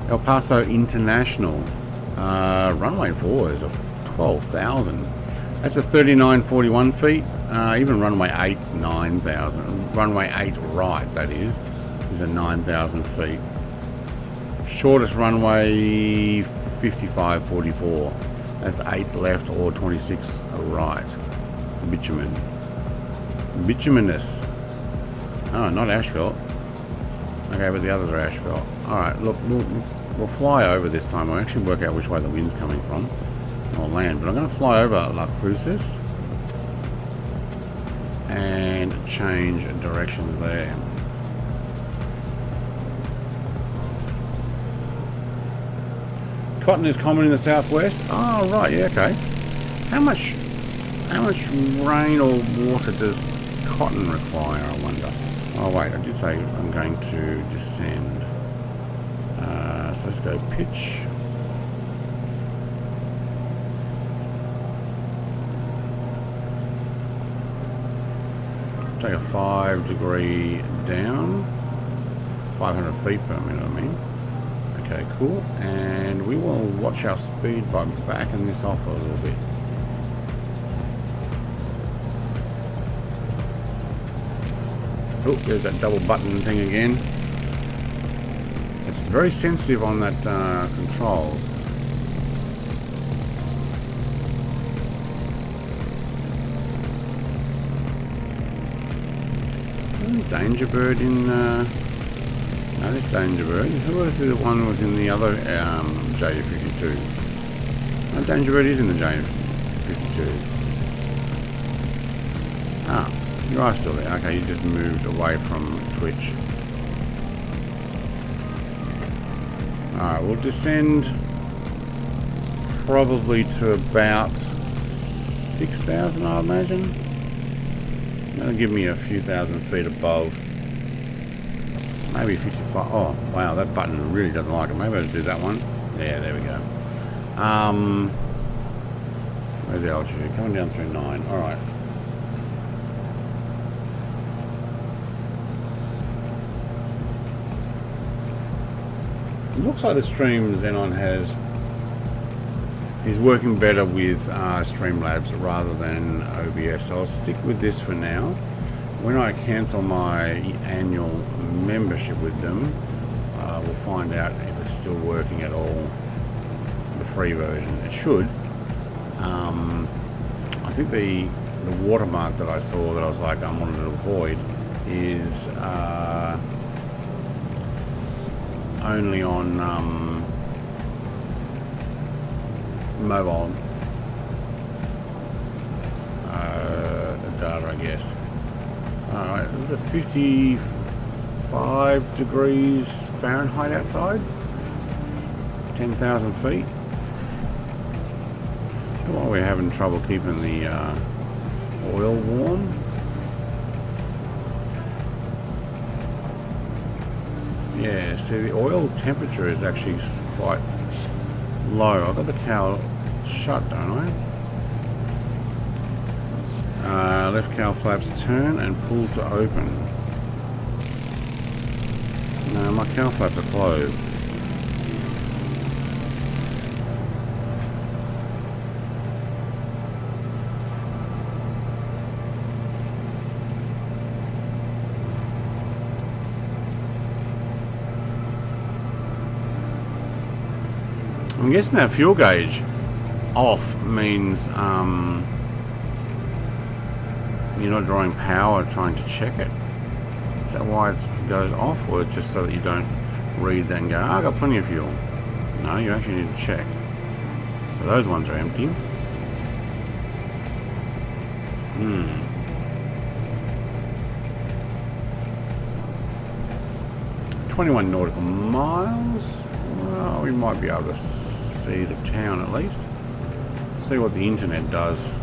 El Paso International. Runway 4 is a 12,000. That's a 3941 feet. Even runway 8's 9,000. Runway 8 right, that is a 9,000 feet. Shortest runway 5544. That's 8 left or 26 right. Bituminous. Oh, not asphalt. Okay, but the others are asphalt. Alright, look, we'll fly over this time. I'll actually work out which way the wind's coming from. I'll land, but I'm going to fly over La Cruces and change directions there. Cotton is common in the southwest. Oh right, yeah, okay. How much rain or water does cotton require, I wonder? Oh wait, I did say I'm going to descend. So let's go pitch. Take a 5 degree down, 500 feet per minute, I mean. Okay, cool. And we will watch our speed by backing this off a little bit. Oh, there's that double button thing again. It's very sensitive on that controls. Danger Bird in no, this Danger Bird. Who was the one who was in the other JF52? No, Danger Bird is in the JF52. Ah, you are still there. Okay, you just moved away from Twitch. Alright, we'll descend probably to about 6,000, I imagine. That'll give me a few thousand feet above. Maybe 55. Oh, wow, that button really doesn't like it. Maybe I'll do that one. Yeah, there we go. Where's the altitude? Coming down through 9. Alright. It looks like the stream Xenon has is working better with Streamlabs rather than OBS, so I'll stick with this for now. When I cancel my annual membership with them, we'll find out if it's still working at all, the free version. It should. I think the watermark that I saw that I was like I wanted to avoid is only on mobile data, I guess. Alright, there's a 55 degrees Fahrenheit outside, 10,000 feet. So while we're having trouble keeping the oil warm, Yeah, see, the oil temperature is actually quite low. I've got the cowl shut, don't I? Left cowl flaps turn and pull to open. No, my cowl flaps are closed. I'm guessing that fuel gauge off means you're not drawing power trying to check it. Is that why it goes off, or just so that you don't read that and go, oh, I've got plenty of fuel? No, you actually need to check. So those ones are empty. 21 nautical miles. Well, we might be able to see the town at least. See what the internet does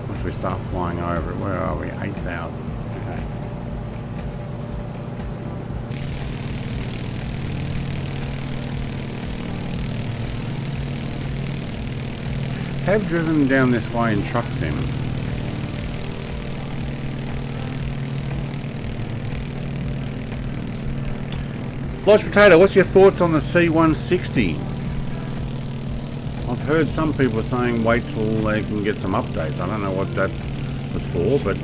once we start flying over it. Where are we? 8,000. Okay. Have driven down this way in truck sim. Lodge Potato, what's your thoughts on the C160? I've heard some people saying wait till they can get some updates. I don't know what that was for, but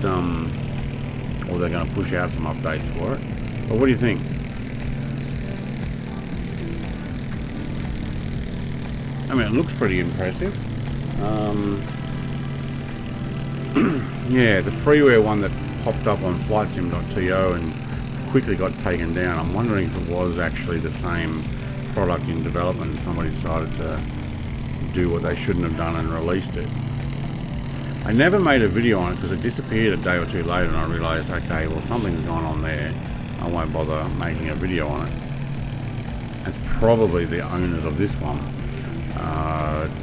or they're going to push out some updates for it. But what do you think? I mean, it looks pretty impressive. Yeah, the freeware one that popped up on flightsim.to and quickly got taken down. I'm wondering if it was actually the same product in development and somebody decided to do what they shouldn't have done and released it. I never made a video on it because it disappeared a day or two later and I realized, okay, well, something's gone on there. I won't bother making a video on it. It's probably the owners of this one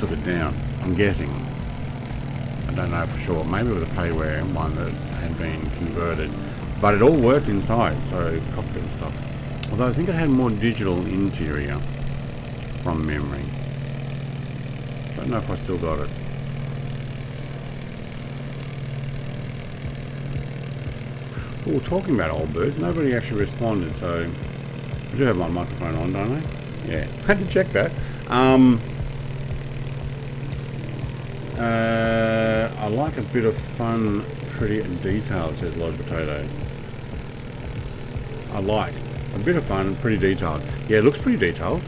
took it down, I'm guessing. I don't know for sure. Maybe it was a payware one that had been converted. But it all worked inside, so cockpit and stuff. Although I think it had more digital interior from memory. Don't know if I still got it. Oh, talking about old birds, nobody actually responded, so I do have my microphone on, don't I? Yeah, had to check that. I like a bit of fun, pretty detailed, says Lodge Potato. I like a bit of fun and pretty detailed. Yeah, it looks pretty detailed.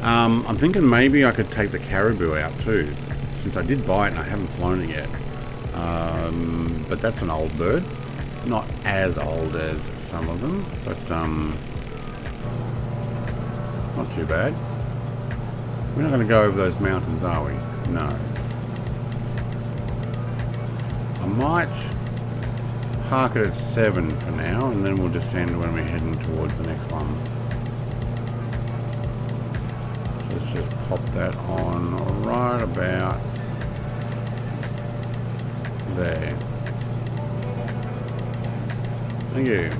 I'm thinking maybe I could take the Caribou out too, since I did buy it and I haven't flown it yet. But that's an old bird, not as old as some of them, but not too bad. We're not going to go over those mountains, are we? No. I might park it at 7 for now, and then we'll descend when we're heading towards the next one. So let's just pop that on right about there. Thank you.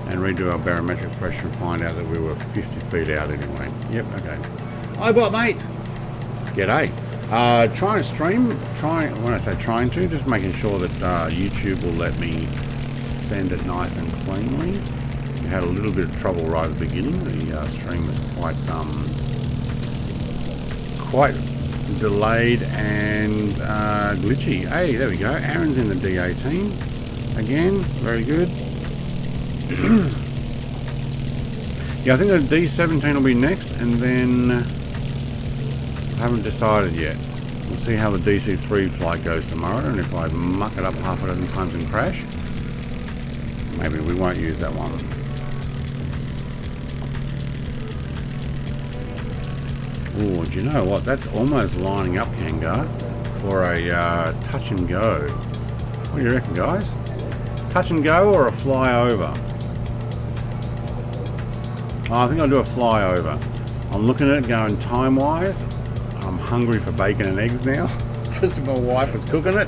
And redo our barometric pressure and find out that we were 50 feet out anyway. Yep, okay. Hi, Bob, mate. G'day. Trying to stream, when I say trying to, just making sure that YouTube will let me send it nice and cleanly. We had a little bit of trouble right at the beginning. The stream was quite delayed and glitchy. Hey, there we go. Aaron's in the D18 again. Very good. Yeah, I think the D17 will be next, and then I haven't decided yet. We'll see how the DC3 flight goes tomorrow, and if I muck it up half a dozen times and crash, maybe we won't use that one. Oh, do you know what? That's almost lining up, Kangar, for a touch and go. What do you reckon, guys? Touch and go or a flyover? Oh, I think I'll do a flyover. I'm looking at it going time-wise. I'm hungry for bacon and eggs now because my wife was cooking it.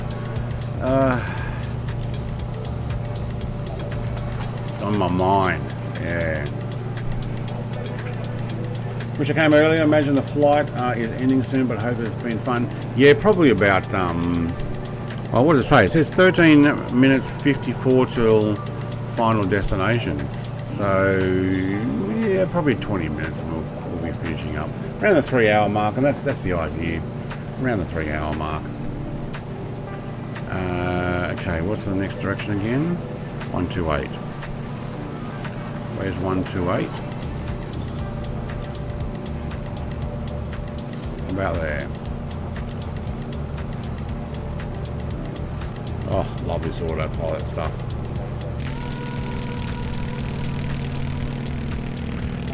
It's on my mind. Yeah. Wish I came earlier. Imagine the flight is ending soon, but hope it's been fun. Yeah, probably about, well, what does it say? It says 13 minutes 54 till final destination. So, yeah, probably 20 minutes and we'll be finishing up. Around the 3-hour mark, and that's the idea. Around the 3-hour mark. Okay, what's the next direction again? 128. Where's 128? About there. Oh, love this autopilot stuff.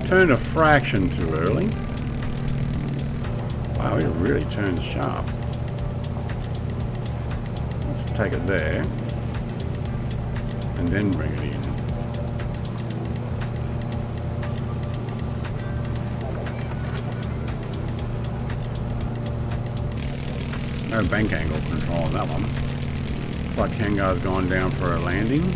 Turned a fraction too early. Wow, it really turns sharp. Let's take it there and then bring it in. No bank angle control on that one. Looks like Kangar's gone down for a landing.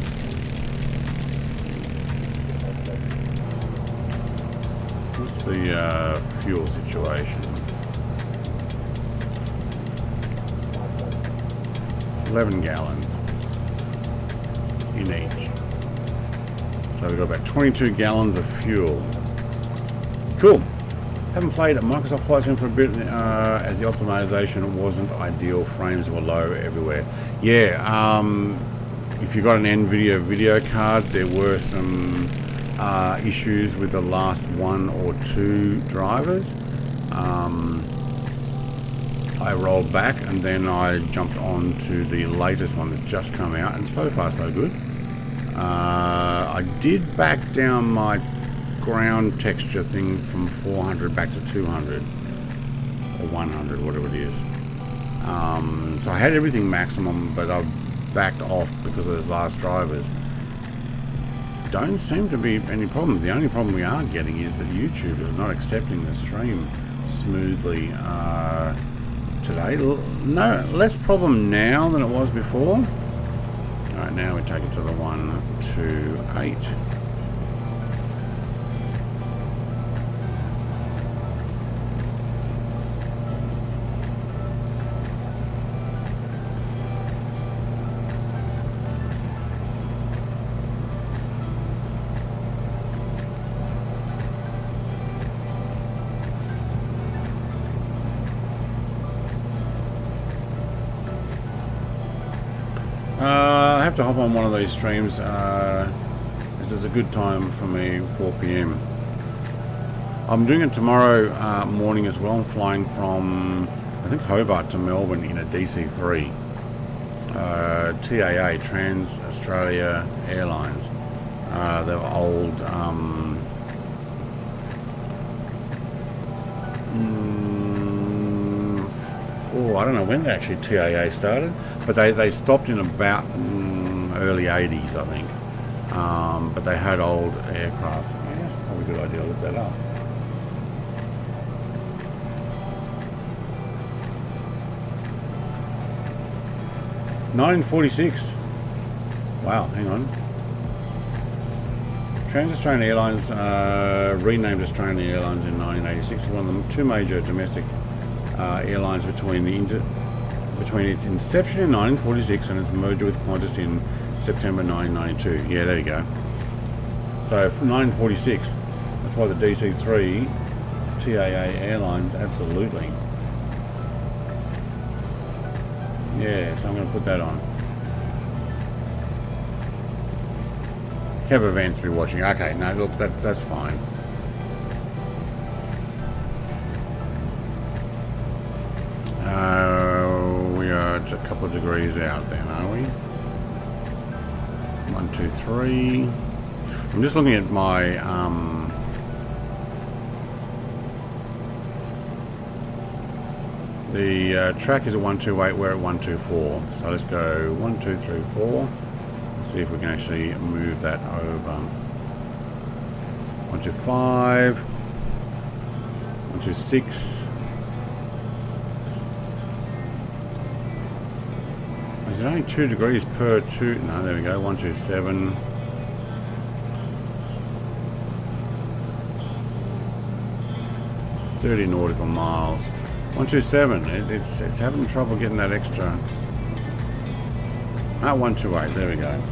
What's the fuel situation? 11 gallons in each. So we've got about 22 gallons of fuel. Cool. Haven't played Microsoft Flight Sim for a bit as the optimization wasn't ideal. Frames were low everywhere. Yeah, if you got an Nvidia video card, there were some issues with the last 1 or 2 drivers. I rolled back and then I jumped on to the latest one that's just come out, and so far so good. I did back down my ground texture thing from 400 back to 200 or 100, whatever it is. So I had everything maximum, but I backed off because of those last drivers. Don't seem to be any problem. The only problem we are getting is that YouTube is not accepting the stream smoothly today. No, less problem now than it was before. All right, now we take it to the 128. I have to hop on one of these streams as it's a good time for me, 4 p.m. I'm doing it tomorrow morning as well. I'm flying from, I think, Hobart to Melbourne in a DC-3. TAA, Trans Australia Airlines. They're old I don't know when actually TAA started, but they stopped in about early 80s, I think. But they had old aircraft. Yeah, that's probably a good idea to look that up. (1946). Wow, hang on. Trans-Australian Airlines renamed Australian Airlines in 1986. One of the 2 major domestic airlines between its inception in 1946 and its merger with Qantas in September 1992. Yeah, there you go. So from 1946, that's why the DC-3 TAA Airlines, absolutely. Yeah, so I'm going to put that on. Kev Events be watching. Okay, no, look, that's fine. We are a couple of degrees out then, are we? 1, 2, 3. I'm just looking at my the track is at 128, we're at 124. So let's go 1, 2, 3, 4. Let's see if we can actually move that over. 125, 126. Is it only 2 degrees per 2? No, there we go. 127. 30 nautical miles. 127. It's having trouble getting that extra. 128. There we go.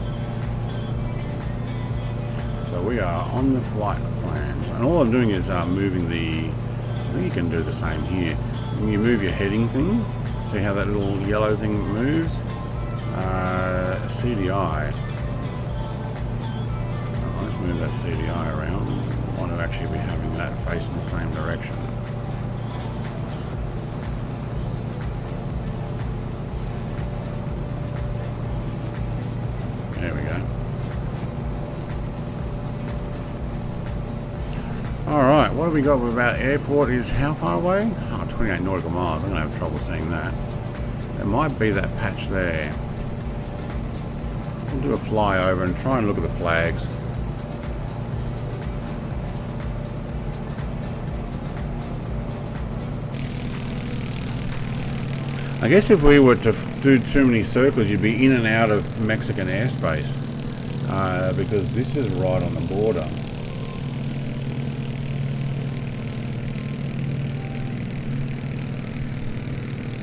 So we are on the flight plans, and all I'm doing is moving the. I think you can do the same here. When you move your heading thing, see how that little yellow thing moves? CDI. Let's move that CDI around. I want to actually be having that facing the same direction. There we go. Alright, what have we got about airport is how far away? Oh, 28 nautical miles. I'm going to have trouble seeing that. It might be that patch there. We'll do a flyover and try and look at the flags. I guess if we were to do too many circles, you'd be in and out of Mexican airspace. Because this is right on the border.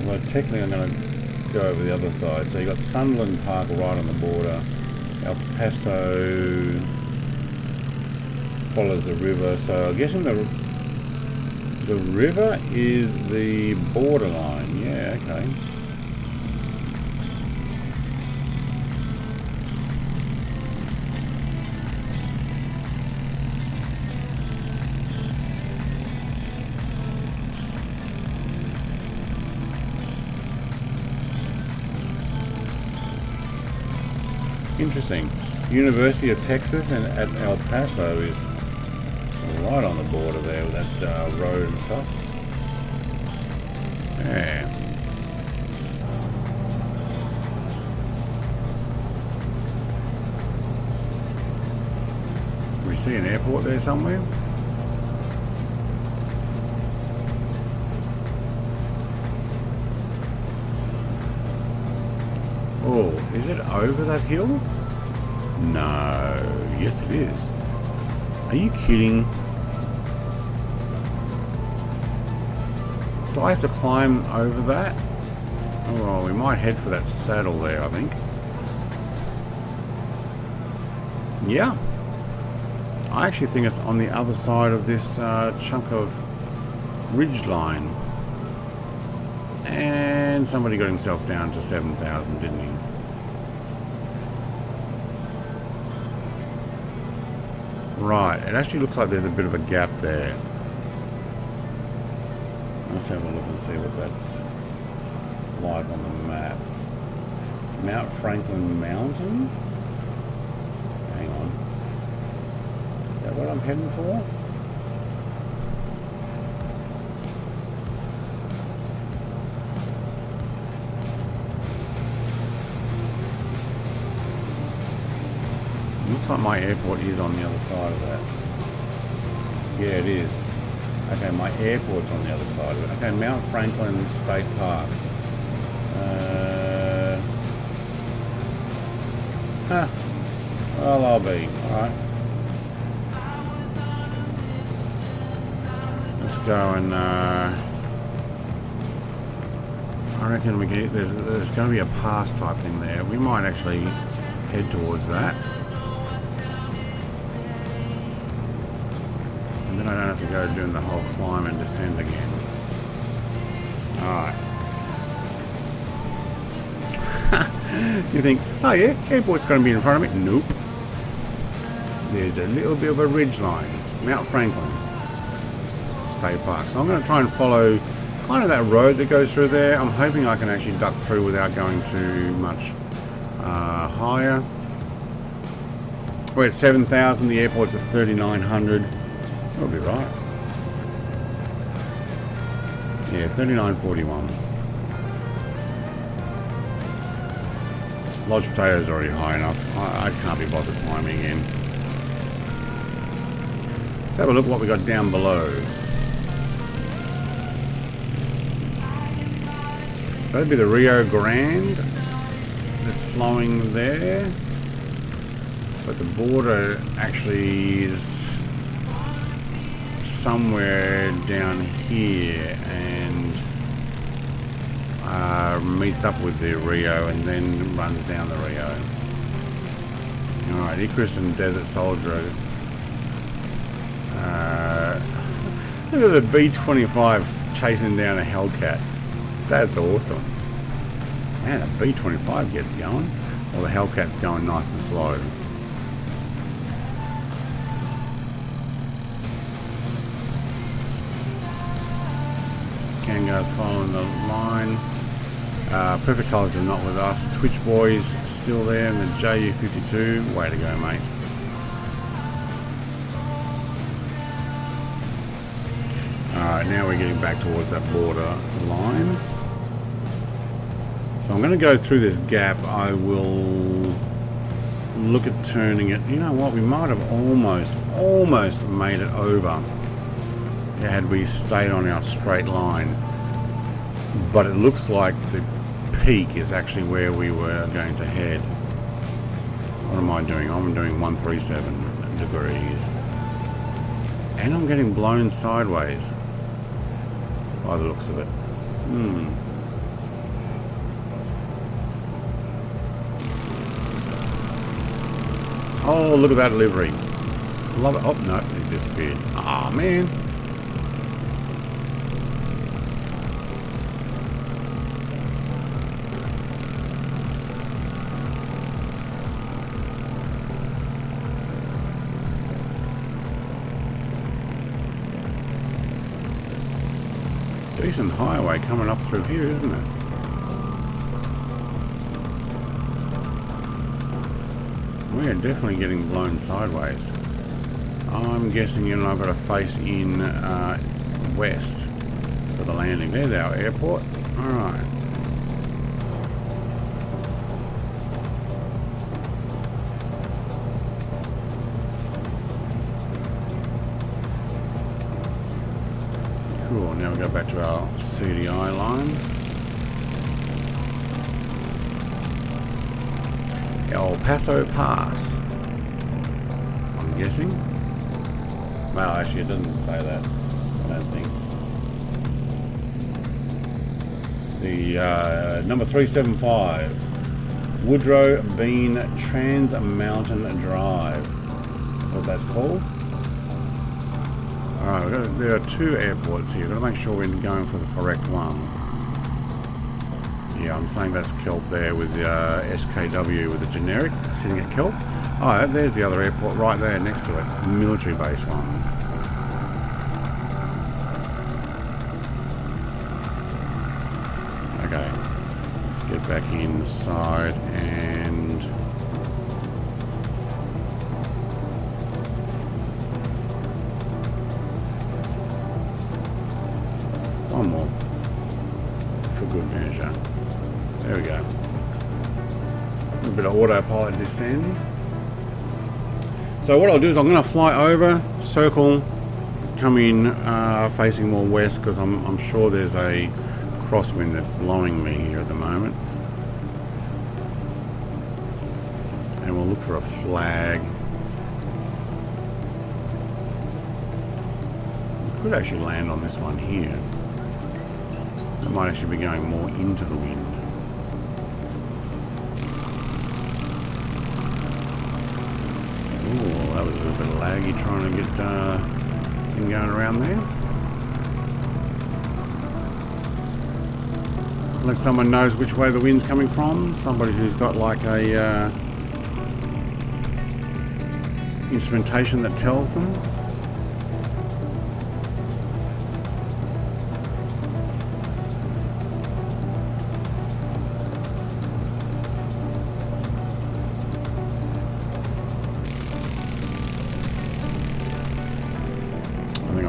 Well, technically I'm going to go over the other side. So you've got Sunderland Park right on the border. El Paso follows the river. So I'm guessing the river is the borderline. Yeah, okay. Interesting. University of Texas and at El Paso is right on the border there with that road and stuff. Yeah. We see an airport there somewhere. Oh, is it over that hill? No. Yes, it is. Are you kidding? Do I have to climb over that? Oh, well, we might head for that saddle there, I think. Yeah. I actually think it's on the other side of this chunk of ridge line. And somebody got himself down to 7,000, didn't he? Right, it actually looks like there's a bit of a gap there. Let's have a look and see what that's like on the map. Mount Franklin Mountain? Hang on. Is that what I'm heading for? Looks like my airport is on the other side of that. Yeah, it is. Okay, my airport's on the other side of it. Okay, Mount Franklin State Park. Well, I'll be. Alright. Let's go and I reckon we get there's going to be a pass type thing there. We might actually head towards that. And then I don't have to go doing the whole climb and descend again. Alright. You think, oh yeah, airport's going to be in front of me? Nope. There's a little bit of a ridge line. Mount Franklin State Park. So I'm going to try and follow kind of that road that goes through there. I'm hoping I can actually duck through without going too much higher. We're at 7,000. The airport's at 3,900. That'll be right. Yeah, 3,941. Lodge Potato's already high enough. I can't be bothered climbing in. Let's have a look at what we got down below. So that'd be the Rio Grande that's flowing there. But the border actually is somewhere down here and meets up with the Rio and then runs down the Rio. Alright, Icarus and Desert Soldier. Look at the B-25 chasing down a Hellcat. That's awesome. Man, the B-25 gets going. Well, the Hellcat's going nice and slow. Kangaroo's following the line. Perfect Colours is not with us. Twitch Boys still there, and the JU52. Way to go, mate. Alright, now we're getting back towards that border line. So I'm going to go through this gap. I will look at turning it. You know what? We might have almost made it over had we stayed on our straight line. But it looks like the peak is actually where we were going to head. What am I doing? I'm doing 137 degrees. And I'm getting blown sideways by the looks of it. Oh, look at that livery. Love it. Oh, no, it disappeared. Ah, man. Decent highway coming up through here, isn't it? We are definitely getting blown sideways. I'm guessing you and I've got to face in west for the landing. There's our airport. Alright. Cool, now we go back to our CDI line. El Paso Pass, I'm guessing. Well, actually it doesn't say that, I don't think. The number 375, Woodrow Bean Trans Mountain Drive. That's what that's called. Alright, there are two airports here. We've got to make sure we're going for the correct one. Yeah, I'm saying that's KELP there with the SKW with the generic sitting at KELP. Oh, there's the other airport right there next to it. Military base one. Okay, let's get back inside and... one more. For good measure. There we go. A bit of autopilot descend. So what I'll do is I'm going to fly over, circle, come in facing more west because I'm sure there's a crosswind that's blowing me here at the moment. And we'll look for a flag. We could actually land on this one here. It might actually be going more into the wind. Ooh, that was a little bit laggy trying to get thing going around there. Unless someone knows which way the wind's coming from, somebody who's got like a instrumentation that tells them.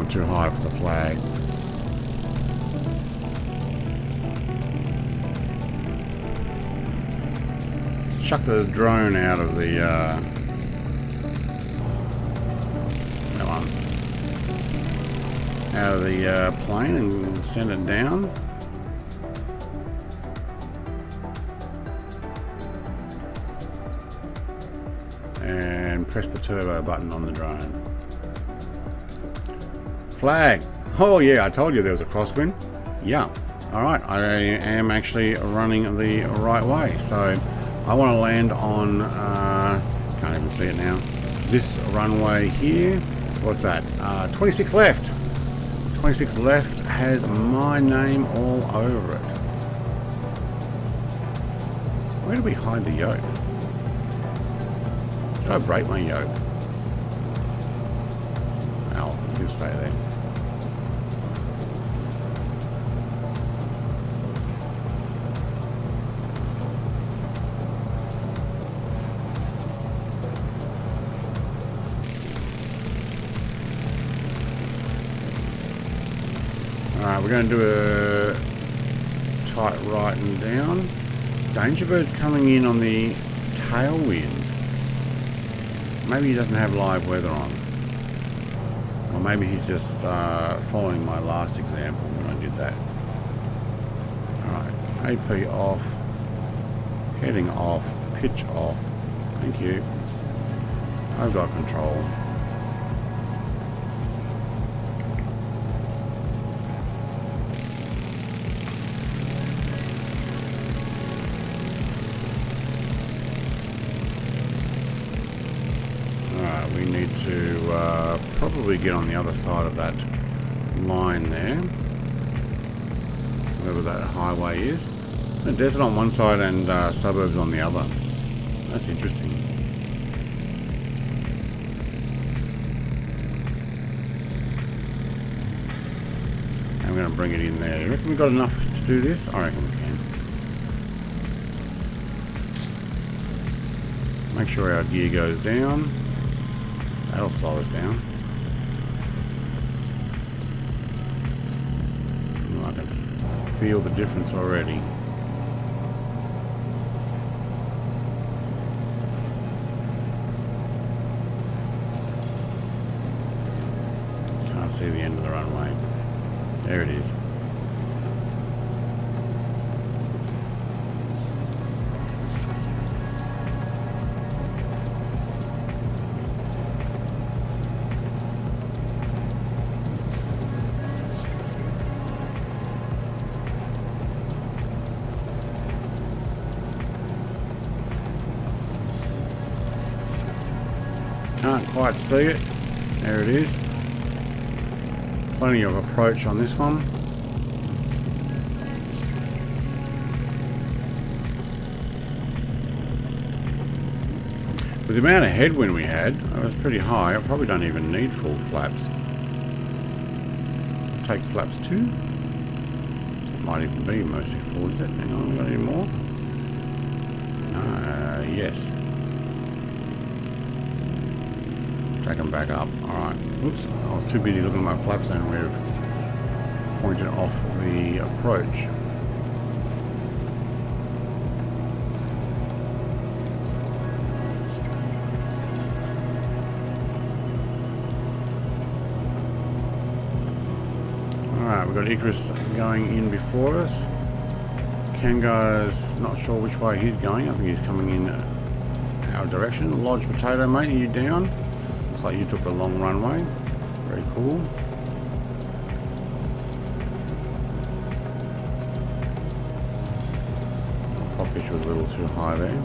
Too high for the flag. Chuck the drone out of the out of the plane and send it down. And press the turbo button on the drone. Flag. Oh yeah, I told you there was a crosswind. Yeah. Alright, I am actually running the right way. So I want to land on, can't even see it now, this runway here. So what's that? 26 left. 26 left has my name all over it. Where do we hide the yoke? Did I break my yoke? Oh, you can stay there. Alright, we're going to do a tight right and down. Danger Bird's coming in on the tailwind. Maybe he doesn't have live weather on. Or maybe he's just following my last example when I did that. Alright, AP off. Heading off. Pitch off. Thank you. I've got control. We need to probably get on the other side of that line there, wherever that highway is. A desert on one side and suburbs on the other. That's interesting. I'm going to bring it in there. You reckon we've got enough to do this? I reckon we can. Make sure our gear goes down. That'll slow us down. Oh, I can feel the difference already. Can't see the end of the runway. There it is. Can't quite see it. There it is. Plenty of approach on this one. With the amount of headwind we had, it was pretty high. I probably don't even need full flaps. Take flaps 2. It might even be mostly full, is it? Hang on, we got any more? Yes. Take them back up. Alright. Oops. I was too busy looking at my flaps and we've pointed off the approach. Alright, we've got Icarus going in before us. Kangar's not sure which way he's going. I think he's coming in our direction. Lodge Potato, mate, are you down? Looks like you took a long runway. Very cool. The prop pitch was a little too high there.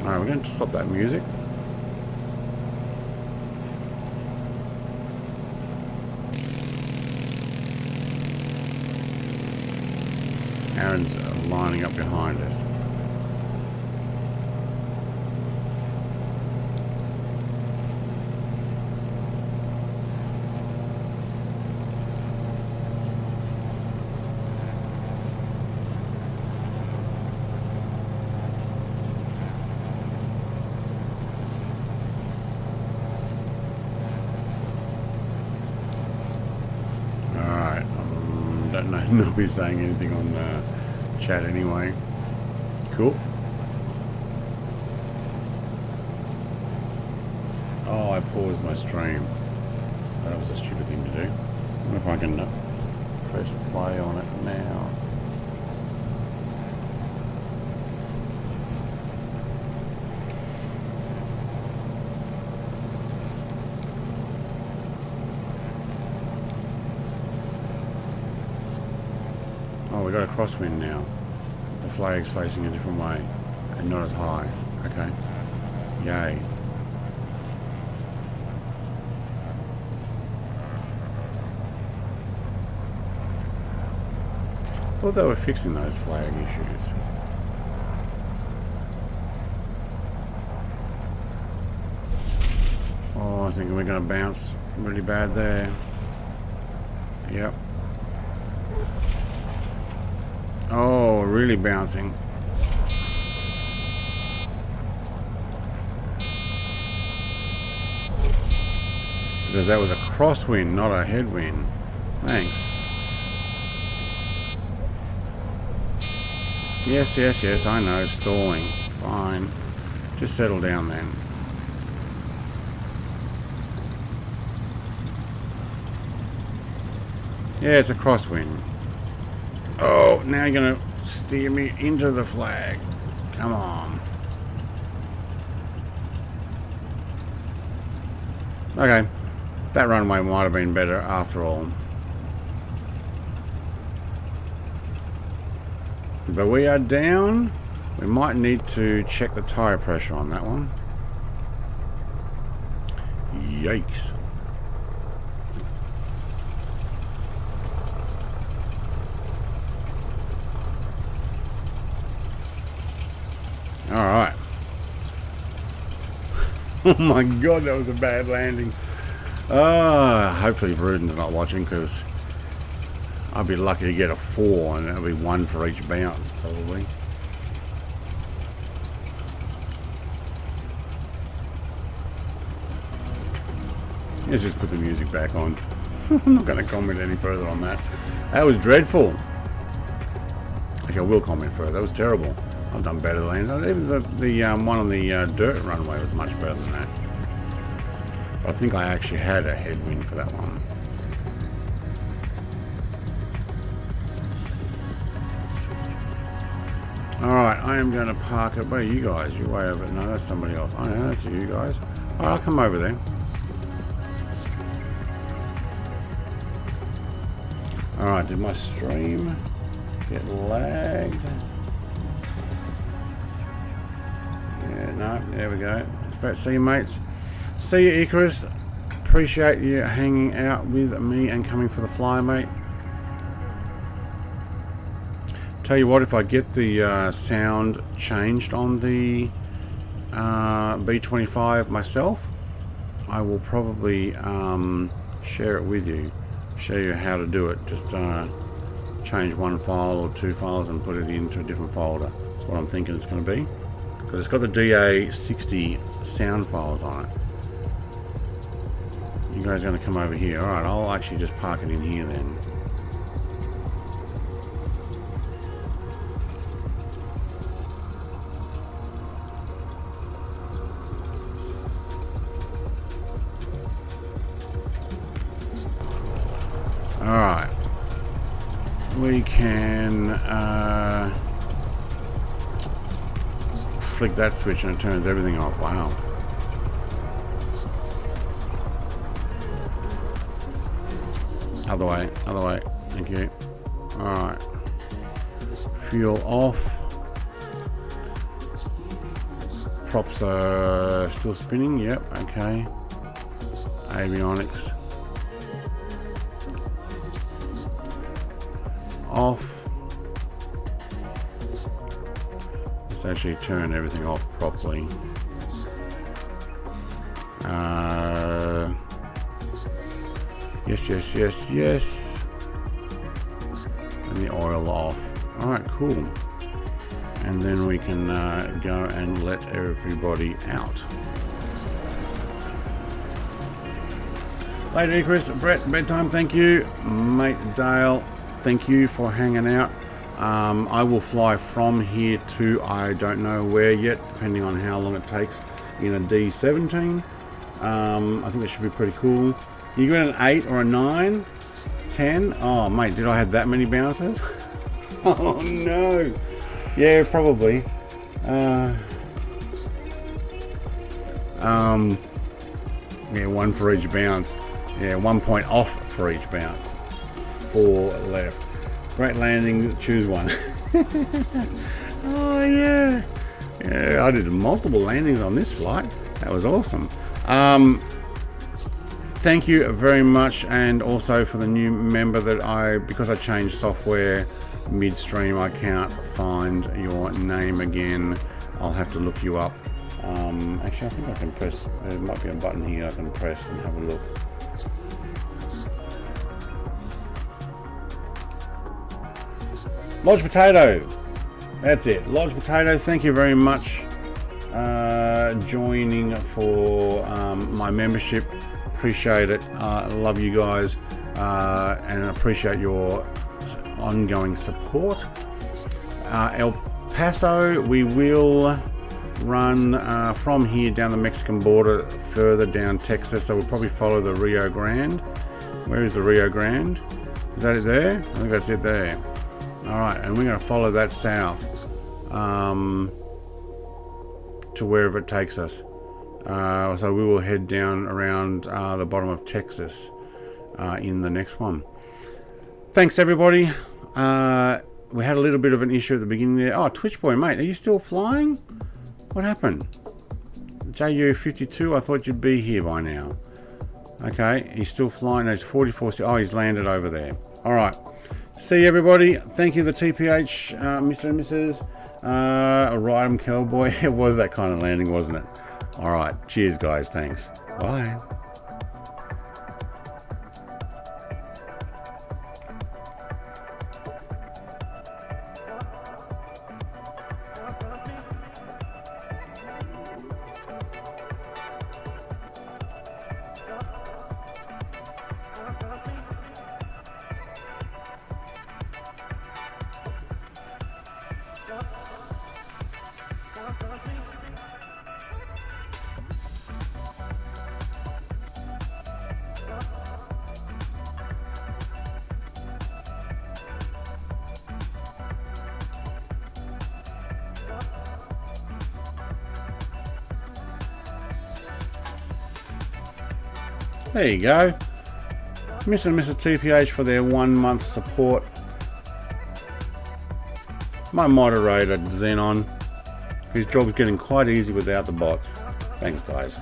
Alright, we're going to stop that music. Aaron's lining up behind us. Alright, don't know, nobody's saying anything on chat anyway. Cool. Oh, I paused my stream. That was a stupid thing to do. I wonder if I can press play on it now. we got a crosswind now. The flag's facing a different way and not as high. Okay. Yay. Thought they were fixing those flag issues. Oh, I was thinking we're going to bounce really bad there. Yep. Oh, really bouncing. Because that was a crosswind, not a headwind. Thanks. Yes, yes, yes, I know. Stalling. Fine. Just settle down then. Yeah, it's a crosswind. Oh, now you're going to steer me into the flag. Come on. Okay. That runway might have been better after all. But we are down. We might need to check the tire pressure on that one. Yikes. Alright. Oh my god, that was a bad landing. Hopefully Bruden's not watching, because I'd be lucky to get a 4 and that'll be 1 for each bounce probably. Let's just put the music back on. I'm not going to comment any further on that. That was dreadful. Actually, I will comment further. That was terrible. I've done better lanes. Even the one on the dirt runway was much better than that. But I think I actually had a headwind for that one. Alright, I am going to park it. Where are you guys? You're way over. No, that's somebody else. I know, that's you guys. Alright, I'll come over there. Alright, did my stream get lagged? Yeah, no, there we go. Great to see you, mates. See you, Icarus. Appreciate you hanging out with me and coming for the fly, mate. Tell you what, if I get the sound changed on the B25 myself, I will probably share it with you. Show you how to do it. Just change one file or 2 files and put it into a different folder. That's what I'm thinking it's going to be. Because it's got the DA60 sound files on it. You guys are going to come over here. Alright, I'll actually just park it in here then. Alright. We can flick that switch and it turns everything off. Wow. Other way, other way. Thank you. Alright. Fuel off. Props are still spinning. Yep, okay. Avionics off. Let's actually turn everything off properly. Yes, yes, yes, yes. And the oil off. Alright, cool. And then we can go and let everybody out. Later, Chris, Brett, bedtime, thank you. Mate Dale, thank you for hanging out. I will fly from here to I don't know where yet, depending on how long it takes in a D17. I think it should be pretty cool. You got an 8 or a 9? 10? Oh, mate, did I have that many bounces? Oh, no. Yeah, probably. Yeah, 1 for each bounce. Yeah, 1 point off for each bounce. 4 left. Great landing, choose one. Oh yeah. Yeah, I did multiple landings on this flight. That was awesome. Thank you very much, and also for the new member that because I changed software midstream, I can't find your name again. I'll have to look you up. Actually, I think I can press, there might be a button here I can press and have a look. Lodge Potato. That's it. Lodge Potato, thank you very much joining for my membership. Appreciate it. Love you guys and appreciate your ongoing support. El Paso, we will run from here down the Mexican border, further down Texas, so we'll probably follow the Rio Grande. Where is the Rio Grande? Is that it there? I think that's it there. Alright, and we're going to follow that south to wherever it takes us. So we will head down around the bottom of Texas in the next one. Thanks everybody. We had a little bit of an issue at the beginning there. Oh, Twitch Boy, mate, are you still flying? What happened? JU52, I thought you'd be here by now. Okay, he's still flying. No, he's 44. Oh, he's landed over there. All right. See you, everybody. Thank you, the TPH, Mr. and Mrs. Ride 'em Cowboy. It was that kind of landing, wasn't it? All right. Cheers, guys. Thanks. Bye. There you go. Mr. and Mrs. TPH for their 1 month support. My moderator, Xenon, whose job's getting quite easy without the bots. Thanks, guys.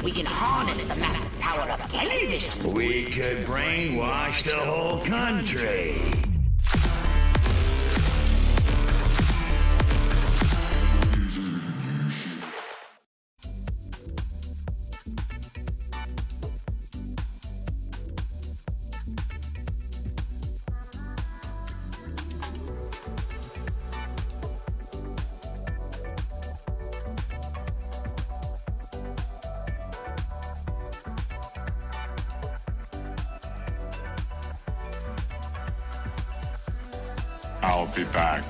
We can harness the massive power of television. We could brainwash the whole country. I'll be back.